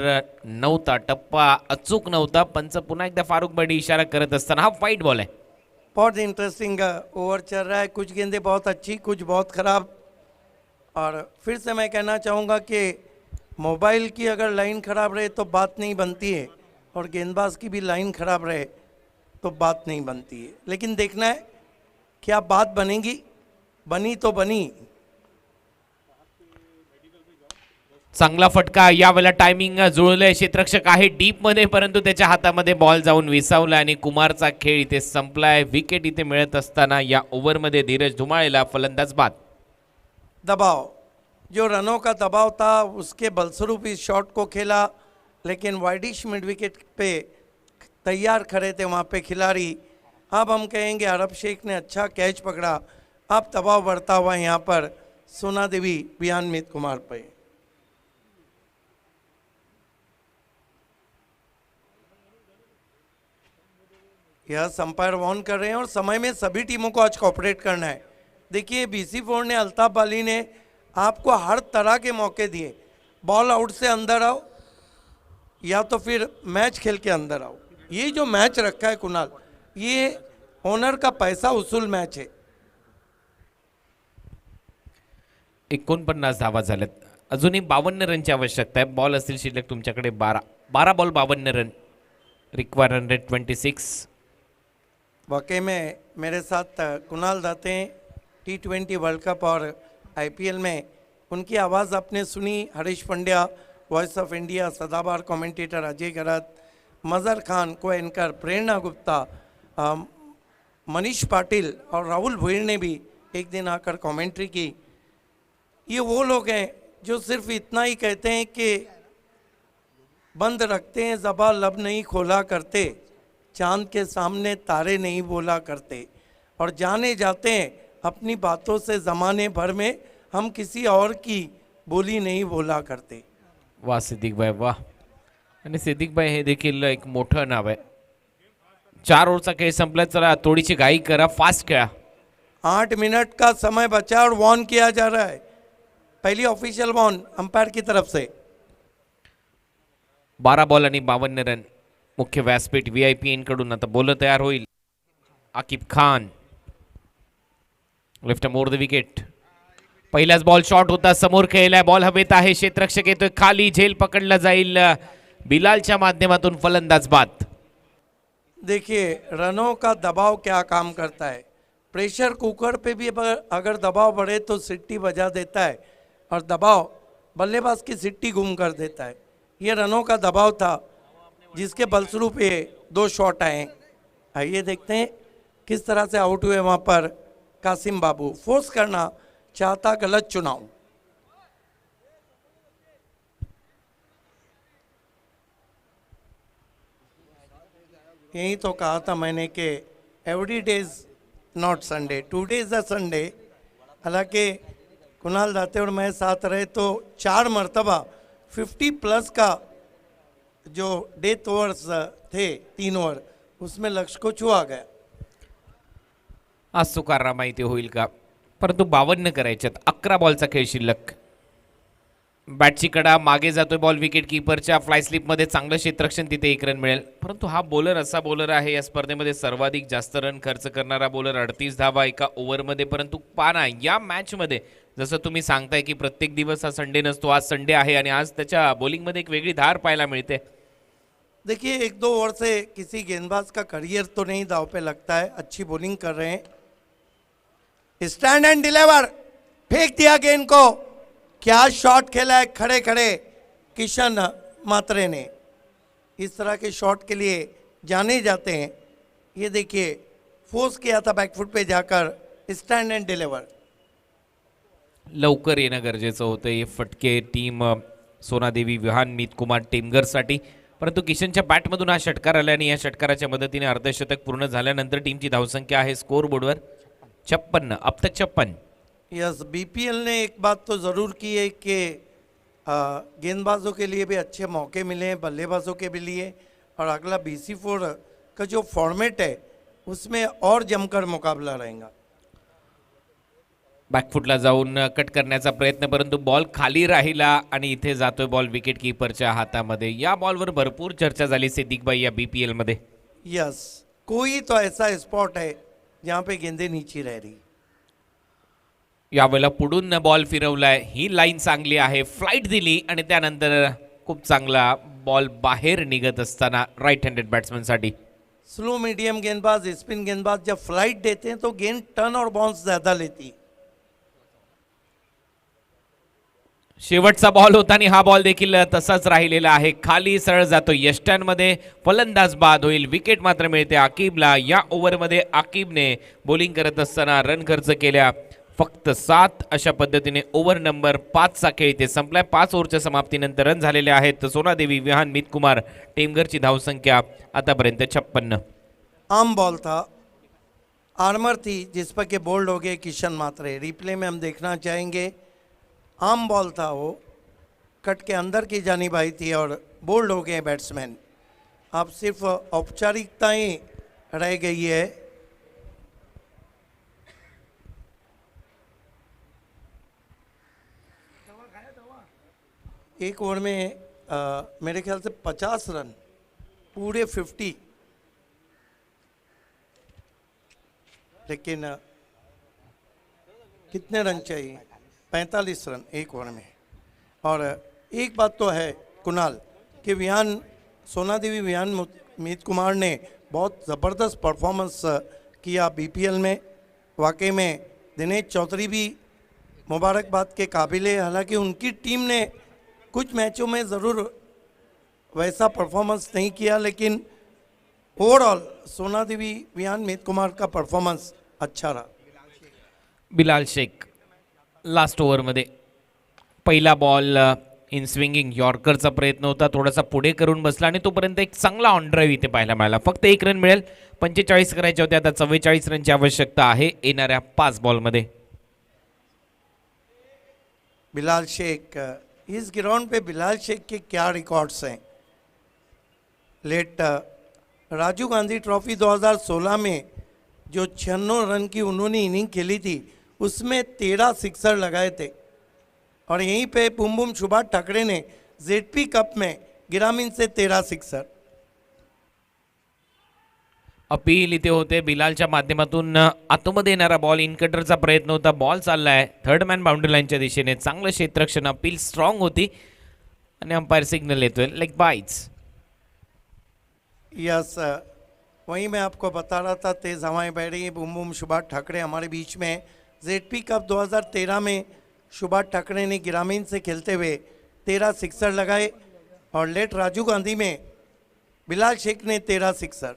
नव्हता, टप्पा अचूक नव्हता। पंच पुन्हा एकदा फारुख बडी इशारा करत असताना हा वाईड बॉल आहे। बहुत इंटरेस्टिंग ओवर चल रहा है, कुछ गेंदें बहुत अच्छी, कुछ बहुत ख़राब। और फिर से मैं कहना चाहूँगा कि मोबाइल की अगर लाइन ख़राब रहे तो बात नहीं बनती है, और गेंदबाज की भी लाइन ख़राब रहे तो बात नहीं बनती है। लेकिन देखना है क्या बात बनेगी, बनी तो बनी। चांगला फटका, यावेळेला टायमिंग जुळलंय, क्षेत्ररक्षक आहे डीपमध्ये, परंतु त्याच्या हातामध्ये बॉल जाऊन विसावला आणि कुमारचा खेळ इथे संपलाय। विकेट इथे मिळत असताना या ओव्हरमध्ये धीरज धुमाळेला फलंदाज बाद। दबाव, जो रनों का दबाव था उसके बलस्वरूप इस शॉट को खेला, लेकिन वाइडिश मिड विकेट पे तैयार खड़े थे वहाँ पे खिलाड़ी। अब हम कहेंगे अरब शेख ने अच्छा कैच पकड़ा। अब दबाव बढ़ता हुआ यहाँ पर सोना देवी विहान मीत कुमार पे। यह अंपायर वार्न कर रहे हैं और समय में सभी टीमों को आज कोऑपरेट करना है। देखिए BC4 ने, अल्ताफ अली ने आपको हर तरह के मौके दिए। बॉल आउट से अंदर आओ या तो फिर मैच खेल के अंदर आओ। ये जो मैच रखा है कुणाल, ये ओनर का पैसा वसूल मैच है। 49 धावा झाल्यात, अजूनही 52 रनची आवश्यकता आहे. बॉल असतील शिल्लक तुमच्याकडे 12 बॉल 52 रन, रिक्वायर 126. वाकई में मेरे साथ कुणाल दाते हैं T20 वर्ल्ड कप और IPL में। उनकी आवाज़ आपने सुनी। Harish Pandya voice of India, सदाबहार कमेंटेटर अजय गरत, मज़र खान को एंकर, प्रेरणा गुप्ता, मनीष पाटिल और राहुल भोईर ने भी एक दिन आकर कमेंट्री की। ये वो लोग हैं जो सिर्फ इतना ही कहते हैं कि बंद रखते हैं ज़बान, लब नहीं खोला करते, चांद के सामने तारे नहीं बोला करते, और जाने जाते हैं अपनी बातों से ज़माने भर में हम किसी और की बोली नहीं बोला करते. वाह सिद्दीक भाई वाह. आणि सिद्दीक भाई हे देखील एक मोठं नाव आहे. 4 ओव्हरचा खेळ संपला. चला थोडीशी घाई करा, फास्ट खेळा. 8 मिनट का समय बचा और वॉर्न किया जा रहा है. पहली ऑफिशियल वॉर्न अंपायर की तरफ से. 12 बॉल आणि 52 रन. मुख्य व्यासपीठ VIP कडून आता बॉलर तयार होईल. Aqib Khan left more the wicket. पहिलाच बॉल शॉट होता, समोर खेळलाय, बॉल हवेत आहे, क्षेत्ररक्षक येतोय खाली, झेल पकडला जाईल. बिलालच्या माध्यमातून फलंदाज बाद. देखिए रनों का दबाव क्या काम करता है. प्रेशर कुकर पे भी अगर दबाव बढ़े तो सिट्टी बजा देता है और दबाव बल्लेबाज की सिट्टी गुम कर देता है. ये रनों का दबाव था जिसके बलस्वरूप ये 2 शॉट आए. आइए देखते हैं किस तरह से आउट हुए वहाँ पर कासिम बाबू. फोर्स करना चाहता, गलत चुनाव. यही तो कहा था मैंने कि every days not Sunday, today is a Sunday. हालांकि कुणाल दाते और मैं साथ रहे तो 4 मरतबा 50+ का जो डेथ ओवर्स थे 3 ओवर, उसमें लक्ष्य को छुआ गया. आज तुकारा माहिती होईल का, परंतु 52 करायच्यात. 11 बॉलचा खेळ शिल्लक. बॅटची कडा मागे जातोय बॉल विकेट कीपरच्या. फ्लाय स्लिपमध्ये चांगलं क्षेत्ररक्षण, तिथे 1 रन मिळेल. परंतु हा बॉलर असा बॉलर आहे या स्पर्धेमध्ये सर्वाधिक जास्त रन खर्च करणारा बॉलर. 38 धावा एका ओव्हरमध्ये. परंतु पाना या मॅचमध्ये जसं तुम्ही सांगताय की प्रत्येक दिवस हा संडे नसतो, आज संडे आहे आणि आज त्याच्या बॉलिंगमध्ये एक वेगळी धार पाहायला मिळते. देखिए 1-2 ओवर से किसी गेंदबाज का करियर तो नहीं दाव पे लगता है. अच्छी बॉलिंग कर रहे हैं. स्टैंड एंड डिलीवर, फेंक दिया गेंद को. क्या शॉट खेला है खड़े खड़े किशन मात्रे ने. इस तरह के शॉट के लिए जाने जाते हैं. ये देखिए फोर्स किया था बैकफुट पे जाकर, स्टैंड एंड डिलीवर. लवकर येणं गरजेचं होतं हे फटके टीम सोनादेवी विहान मीत कुमार टेमगरसाठी. परंतु किशनच्या बॅटमधून हा षटकार आला आणि या षटकाराच्या मदतीने अर्धशतक पूर्ण झाल्यानंतर टीमची धावसंख्या आहे स्कोर बोर्डवर 56. अब तक 56. यस, BPL ने एक बात तो ज़रूर की है कि गेंदबाजों के लिए भी अच्छे मौके मिले हैं, बल्लेबाजों के भी लिए. और अगला BC4 का जो फॉर्मेट है उसमें और जमकर मुकाबला रहेगा. बॅकफुटला जाऊन कट करण्याचा प्रयत्न, परंतु बॉल खाली राहिला आणि इथे जातोय बॉल विकेट कीपरच्या हातामध्ये. या बॉलवर भरपूर चर्चा झाली सिद्दीकबाई या BPL मध्ये. यस, कोई तो ऐसा स्पॉट है जहाँ पे गेंदें नीचे रह रही. यावेळेला पुढून बॉल फिरवलाय. ही लाईन चांगली आहे, फ्लाईट दिली आणि त्यानंतर खूप चांगला बॉल बाहेर निघत असताना राईट हँडेड बॅट्समॅनसाठी. स्लो मीडियम गेंदबाज, स्पिन गेंदबाज जब फ्लाइट देते हैं तो गेंद टर्न और बाउंस ज़्यादा लेती. शेवटचा बॉल होता आणि हा बॉल देखील तसाच राहिलेला आहे. खाली सरळ जातो यष्टांमध्ये. फलंदाज बाद होईल. विकेट मात्र मिळते आकिबला. या ओव्हरमध्ये आकिबने बॉलिंग करत असताना रन खर्च केल्या. फक्त 7 अशा पद्धतीने ओव्हर नंबर 5चा खेळ इथे संपलाय. 5 ओव्हरच्या समाप्तीनंतर रन झालेले आहेत. सोनादेवी विहान मित कुमार टेमघरची धावसंख्या आतापर्यंत 56. आम बॉल था, आर्मर थी जिस पर के बोल्ड हो गए किशन मात्रे. रिप्ले में हम देखना चाहेंगे, आम बॉल था वो, कट के अंदर की जानिब आई थी और बोल्ड हो गए बैट्समैन. अब सिर्फ औपचारिकताएं रह गई है. एक ओवर में मेरे ख्याल से 50 रन, पूरे 50, लेकिन कितने रन चाहिए? 45 रन एक ओवर में. और एक बात तो है कुणाल कि सोनादेवी विहान मीत कुमार ने बहुत ज़बरदस्त परफॉर्मेंस किया बीपीएल में. वाकई में दिनेश चौधरी भी मुबारकबाद के काबिल है. हालांकि उनकी टीम ने कुछ मैचों में ज़रूर वैसा परफॉर्मेंस नहीं किया, लेकिन ओवरऑल सोनादेवी विहान मीत कुमार का परफॉर्मेंस अच्छा रहा. बिलाल शेख लास्ट ओव्हरमध्ये पहिला बॉल इन स्विंगिंग यॉर्करचा प्रयत्न होता, थोडासा पुढे करून बसला आणि तोपर्यंत एक चांगला ऑन ड्राईव्ह इथे पाहायला मिळाला. फक्त 1 रन मिळेल. 45 करायचे होते, आता 44 रनची आवश्यकता आहे येणाऱ्या 5 बॉलमध्ये. बिलाल शेख, इस ग्राउंड पे बिलाल शेख के क्या रिकॉर्ड्स हैं. लेट राजीव गांधी ट्रॉफी 2016 में जो 96 रन की उन्होंने इनिंग खेली थी उसमें 13 सिक्सर लगाए थे. और यहीं पे बुम बुम सुभाष ठाकरे ने जेडपी कप में ग्रामीण से 13 सिक्सर. अपील इथे होते बिलालच्या माध्यमातून. आतमध्ये येणारा बॉल इन कटरचा प्रयत्न होता, बॉल चाललाय थर्ड मॅन बाउंड्री लाईनच्या दिशेने. चांगलं क्षेत्ररक्षण, अपील स्ट्रॉंग होती आणि अंपायर सिग्नल येतोय लेग बाइट्स. यस, वहीं मैं आपको बता रहा था तेज हवाएं बह रही हैं. बुम बुम सुभाष ठाकरे हमारे बीच में. जेडपी कप 2013 में सुभाष ठाकरे ने ग्रामीण से खेलते हुए 13 सिक्सर लगाए और लेट राजीव गांधी में बिलाल शेख ने 13 सिक्सर.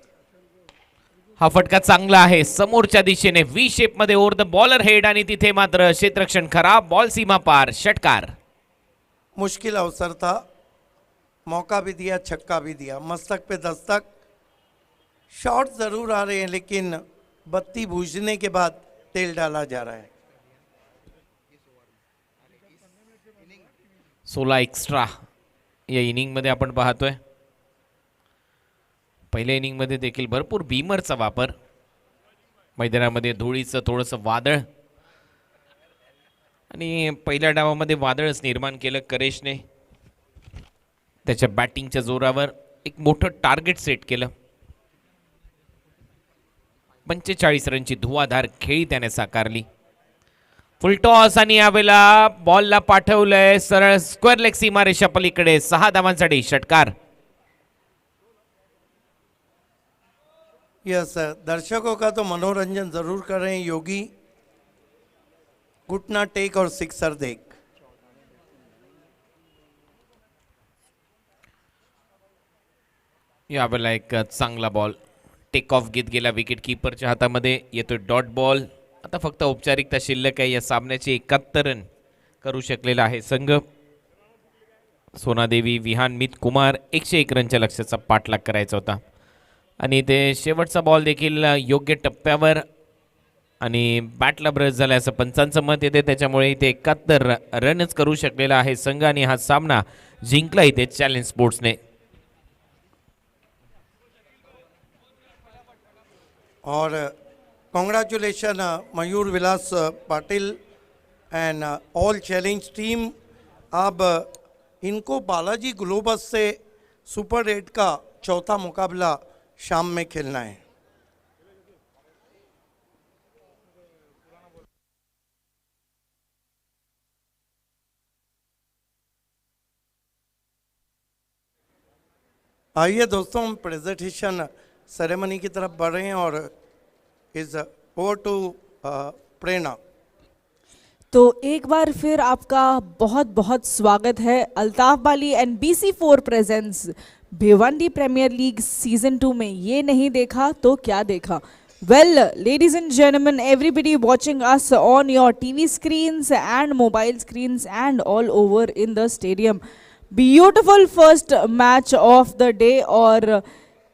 हा फटका चांगला आहे समोरच्या दिशेने व्ही शेप मध्ये ओव्हर द बॉलर हेड आणि तिथे मात्र क्षेत्ररक्षण खराब. बॉल सीमा पार, षटकार. मुश्किल अवसर था, मौका भी दिया, छक्का भी दिया. मस्तक पे दस्तक. शॉट ज़रूर आ रहे हैं लेकिन बत्ती बूझने के बाद तेल डाला जा रहा है. 16 एक्स्ट्रा या इनिंगमध्ये आपण पाहतोय. पहिल्या इनिंगमध्ये देखील भरपूर बीमरचा वापर. मैदानामध्ये धुळीचं थोडंसं वादळ आणि पहिल्या डावामध्ये वादळच निर्माण केलं करेशने. त्याच्या बॅटिंगच्या जोरावर एक मोठं टार्गेट सेट केलं. 45 रनची धुवाधार खेळी त्याने साकारली. फुल टॉस आणि यावेळेला बॉलला पाठवलंय सरळ स्क्वेअर लेग सीमारेषा पलीकडे. 6 धावांसाठी षटकार. यस, दर्शकों का तो मनोरंजन जरूर कर रहे हैं योगी. घुटना टेक और सिक्सर देख. यावेळेला एक चांगला बॉल टेक ऑफ घेत गेला विकेट कीपरच्या हातामध्ये. येतोय डॉट बॉल. आता फक्त औपचारिकता शिल्लक आहे. या सामन्याचे 71 रन करू शकलेला आहे संघ. सोनादेवी विहान मित कुमार 101 रनच्या लक्ष्याचा पाठलाग करायचा होता आणि ते शेवटचा बॉल देखील योग्य टप्प्यावर आणि बॅटला ब्रश झाला असं पंचांचं मत येते. त्याच्यामुळे इथे 71 रनच करू शकलेला आहे संघ आणि हा सामना जिंकला इथे चॅलेंज स्पोर्ट्सने. और congratulation Mayur Vilas Patil and all challenge team. अब इनको बालाजी ग्लोबस से सुपर 8 का चौथा मुकाबला शाम में खेलना है. आइए दोस्तों, हम प्रेजेंटेशन सेरेमनी की तरफ बढ़ रहे हैं और इज ओवर टू प्रेरणा. तो एक बार फिर आपका बहुत बहुत स्वागत है. Altaf Bali and BC4 presents Bhiwandi premier league season 2 में ये नहीं देखा तो क्या देखा. Well, ladies and gentlemen, everybody watching us on your TV screens and mobile screens and all over in the stadium. Beautiful first match of the day और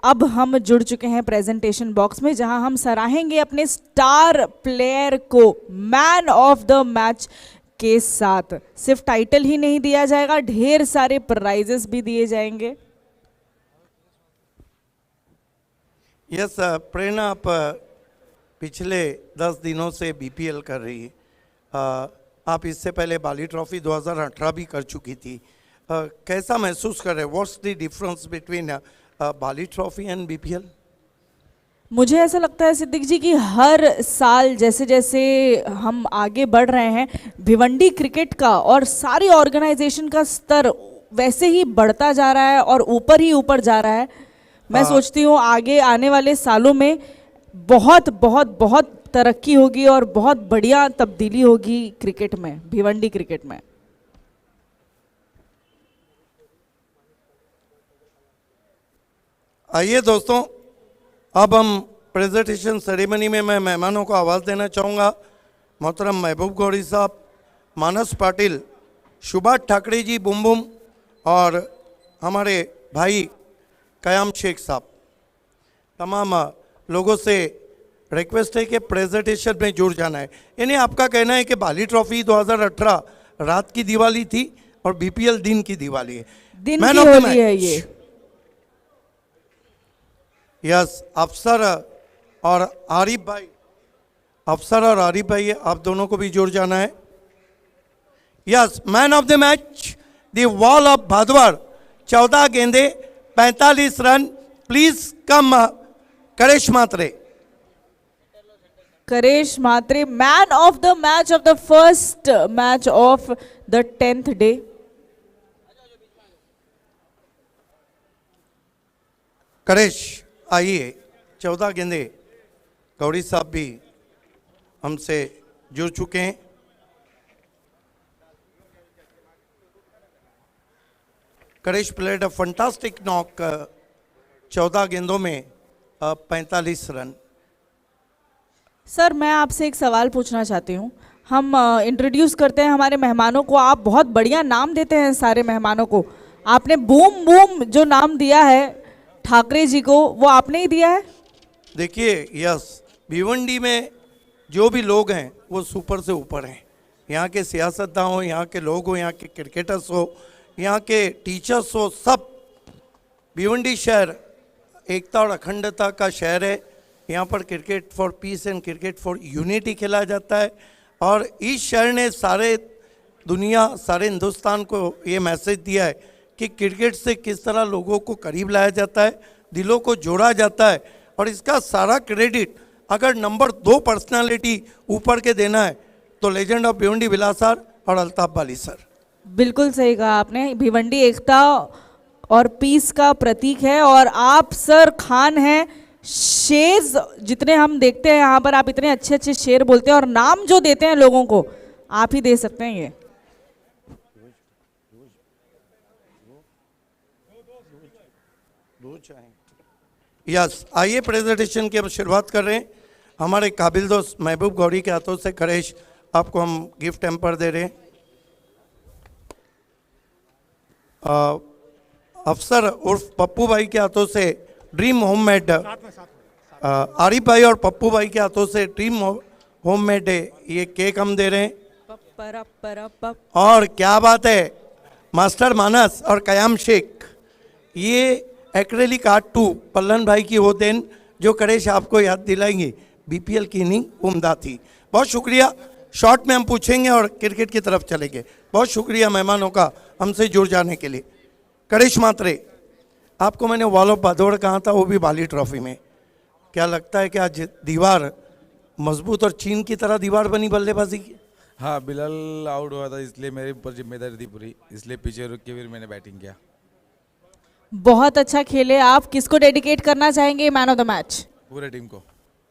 अब हम जुड़ चुके हैं प्रेजेंटेशन बॉक्स में जहां हम सराहेंगे अपने स्टार प्लेयर को मैन ऑफ द मैच के साथ। सिर्फ टाइटल ही नहीं दिया जाएगा, ढेर सारे प्राइजेस भी दिए जाएंगे। यस प्रेरणा, आप पिछले 10 दिनों से बीपीएल कर रही है। आप इससे पहले बाली ट्रॉफी 2018 भी कर चुकी थी। कैसा महसूस कर रहे हैं? What's the difference between Bali trophy and BPL? मुझे ऐसा लगता है सिद्दीक जी कि हर साल जैसे जैसे हम आगे बढ़ रहे हैं, भिवंडी क्रिकेट का और सारी ऑर्गेनाइजेशन का स्तर वैसे ही बढ़ता जा रहा है और ऊपर ही ऊपर जा रहा है। मैं सोचती हूँ आगे आने वाले सालों में बहुत बहुत बहुत तरक्की होगी और बहुत बढ़िया तब्दीली होगी क्रिकेट में, भिवंडी क्रिकेट में। आइए दोस्तों, अब हम प्रेजेंटेशन सेरेमनी में मैं मेहमानों को आवाज़ देना चाहूँगा। मोहतरम महबूब गौरी साहब, मानस पाटिल, सुभाष ठाकरे जी बुम बुम और हमारे भाई कयाम शेख साहब, तमाम लोगों से रिक्वेस्ट है कि प्रेजेंटेशन में जुड़ जाना है। यानी आपका कहना है कि बाली ट्रॉफी 2018 रात की दिवाली थी और बीपीएल दिन की दिवाली है, दिन मैन की ऑफ द होली है ये। यस, अफसर और आरिफ भाई, अफसर और आरिफ भाई, आप दोनों को भी जुड़ जाना है। Yes, man of the match the wall of Bhadwad, 14 गेंदे 45 run. Please come Karesh Mhatre. Karesh Mhatre, man of the match of the first match of the 10th day. Karesh आइए, 14 गेंदे। गौरी साहब भी हमसे जुड़ चुके हैं। करेश प्लेड अ फंटास्टिक नॉक, 14 गेंदों में 45 रन। सर, मैं आपसे एक सवाल पूछना चाहती हूँ। हम इंट्रोड्यूस करते हैं हमारे मेहमानों को, आप बहुत बढ़िया नाम देते हैं सारे मेहमानों को। आपने बूम बूम जो नाम दिया है ठाकरे जी को, वो आपने ही दिया है? देखिए, यस, भिवंडी में जो भी लोग हैं वो सुपर से ऊपर हैं। यहाँ के सियासतदान हो, यहाँ के लोग हो, यहाँ के क्रिकेटर्स हो, यहाँ के टीचर्स हो, सब। भिवंडी शहर एकता और अखंडता का शहर है। यहाँ पर cricket for piece and cricket for unity खेला जाता है और इस शहर ने सारे दुनिया, सारे हिंदुस्तान को ये मैसेज दिया है कि क्रिकेट से किस तरह लोगों को करीब लाया जाता है, दिलों को जोड़ा जाता है। और इसका सारा क्रेडिट अगर नंबर 2 पर्सनालिटी ऊपर के देना है तो legend of Bhiwandi Vilas sir और अल्ताफ वाली सर। बिल्कुल सही कहा आपने। भिवंडी एकता और पीस का प्रतीक है और आप सर खान हैं। शेर जितने हम देखते हैं यहाँ पर, आप इतने अच्छे अच्छे शेर बोलते हैं और नाम जो देते हैं लोगों को, आप ही दे सकते हैं ये। यस, आइए प्रेजेंटेशन की अब शुरुआत कर रहे हैं। हमारे काबिल दोस्त महबूब गौरी के हाथों से करेश आपको हम गिफ्ट हैम्पर दे रहे हैं। अफसर उर्फ पप्पू भाई के हाथों से ड्रीम होममेड, आरिफ भाई और पप्पू भाई के हाथों से ड्रीम होममेड ये केक हम दे रहे हैं। और क्या बात है, मास्टर मानस और कयाम शेख, ये एक्रेलिक आर्ट 2 पल्लन भाई की वो देन जो करेश आपको याद दिलाएंगे। बीपीएल की इनिंग उम्दा थी। बहुत शुक्रिया। शॉर्ट में हम पूछेंगे और क्रिकेट की तरफ चलेंगे। बहुत शुक्रिया मेहमानों का हमसे जुड़ जाने के लिए। करेश मात्रे, आपको मैंने वॉल ऑफ भादौड़ कहा था, वो भी बाली ट्रॉफी में। क्या लगता है कि आज दीवार मजबूत और चीन की तरह दीवार बनी बल्लेबाजी की? हाँ, बिलाल आउट हुआ था इसलिए मेरे ऊपर जिम्मेदारी थी पूरी, इसलिए पीछे रुक के फिर मैंने बैटिंग किया। बहुत अच्छा खेले आप। किसको डेडिकेट करना चाहेंगे मैन ऑफ द मैच? पूरे टीम को।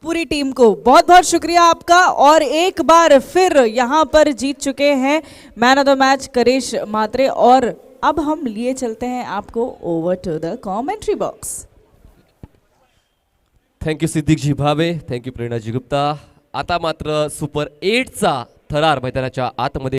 पूरी टीम को बहुत बहुत शुक्रिया आपका। और एक बार फिर यहाँ पर जीत चुके हैं man of the match Karesh Mhatre. और अब हम लिए चलते हैं आपको over to the commentary box. Thank you Siddiqji Bhave, thank you प्रेरणाजी Gupta. आता मात्र सुपर 8चा थरार मैदानाच्या आतमध्ये